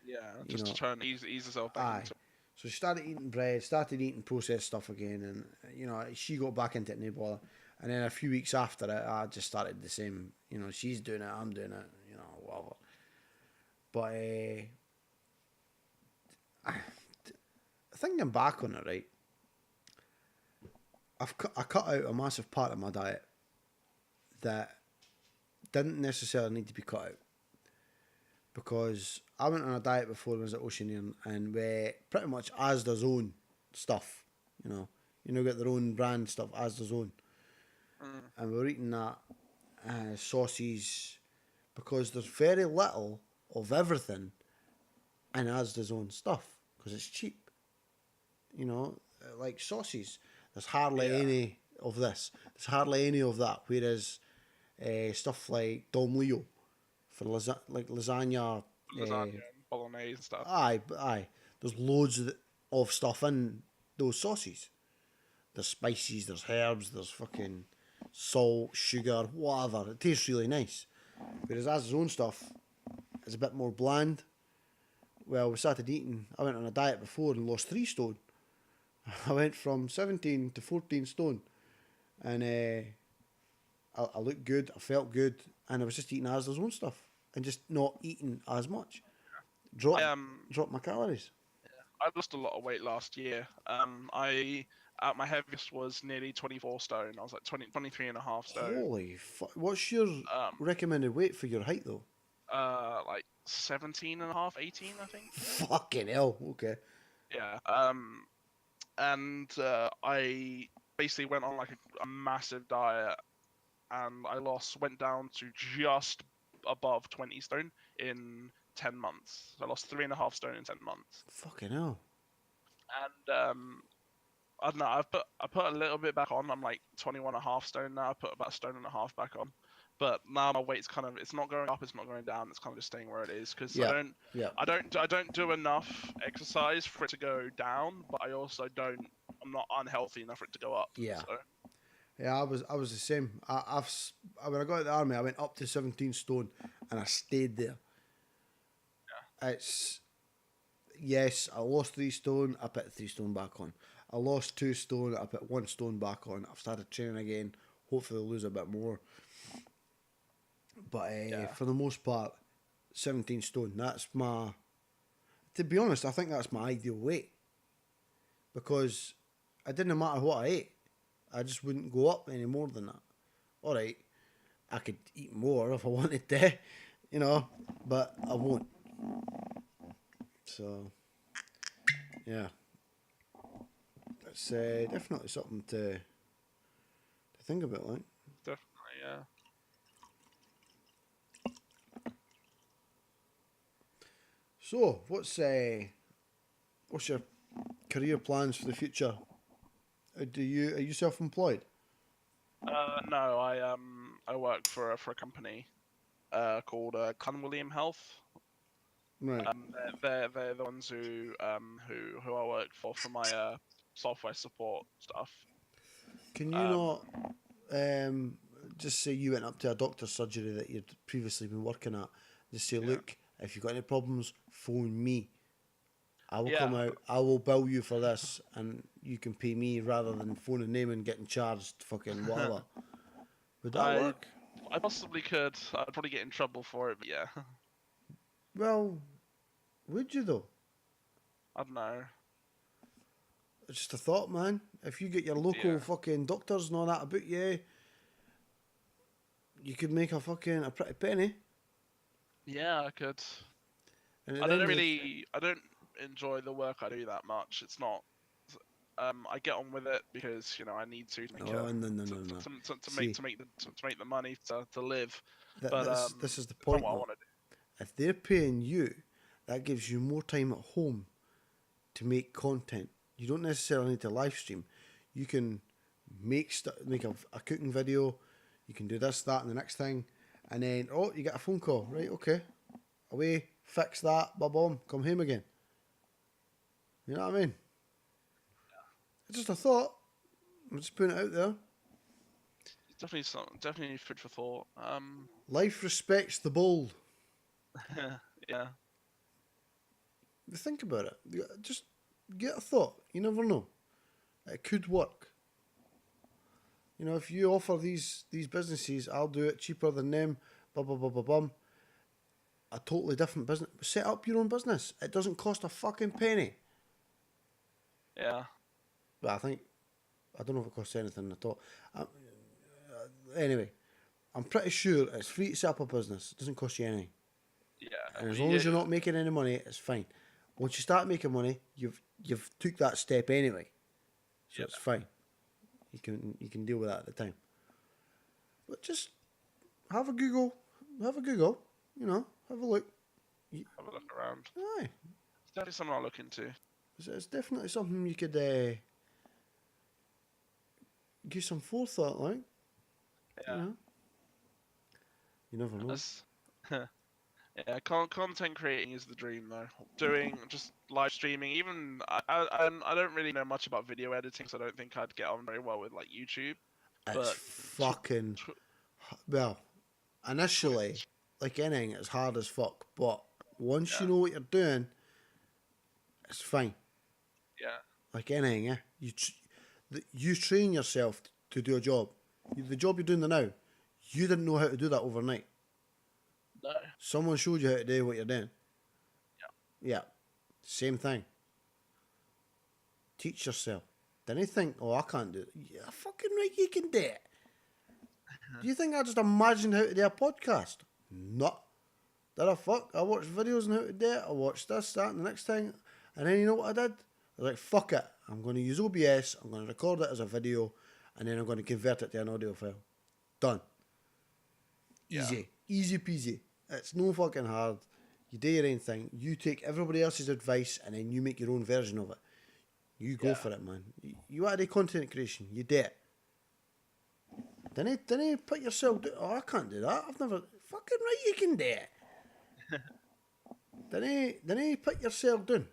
[SPEAKER 2] Yeah,
[SPEAKER 1] You
[SPEAKER 2] just
[SPEAKER 1] know,
[SPEAKER 2] to try and ease herself back
[SPEAKER 1] aye.
[SPEAKER 2] into.
[SPEAKER 1] So she started eating bread, started eating processed stuff again, and you know she got back into it, no bother. And then a few weeks after it, I just started the same. You know, she's doing it, I'm doing it. You know, whatever. But thinking back on it, right, I cut out a massive part of my diet that didn't necessarily need to be cut out because I went on a diet before I was at Oceanian and we pretty much Asda's own stuff, you know, get their own brand stuff, Asda's own, and we were eating that sauces because there's very little of everything in Asda's own stuff because it's cheap, you know, like sauces. There's hardly any of this. There's hardly any of that. Whereas stuff like Dom Leo for lasagna,
[SPEAKER 2] Lasagna and bolognese and stuff.
[SPEAKER 1] aye. There's loads of stuff in those sauces. There's spices, there's herbs, there's fucking salt, sugar, whatever. It tastes really nice. Whereas Asda's own stuff is a bit more bland. Well, we started eating. I went on a diet before and lost 3 stone. I went from 17 to 14 stone, and I looked good, I felt good, and I was just eating Asda's own stuff and just not eating as much. Drop my calories.
[SPEAKER 2] I lost a lot of weight last year. I at my heaviest was nearly 24 stone. I was like 23 and a half stone.
[SPEAKER 1] Holy fuck. What's your recommended weight for your height, though?
[SPEAKER 2] Like 17 and a half, 18, I think.
[SPEAKER 1] Fucking hell, okay.
[SPEAKER 2] Yeah. And I basically went on like a massive diet, and I went down to just above 20 stone in 10 months. So I lost 3.5 stone in 10 months.
[SPEAKER 1] Fucking hell.
[SPEAKER 2] And I don't know. I put a little bit back on. I'm like 21.5 stone now. I put about 1.5 stone back on, but now my weight's kind of, it's not going up, it's not going down. It's kind of just staying where it is because I don't do enough exercise for it to go down, but I'm not unhealthy enough for it to go up.
[SPEAKER 1] Yeah.
[SPEAKER 2] So.
[SPEAKER 1] Yeah, I was the same. When I got out of the army, I went up to 17 stone and I stayed there. Yeah. Yes, I lost 3 stone, I put 3 stone back on. I lost 2 stone, I put 1 stone back on. I've started training again. Hopefully I'll lose a bit more. But for the most part, 17 stone, to be honest, I think that's my ideal weight. Because it didn't matter what I ate. I just wouldn't go up any more than that. Alright, I could eat more if I wanted to, you know, but I won't. So, yeah. It's definitely something to think about, like.
[SPEAKER 2] Definitely, yeah.
[SPEAKER 1] So, what's your career plans for the future? Are you self-employed?
[SPEAKER 2] No, I work for a company called Clan William Health.
[SPEAKER 1] Right.
[SPEAKER 2] They're the ones who I work for my software support stuff.
[SPEAKER 1] Can you not just say you went up to a doctor's surgery that you'd previously been working at? Just say, look, if you've got any problems, phone me. I will come out, I will bill you for this, and you can pay me rather than phoning them and getting charged fucking whatever. Would that work?
[SPEAKER 2] I possibly could. I'd probably get in trouble for it, but yeah.
[SPEAKER 1] Well, would you though?
[SPEAKER 2] I don't know.
[SPEAKER 1] It's just a thought, man. If you get your local fucking doctors and all that about you could make a pretty penny.
[SPEAKER 2] Yeah, I could.
[SPEAKER 1] And
[SPEAKER 2] I don't enjoy the work I do that much. It's not. I get on with it because I need to make to make the money to live.
[SPEAKER 1] This is the point.
[SPEAKER 2] What I want to do.
[SPEAKER 1] If they're paying you, that gives you more time at home to make content. You don't necessarily need to live stream. You can make a cooking video. You can do this, that, and the next thing, and then you get a phone call. Right, okay, away, fix that, boom, come home again. You know what I mean? It's just a thought. I'm just putting it out there.
[SPEAKER 2] It's definitely food for thought.
[SPEAKER 1] Life respects the bold.
[SPEAKER 2] Yeah,
[SPEAKER 1] Think about it. Just get a thought. You never know. It could work. You know, if you offer these businesses, I'll do it cheaper than them. Blah blah blah blah blah. A totally different business. Set up your own business. It doesn't cost a fucking penny.
[SPEAKER 2] yeah,
[SPEAKER 1] But I don't know if it costs anything at all. Anyway, I'm pretty sure it's free to set up a business. It doesn't cost you anything.
[SPEAKER 2] yeah.
[SPEAKER 1] And as long as you're not making any money, it's fine. Once you start making money, you've took that step anyway, so it's fine. You can deal with that at the time. But just have a Google. You know, have a look.
[SPEAKER 2] Have a look around.
[SPEAKER 1] Aye,
[SPEAKER 2] It's definitely something I'll look into.
[SPEAKER 1] it's definitely something you could give some forethought, like.
[SPEAKER 2] Yeah.
[SPEAKER 1] You know? You never know.
[SPEAKER 2] Yeah, content creating is the dream though. Doing just live streaming, even I don't really know much about video editing, so I don't think I'd get on very well with like YouTube.
[SPEAKER 1] It's
[SPEAKER 2] But
[SPEAKER 1] fucking well. Initially, like anything, it's hard as fuck. But once you know what you're doing, it's fine.
[SPEAKER 2] Yeah.
[SPEAKER 1] Like anything, yeah. You train yourself to do a job. The job you're doing now, you didn't know how to do that overnight.
[SPEAKER 2] No.
[SPEAKER 1] Someone showed you how to do what you're doing. Yeah. Same thing. Teach yourself. Didn't think, oh, I can't do it. Yeah, fucking right, you can do it. Do you think I just imagined how to do a podcast? No. Did I fuck? I watched videos on how to do it. I watched this, that, and the next thing. And then you know what I did? I was like, fuck it. I'm going to use OBS. I'm going to record it as a video. And then I'm going to convert it to an audio file. Done. Easy. Easy peasy. It's no fucking hard. You do your own thing. You take everybody else's advice and then you make your own version of it. You go for it, man. You want to do content creation. You do it. Didn't put yourself... Oh, I can't do that. I've never... Fucking right, you can do it. Didn't put yourself down.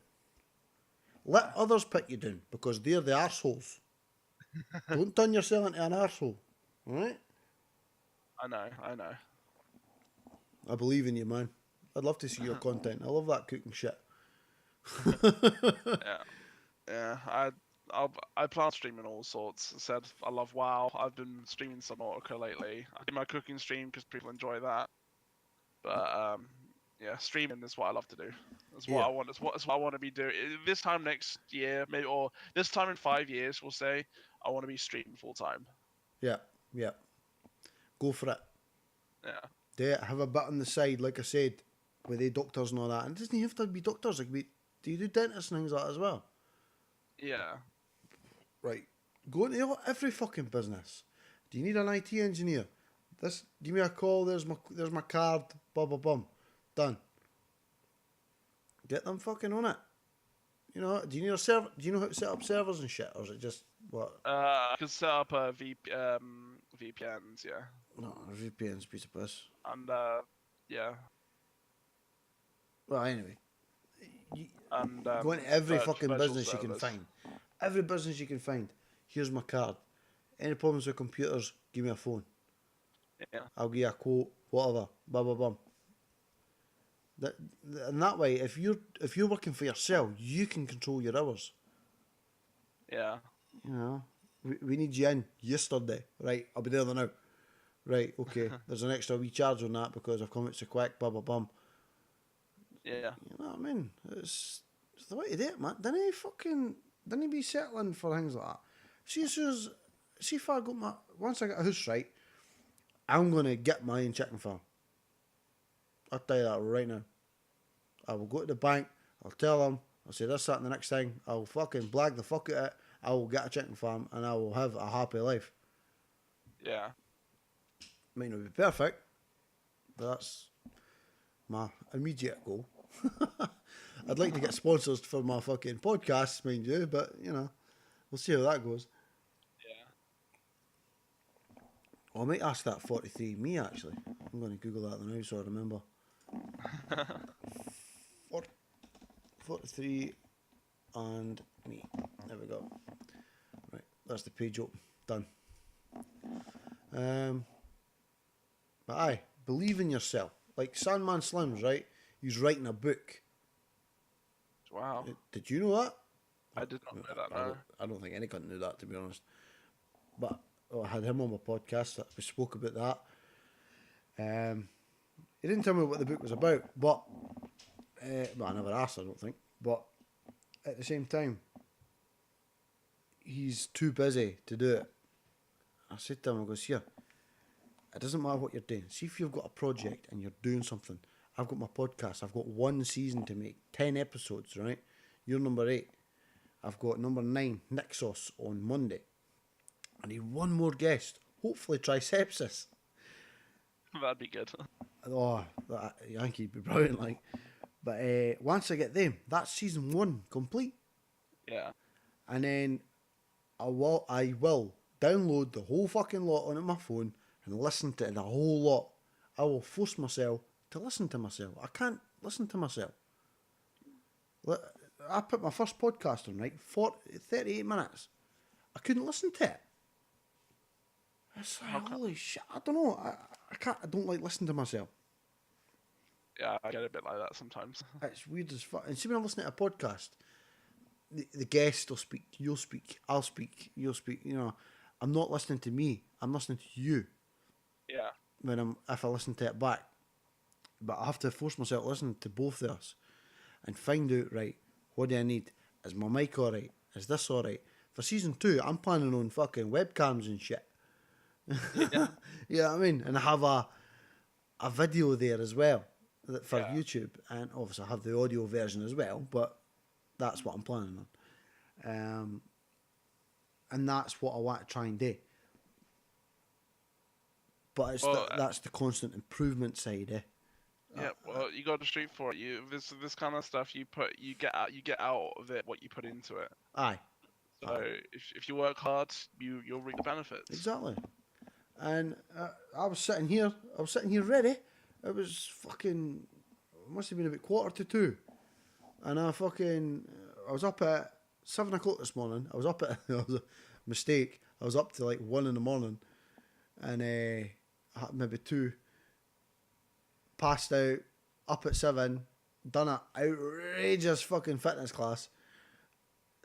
[SPEAKER 1] Let others put you down because they're the arseholes. Don't turn yourself into an arsehole. Alright?
[SPEAKER 2] I know.
[SPEAKER 1] I believe in you, man. I'd love to see your content. I love that cooking shit.
[SPEAKER 2] Yeah. I plan on streaming all sorts. I said I love WoW. I've been streaming some Nautica lately. I do my cooking stream because people enjoy that. But yeah, streaming is what I love to do. That's what I want. It's what I want to be doing. This time next year, maybe, or this time in 5 years, we'll say I want to be streaming full time.
[SPEAKER 1] Yeah. Go for it.
[SPEAKER 2] Yeah.
[SPEAKER 1] Do it. Have a bit on the side, like I said, with the doctors and all that. And it doesn't have to be doctors. Like, do you do dentists and things like that as well?
[SPEAKER 2] Yeah.
[SPEAKER 1] Right. Go into every fucking business. Do you need an IT engineer? Give me a call. There's my card. Blah blah blah. Done. Get them fucking on it. You know? Do you need a server? Do you know how to set up servers and shit, or is it just what?
[SPEAKER 2] I can set up VPNs. Yeah.
[SPEAKER 1] No, VPN's a piece of piss.
[SPEAKER 2] And yeah.
[SPEAKER 1] Well, anyway.
[SPEAKER 2] And
[SPEAKER 1] Go into every fucking business
[SPEAKER 2] servers.
[SPEAKER 1] you can find. Every business you can find. Here's my card. Any problems with computers, give me a phone.
[SPEAKER 2] Yeah.
[SPEAKER 1] I'll give you a quote, whatever. Blah blah blah. And that way, if you're working for yourself, you can control your hours.
[SPEAKER 2] Yeah.
[SPEAKER 1] You know, we need you in yesterday. Right, I'll be there now. Right, okay. There's an extra wee charge on that because I've come out so quick. Blah blah blah.
[SPEAKER 2] Yeah.
[SPEAKER 1] You know what I mean? It's the way to do it, man. Didn't be settling for things like that. See if I got once I get a house right, I'm gonna get my own chicken farm. I'll tell you that right now. I will go to the bank, I'll tell them, I'll say this, that and the next thing, I'll fucking blag the fuck out of it, I will get a chicken farm and I will have a happy life.
[SPEAKER 2] Yeah.
[SPEAKER 1] Might not be perfect, but that's my immediate goal. I'd like to get sponsors for my fucking podcasts, mind you, but you know, we'll see how that goes.
[SPEAKER 2] Yeah.
[SPEAKER 1] Oh, I might ask that 43 me actually. I'm going to Google that now so I remember. 43 and me. There we go. That's the page open. Done. But aye, believe in yourself. Like Sandman Slims, right? He's writing a book.
[SPEAKER 2] Wow.
[SPEAKER 1] Did you know that?
[SPEAKER 2] I did not know that, no.
[SPEAKER 1] I don't think any cunt knew that, to be honest. But I had him on my podcast. We spoke about that. He didn't tell me what the book was about, but well, I never asked, I don't think. But at the same time, he's too busy to do it. I said to him, I goes, here, it doesn't matter what you're doing. See if you've got a project and you're doing something. I've got my podcast. I've got 1 season to make, 10 episodes, right? You're number 8. I've got number 9, Nixos, on Monday. I need 1 more guest. Hopefully Tricepsis.
[SPEAKER 2] That'd be good.
[SPEAKER 1] Oh, that Yankee'd be brilliant, like. But once I get them, that's season 1 complete.
[SPEAKER 2] Yeah.
[SPEAKER 1] And then I will download the whole fucking lot onto my phone and listen to the whole lot. I will force myself to listen to myself. I can't listen to myself. I put my first podcast on, right? 38 minutes. I couldn't listen to it. It's like, holy shit. I don't know. I can't. I don't like listening to myself.
[SPEAKER 2] Yeah, I get a bit like that sometimes.
[SPEAKER 1] It's weird as fuck. And see, when I'm listening to a podcast, the guest will speak, you'll speak, I'll speak, you'll speak. You know, I'm not listening to me. I'm listening to you.
[SPEAKER 2] Yeah.
[SPEAKER 1] If I listen to it back, but I have to force myself to listen to both of us and find out, right, what do I need? Is my mic all right? Is this all right? For season 2, I'm planning on fucking webcams and shit.
[SPEAKER 2] Yeah.
[SPEAKER 1] You know what I mean? And I have a video there as well for YouTube, and obviously I have the audio version as well, but that's what I'm planning on. And that's what I want to try and do. But it's that's the constant improvement side, eh?
[SPEAKER 2] Yeah, well, you got to shoot for it. This kind of stuff you get out of it what you put into it.
[SPEAKER 1] Aye.
[SPEAKER 2] So if you work hard, you'll reap the benefits.
[SPEAKER 1] Exactly. And I was sitting here ready. It was fucking, it must have been about 1:45, and I was up at 7 o'clock this morning. I was up at it was a mistake. I was up to like 1 in the morning, and maybe 2. Passed out, up at 7, done an outrageous fucking fitness class,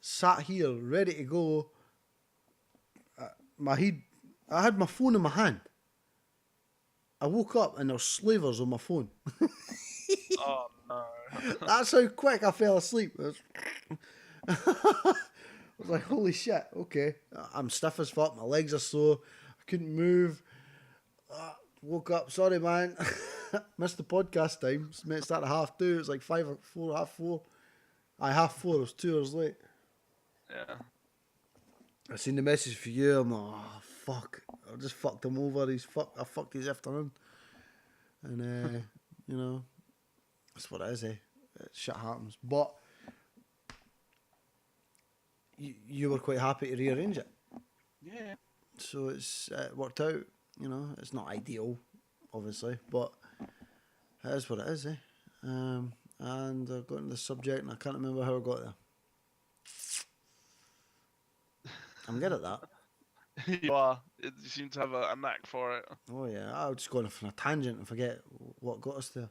[SPEAKER 1] sat here ready to go. I had my phone in my hand. I woke up and there were slavers on my phone.
[SPEAKER 2] Oh no.
[SPEAKER 1] That's how quick I fell asleep. I was like, holy shit, okay. I'm stiff as fuck, my legs are sore, I couldn't move. Woke up, sorry man. Missed the podcast time. It's meant to start at 2:30. It was like 5 or 4, 4:30. 4:30. I was 2 hours late.
[SPEAKER 2] Yeah.
[SPEAKER 1] I seen the message for you. I'm like, oh fuck. I just fucked him over. I fucked his afternoon. And you know, that's what it is, eh? Shit happens. But you were quite happy to rearrange it.
[SPEAKER 2] Yeah.
[SPEAKER 1] So it worked out. You know, it's not ideal, obviously, but it is what it is, eh? And I got into the subject and I can't remember how I got there. I'm good at that.
[SPEAKER 2] You are. You seem to have a knack for it.
[SPEAKER 1] Oh yeah, I would just go off on a tangent and forget what got us there.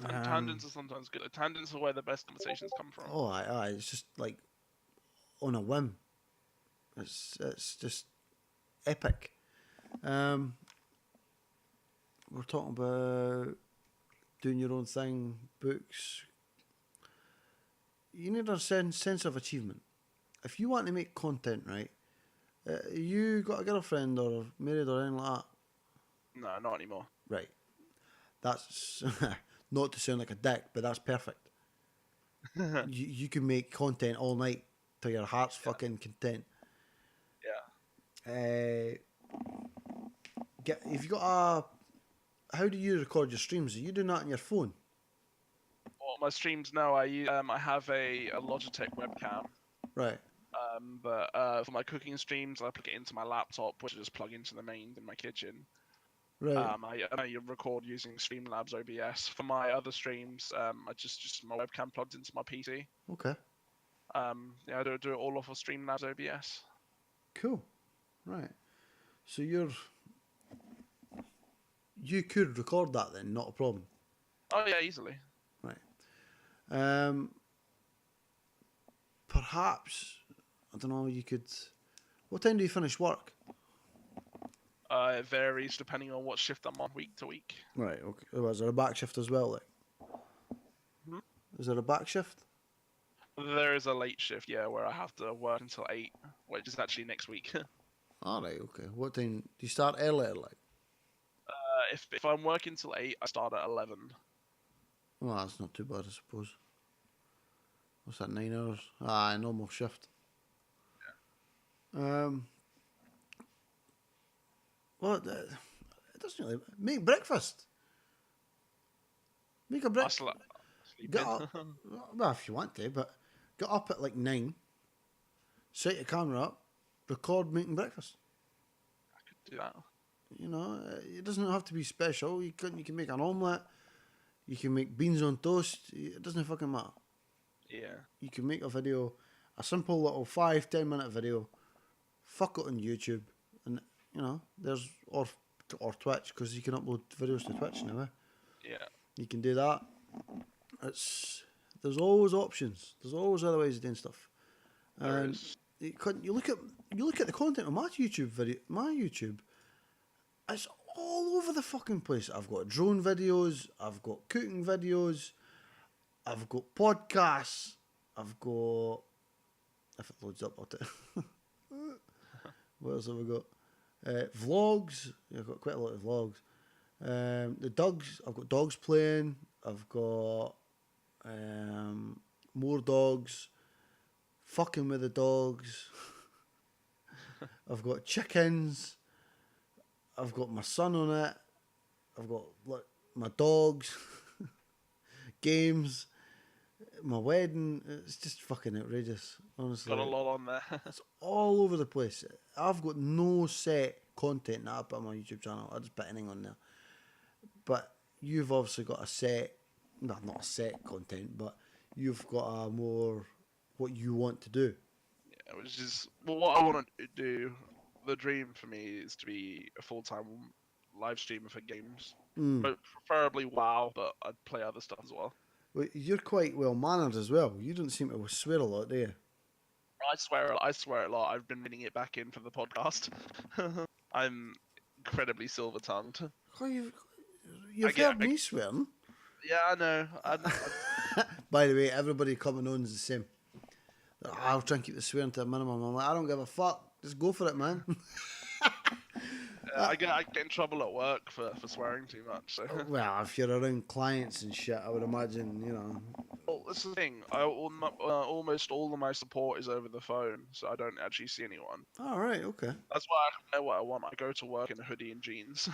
[SPEAKER 2] And tangents are sometimes good. Tangents are where the best conversations come from.
[SPEAKER 1] Oh, aye, it's just like on a whim. It's just epic. We're talking about doing your own thing, books. You need a sense of achievement. If you want to make content, right? You got a girlfriend or married or anything like that?
[SPEAKER 2] No, not anymore.
[SPEAKER 1] Right. That's not to sound like a dick, but that's perfect. you can make content all night till your heart's fucking content.
[SPEAKER 2] Yeah.
[SPEAKER 1] If you got how do you record your streams? Are you doing that on your phone?
[SPEAKER 2] Well, my streams now, I have a Logitech webcam.
[SPEAKER 1] Right.
[SPEAKER 2] But for my cooking streams, I plug it into my laptop, which I just plug into the mains in my kitchen.
[SPEAKER 1] Right.
[SPEAKER 2] I record using Streamlabs OBS. For my other streams, I just my webcam plugged into my PC.
[SPEAKER 1] Okay.
[SPEAKER 2] Yeah, I do it all off of Streamlabs OBS.
[SPEAKER 1] Cool. Right. So you could record that then, not a problem.
[SPEAKER 2] Oh yeah, easily.
[SPEAKER 1] Right. Um. Perhaps I don't know. You could. What time do you finish work?
[SPEAKER 2] It varies depending on what shift I'm on week to week.
[SPEAKER 1] Right. Okay. Oh, is there a back shift as well? Like,
[SPEAKER 2] Hmm?
[SPEAKER 1] is there a back shift?
[SPEAKER 2] There is a late shift, yeah, where I have to work until 8, which is actually next week.
[SPEAKER 1] All right. Okay. What time do you start earlier? Like,
[SPEAKER 2] if I'm working till 8, I start at 11.
[SPEAKER 1] well, that's not too bad, I suppose. What's that? 9 hours? Ah, normal shift. Well, it doesn't really make breakfast. Make a
[SPEAKER 2] I
[SPEAKER 1] breakfast.
[SPEAKER 2] sleep
[SPEAKER 1] Get
[SPEAKER 2] in.
[SPEAKER 1] up. Well, if you want to, but get up at like 9. Set your camera up. Record making breakfast.
[SPEAKER 2] I could do that.
[SPEAKER 1] You know, it doesn't have to be special. You can make an omelette. You can make beans on toast. It doesn't fucking matter.
[SPEAKER 2] Yeah.
[SPEAKER 1] You can make a video, a simple little 5-10 minute video. Fuck it on YouTube, and you know there's or Twitch, because you can upload videos to Twitch now.
[SPEAKER 2] Yeah.
[SPEAKER 1] You can do that. There's always options. There's always other ways of doing stuff. And you look at the content on my YouTube. It's all over the fucking place. I've got drone videos. I've got cooking videos. I've got podcasts. I've got, if it loads up, I'll tell you. What else have I got? Vlogs. I've got quite a lot of vlogs. The dogs. I've got dogs playing. I've got more dogs. Fucking with the dogs. I've got chickens. I've got my son on it. I've got my dogs. Games. My wedding. It's just fucking outrageous, honestly.
[SPEAKER 2] Got a lot on there.
[SPEAKER 1] It's all over the place. I've got no set content that I put on my YouTube channel. I just put anything on there. But you've obviously got a set, well, not a set content, but you've got a more what you want to do.
[SPEAKER 2] Yeah, which is what I want to do. The dream for me is to be a full-time live streamer for games, but preferably WoW. But I'd play other stuff as well.
[SPEAKER 1] Well, you're quite well mannered as well. You don't seem to swear a lot, do you?
[SPEAKER 2] I swear a lot. I've been reading it back in for the podcast. I'm incredibly silver-tongued.
[SPEAKER 1] Oh, you've heard me swearing.
[SPEAKER 2] Yeah, I know.
[SPEAKER 1] By the way, everybody coming on is the same. I'll try and keep the swearing to a minimum. I'm like, I don't give a fuck. Just go for it, man.
[SPEAKER 2] I get in trouble at work for swearing too much. So.
[SPEAKER 1] Well, if you're around clients and shit, I would imagine, you know.
[SPEAKER 2] Well, that's the thing. Almost all of my support is over the phone, so I don't actually see anyone.
[SPEAKER 1] All right, okay.
[SPEAKER 2] That's why I know what I want. I go to work in a hoodie and jeans.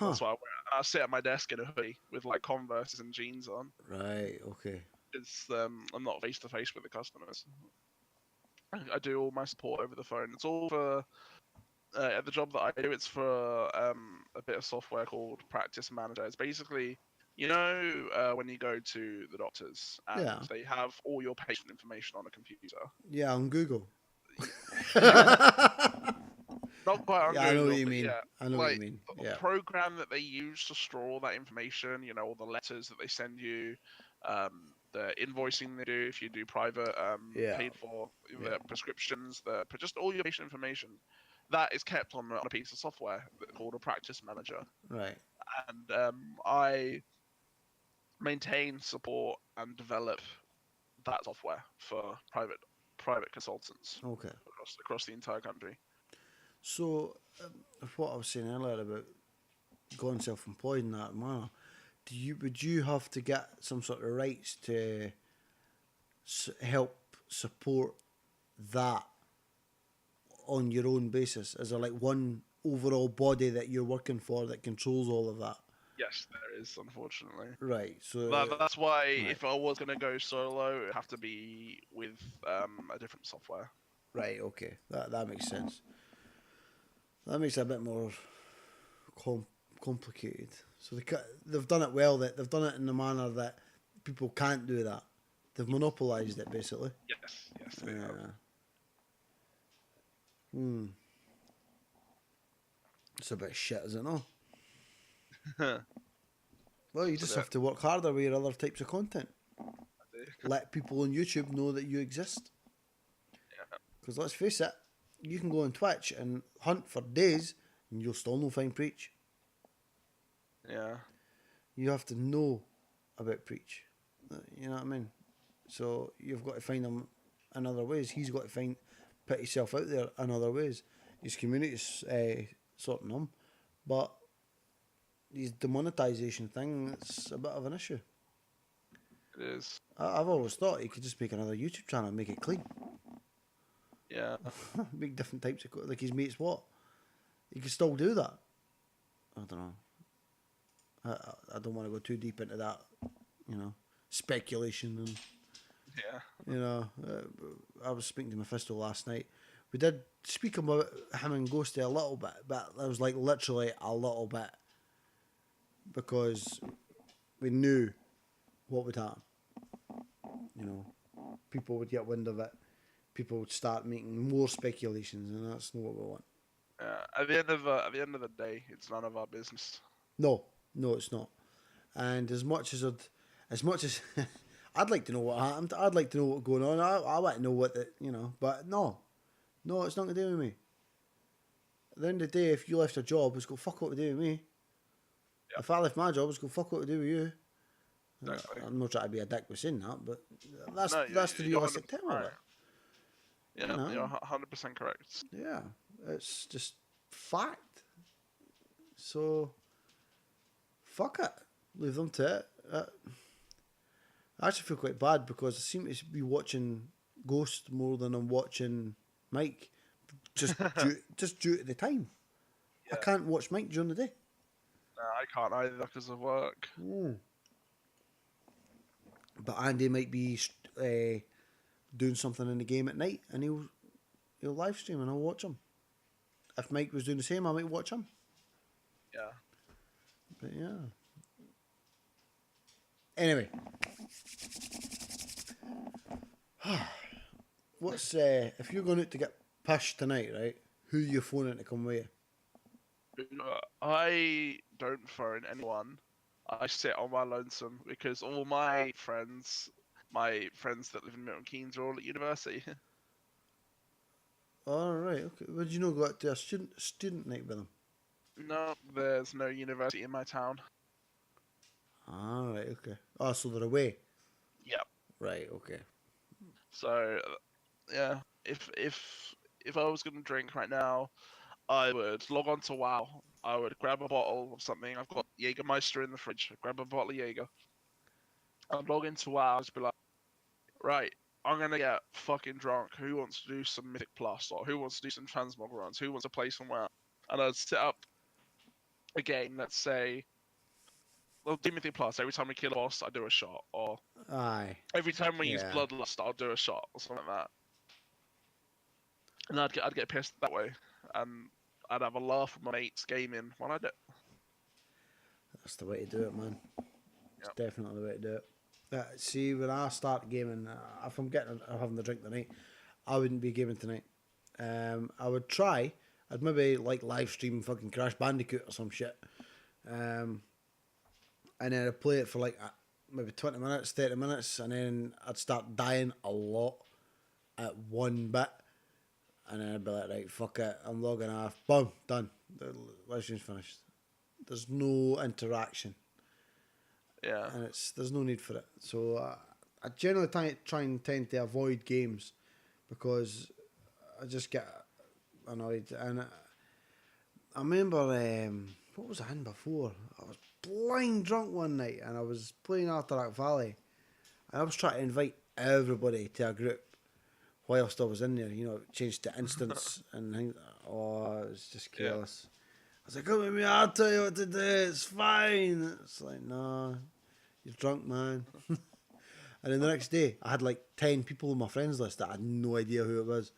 [SPEAKER 2] That's why I sit at my desk in a hoodie with like Converse and jeans on.
[SPEAKER 1] Right, okay.
[SPEAKER 2] It's I'm not face to face with the customers. I do all my support over the phone. It's all for the job that I do. It's for a bit of software called Practice Manager. It's basically, you know, when you go to the doctors and they have all your patient information on a computer.
[SPEAKER 1] Yeah, on Google.
[SPEAKER 2] Not quite on Google.
[SPEAKER 1] I know what you mean.
[SPEAKER 2] Yeah,
[SPEAKER 1] I know what you mean.
[SPEAKER 2] The program that they use to store all that information, you know, all the letters that they send you, the invoicing they do if you do private, paid for the prescriptions, just all your patient information, that is kept on a piece of software called a Practice Manager.
[SPEAKER 1] Right.
[SPEAKER 2] And I maintain, support, and develop that software for private consultants.
[SPEAKER 1] Okay.
[SPEAKER 2] Across the entire country.
[SPEAKER 1] So, what I was saying earlier about going self-employed in that manner, would you have to get some sort of rights to help support that on your own basis? Is there like one overall body that you're working for that controls all of that?
[SPEAKER 2] Yes, there is, unfortunately.
[SPEAKER 1] Right. So
[SPEAKER 2] that's why if I was going to go solo, it'd have to be with a different software.
[SPEAKER 1] Right. Okay. That makes sense. That makes it a bit more complicated. So they've done it well. That they've done it in the manner that people can't do that. They've monopolised it, basically.
[SPEAKER 2] Yes, they have.
[SPEAKER 1] It's a bit shit, is it not?
[SPEAKER 2] I
[SPEAKER 1] Well, you just have to work harder with your other types of content.
[SPEAKER 2] do.
[SPEAKER 1] Let people on YouTube know that you exist.
[SPEAKER 2] Yeah.
[SPEAKER 1] Because let's face it, you can go on Twitch and hunt for days and you'll still not find Preach.
[SPEAKER 2] Yeah.
[SPEAKER 1] You have to know about Preach. You know what I mean? So you've got to find him in other ways. He's got to put himself out there in other ways. His community's sorting him, but his demonetization thing, it's a bit of an issue.
[SPEAKER 2] It is.
[SPEAKER 1] I've always thought he could just make another YouTube channel and make it clean.
[SPEAKER 2] Yeah.
[SPEAKER 1] Make different types of like his mates what. He could still do that. I don't know. I don't want to go too deep into that, speculation and.
[SPEAKER 2] Yeah.
[SPEAKER 1] I was speaking to Mephisto last night. We did speak about him and Ghosty a little bit, but it was like literally a little bit because we knew what would happen. People would get wind of it. People would start making more speculations, and that's not what we want.
[SPEAKER 2] At the end of the day, it's none of our business.
[SPEAKER 1] No, it's not. And as much as I'd like to know what happened. I'd like to know what's going on. I want to know but no, it's not going to do with me. At the end of the day, if you left a job, it's got fuck what to do with me. Yep. If I left my job, it's got fuck what to do with you. Exactly. I'm not trying to be a dick with saying that, but that's the realistic term of it.
[SPEAKER 2] Yeah, you're 100% correct.
[SPEAKER 1] Yeah, it's just fact. So, fuck it. Leave them to it. I actually feel quite bad because I seem to be watching Ghost more than I'm watching Mike, just due to the time. Yeah. I can't watch Mike during the day.
[SPEAKER 2] No, I can't either because of work.
[SPEAKER 1] But Andy might be doing something in the game at night, and he'll live stream, and I'll watch him. If Mike was doing the same, I might watch him.
[SPEAKER 2] Yeah.
[SPEAKER 1] But yeah. Anyway. What's if you're going out to get pushed tonight, right? Who are you phoning to come with you?
[SPEAKER 2] I don't phone anyone. I sit on my lonesome because all my friends that live in Milton Keynes, are all at university.
[SPEAKER 1] All right, okay. Would you not go out to a student night with them?
[SPEAKER 2] No, there's no university in my town.
[SPEAKER 1] All right, okay. Oh, so they're away.
[SPEAKER 2] Yep.
[SPEAKER 1] Right, okay.
[SPEAKER 2] So, yeah, if I was gonna drink right now, I would log on to WoW. I would grab a bottle of something. I've got Jägermeister in the fridge. I'd grab a bottle of Jaeger. I'd log into WoW. I'd be like, right, I'm gonna get fucking drunk. Who wants to do some Mythic Plus, or who wants to do some transmog runs? Who wants to play some WoW? And I'd set up a game. Let's say, well, do Mythic Plus. Every time we kill a boss, I do a shot. Or every time we use Bloodlust, I'll do a shot or something like that. And I'd get pissed that way, and I'd have a laugh with my mates gaming while I do it.
[SPEAKER 1] That's the way to do it, man. It's definitely the way to do it. See, when I start gaming, if I'm having the drink tonight, I wouldn't be gaming tonight. I would try. I'd maybe live stream fucking Crash Bandicoot or some shit. And then I'd play it for maybe 20 minutes, 30 minutes, and then I'd start dying a lot at one bit. And then I'd be like, right, fuck it, I'm logging off. Boom, done. The live stream's finished. There's no interaction.
[SPEAKER 2] Yeah.
[SPEAKER 1] And there's no need for it. So I generally try and tend to avoid games because I just get annoyed. And I remember, what was I in before? I was blind drunk one night and I was playing Arthur Valley. And I was trying to invite everybody to a group whilst I was in there, changed to instance and things. Oh, it was just chaos. I was like, come with me, I'll tell you what to do, it's fine. It's like, nah, you're drunk, man. And then the next day, I had 10 people on my friends list that I had no idea who it was.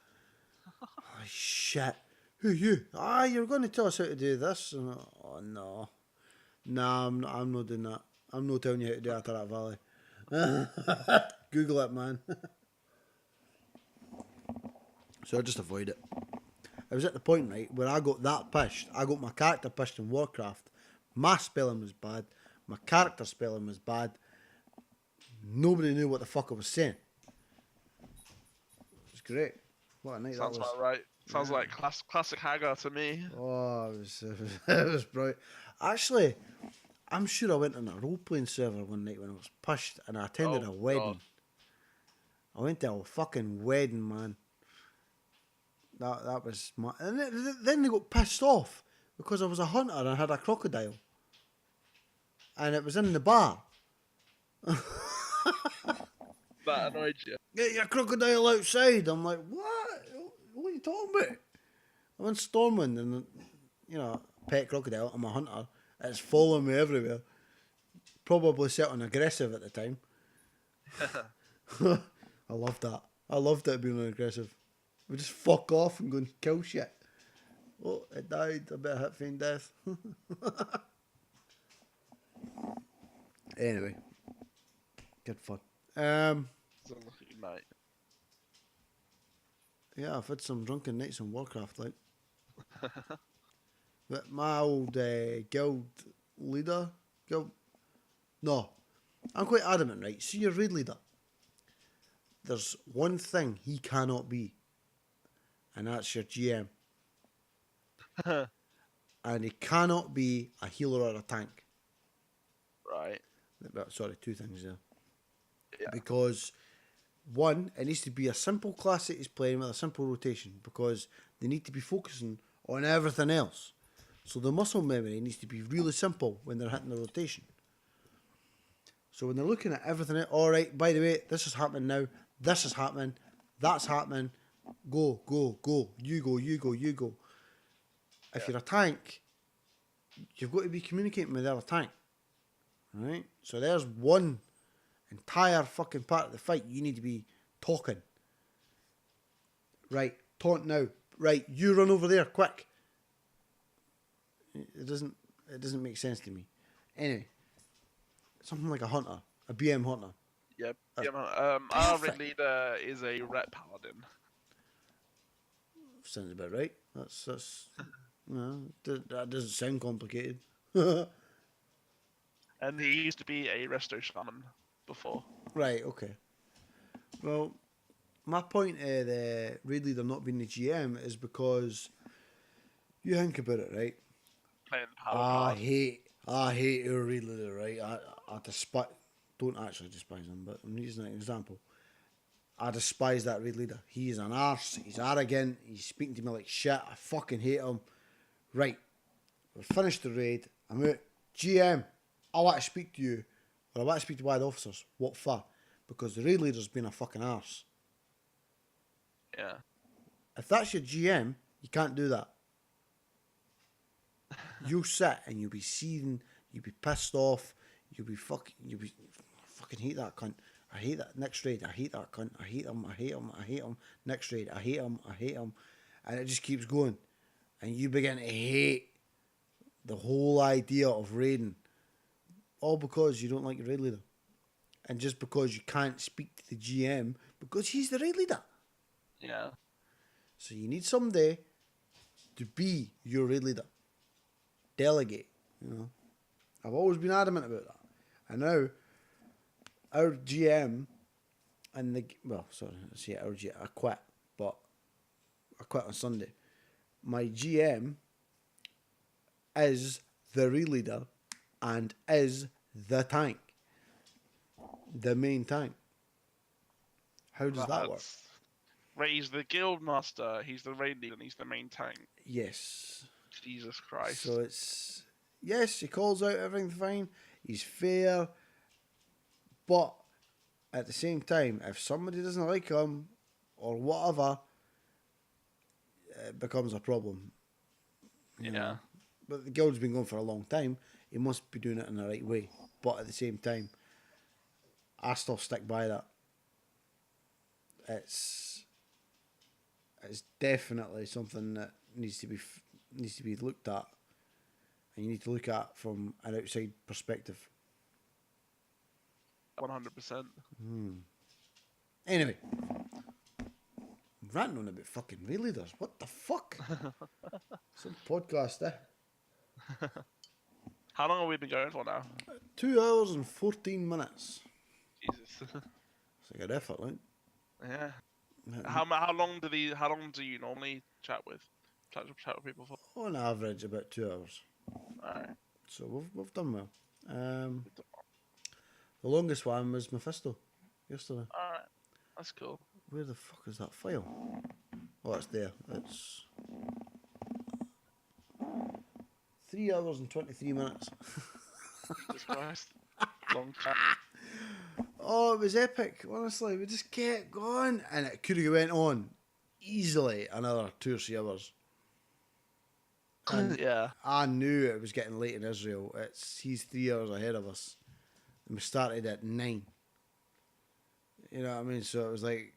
[SPEAKER 1] Oh, shit. Who are you? You're going to tell us how to do this? And no. Nah, I'm not doing that. I'm not telling you how to do Atarac Valley. Google it, man. So I just avoid it. I was at the point, right, where I got that pissed. I got my character pissed in Warcraft. My spelling was bad. My character spelling was bad. Nobody knew what the fuck I was saying. It was great. What a night
[SPEAKER 2] Sounds
[SPEAKER 1] that was.
[SPEAKER 2] about right. Sounds
[SPEAKER 1] Yeah.
[SPEAKER 2] like classic Hagar to me.
[SPEAKER 1] Oh, it was brilliant. Actually, I'm sure I went on a role-playing server one night when I was pushed and I attended a wedding.
[SPEAKER 2] God.
[SPEAKER 1] I went to a fucking wedding, man. That was my... And then they got pissed off because I was a hunter and I had a crocodile. And it was in the bar.
[SPEAKER 2] That annoyed you.
[SPEAKER 1] Get your crocodile outside. I'm like, what? What are you talking about? I'm in Stormwind and, you know, pet crocodile. I'm a hunter. It's following me everywhere. Probably set on aggressive at the time. I loved that. I loved it being on aggressive. We just fuck off and go and kill shit. Oh, it died. A bit of hit feint death. Anyway. Good fun.
[SPEAKER 2] Sounds like you might.
[SPEAKER 1] Yeah, I've had some drunken nights in Warcraft, like. But my old guild leader, no, I'm quite adamant, right? See your raid leader. There's one thing he cannot be, and that's your GM. And he cannot be a healer or a tank.
[SPEAKER 2] Right.
[SPEAKER 1] Sorry, two things there.
[SPEAKER 2] Yeah.
[SPEAKER 1] Because one, it needs to be a simple class that he's playing with a simple rotation because they need to be focusing on everything else. So the muscle memory needs to be really simple when they're hitting the rotation. So when they're looking at everything, all right, by the way, this is happening now, this is happening, that's happening, go, go, go, you go, you go, you go. If you're a tank, you've got to be communicating with the other tank. Right? So there's one entire fucking part of the fight you need to be talking. Right, taunt now. Right, you run over there, quick. It doesn't make sense to me. Anyway, something like a hunter, a BM hunter.
[SPEAKER 2] Yep.
[SPEAKER 1] That's
[SPEAKER 2] Our red leader is a ret paladin.
[SPEAKER 1] Sounds about right. That's no, that doesn't sound complicated.
[SPEAKER 2] And he used to be a resto shaman before.
[SPEAKER 1] Right, okay. Well, my point of the raid leader not being the GM is because you think about it, right?
[SPEAKER 2] Playing power
[SPEAKER 1] I
[SPEAKER 2] card.
[SPEAKER 1] hate your raid leader, right? I despise, don't actually despise him, but I'm using an example. I despise that raid leader. He is an arse, he's arrogant, he's speaking to me like shit, I fucking hate him. Right, we've finished the raid, I'm out. GM, I want to speak to you, or I want to speak to one of the officers. What for? Because the raid leader's been a fucking arse.
[SPEAKER 2] Yeah.
[SPEAKER 1] If that's your GM, you can't do that. You'll sit and you'll be seething, you'll be pissed off, you'll be fucking hate that cunt. I hate that. Next raid, I hate that cunt. I hate him, I hate him, I hate him. Next raid, I hate him, I hate him. And it just keeps going. And you begin to hate the whole idea of raiding. All because you don't like your raid leader. And just because you can't speak to the GM because he's the raid leader.
[SPEAKER 2] Yeah.
[SPEAKER 1] So you need somebody to be your raid leader. Delegate, you know. I've always been adamant about that. And now, our GM and our GM, I quit, but I quit on Sunday. My GM is the raid leader and is the tank. The main tank. How does that work?
[SPEAKER 2] Right, he's the guild master, he's the raid leader, and he's the main tank.
[SPEAKER 1] Yes.
[SPEAKER 2] Jesus Christ.
[SPEAKER 1] So it's... Yes, he calls out everything fine. He's fair. But at the same time, if somebody doesn't like him or whatever, it becomes a problem. You know? But the guild's been going for a long time. He must be doing it in the right way. But at the same time, I still stick by that. It's definitely something that needs to be looked at, and you need to look at from an outside perspective.
[SPEAKER 2] 100%.
[SPEAKER 1] Anyway, I'm ranting on about fucking rail leaders. What the fuck? Some podcast,
[SPEAKER 2] How long have we been going for now?
[SPEAKER 1] 2 hours and 14 minutes.
[SPEAKER 2] Jesus.
[SPEAKER 1] It's a good effort, right?
[SPEAKER 2] Yeah. How long do you normally chat with people for?
[SPEAKER 1] On average, about 2 hours.
[SPEAKER 2] Alright.
[SPEAKER 1] So we've done well. The longest one was Mephisto yesterday.
[SPEAKER 2] Alright. That's cool.
[SPEAKER 1] Where the fuck is that file? Oh, it's there. It's 3 hours and 23 minutes.
[SPEAKER 2] Jesus Christ. Long chat.
[SPEAKER 1] Oh, it was epic. Honestly, we just kept going, and it could have went on easily another 2 or 3 hours. And
[SPEAKER 2] Yeah.
[SPEAKER 1] I knew it was getting late in Israel. He's 3 hours ahead of us, and we started at 9. You know what I mean? So it was like,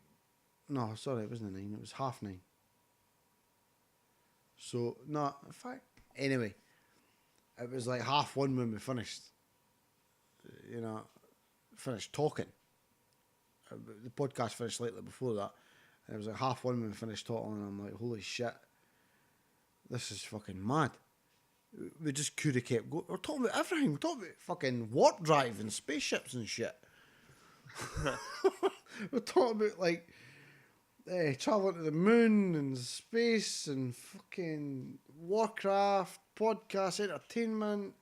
[SPEAKER 1] no, sorry, it wasn't 9. It was 9:30. So no, in fact, anyway, it was like 1:30 when we finished. You know, finished talking. The podcast finished slightly before that, and it was like 1:30 when we finished talking, and I'm like, holy shit, this is fucking mad. We just could have kept going. We're talking about everything. We're talking about fucking warp drive and spaceships and shit. We're talking about like traveling to the moon and space and fucking Warcraft, podcast, entertainment,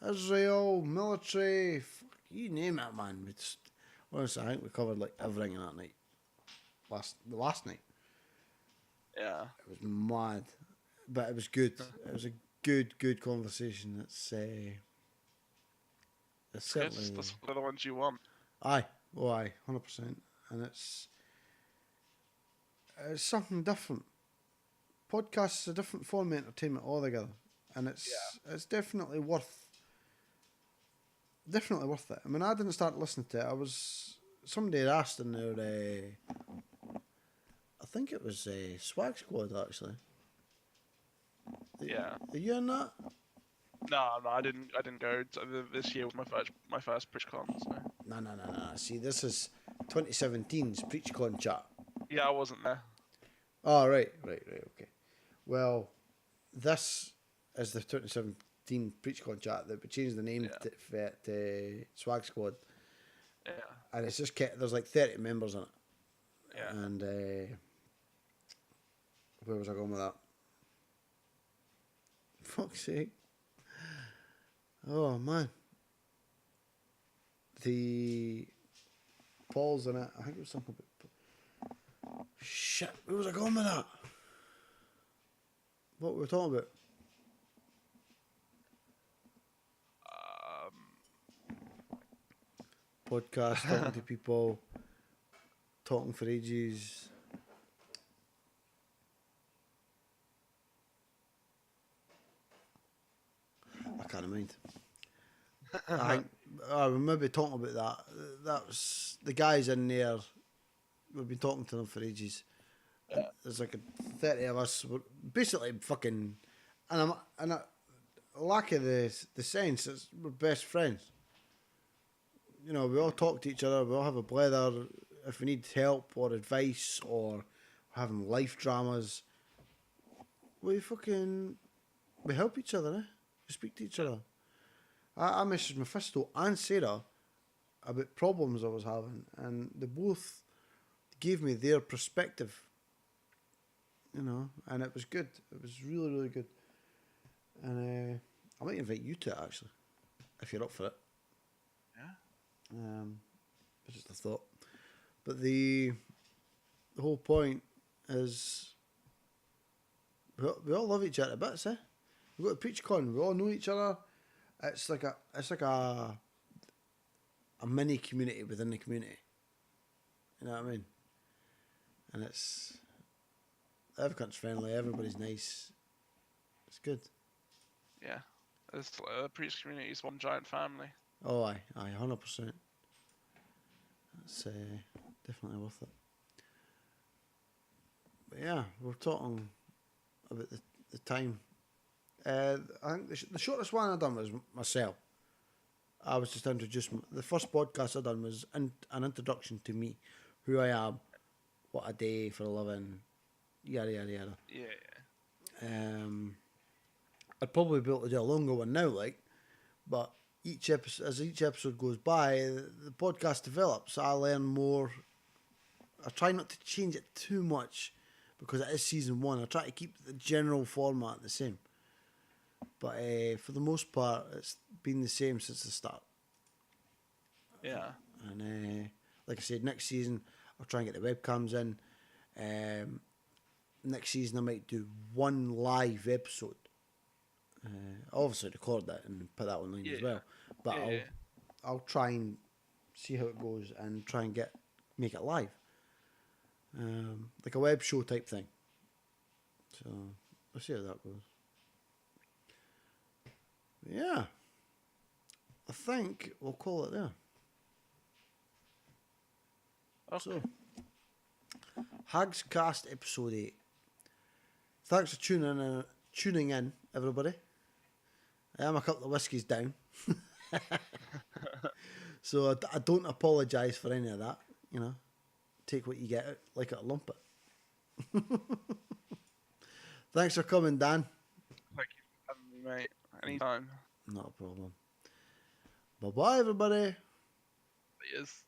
[SPEAKER 1] Israel, military, you name it, man. Honestly, I think we covered like everything in that night. The last night.
[SPEAKER 2] Yeah.
[SPEAKER 1] It was mad, but it was good. It was a good conversation. It's certainly
[SPEAKER 2] That's one of the ones you want.
[SPEAKER 1] aye, 100%, and it's something different. Podcasts is a different form of entertainment altogether, and it's definitely worth it. I mean, I didn't start listening to it. Somebody had asked in their I think it was Swag Squad actually.
[SPEAKER 2] Yeah.
[SPEAKER 1] Are you in that?
[SPEAKER 2] No, I didn't go. This year was my first PritchCon. So.
[SPEAKER 1] No. See, this is 2017's PreachCon chat.
[SPEAKER 2] Yeah, I wasn't there.
[SPEAKER 1] Oh, right, okay. Well, this is the 2017 PreachCon chat that we changed the name to Swag Squad.
[SPEAKER 2] Yeah.
[SPEAKER 1] And it's just there's like 30 members in it.
[SPEAKER 2] Yeah.
[SPEAKER 1] And where was I going with that? Fuck's sake. Oh, man. The Paul's in it. I think it was something about... Shit, where was I going with that? What were we talking about? Podcast, talking to people, talking for ages. I can't mind. I think we maybe talking about that. That was the guys in there. We've been talking to them for ages.
[SPEAKER 2] Yeah.
[SPEAKER 1] There's like 30 of us. We're basically fucking, and a lack of the sense. We're best friends. You know, we all talk to each other. We all have a blather. If we need help or advice or having life dramas, we help each other. We speak to each other. I messaged Mephisto and Sarah about problems I was having, and they both gave me their perspective. You know, and it was good. It was really, really good. And I might invite you to it actually, if you're up for it.
[SPEAKER 2] Yeah.
[SPEAKER 1] It's just a thought. But the whole point is we all love each other a bit, eh? We go to PreachCon, we all know each other. It's like a mini community within the community. You know what I mean? And everyone's friendly, everybody's nice. It's good.
[SPEAKER 2] Yeah. It's the Preach community is one giant family.
[SPEAKER 1] Oh, aye, 100%. That's definitely worth it. But yeah, we're talking about the time. I think the shortest one I done was myself. I was just introduced. The first podcast I done was an introduction to me, who I am, what I do for a living, yada yada yada.
[SPEAKER 2] Yeah.
[SPEAKER 1] I'd probably be able to do a longer one now, like, but as each episode goes by, the podcast develops. I learn more. I try not to change it too much because it is season 1. I try to keep the general format the same, but for the most part, it's been the same since the start.
[SPEAKER 2] Yeah.
[SPEAKER 1] And like I said, next season I'll try and get the webcams in. Next season I might do one live episode. Obviously record that and put that online as well. But I'll try and see how it goes and try and make it live. Like a web show type thing. So we'll see how that goes. Yeah. I think we'll call it there.
[SPEAKER 2] Okay.
[SPEAKER 1] So, Hagscast episode 8. Thanks for tuning in, everybody. I am a couple of whiskies down. So I don't apologise for any of that, you know. Take what you get, like it or lump it. Thanks for coming, Dan.
[SPEAKER 2] Thank you for having me, mate. Anytime.
[SPEAKER 1] Not a problem. Bye-bye, everybody.
[SPEAKER 2] Yes.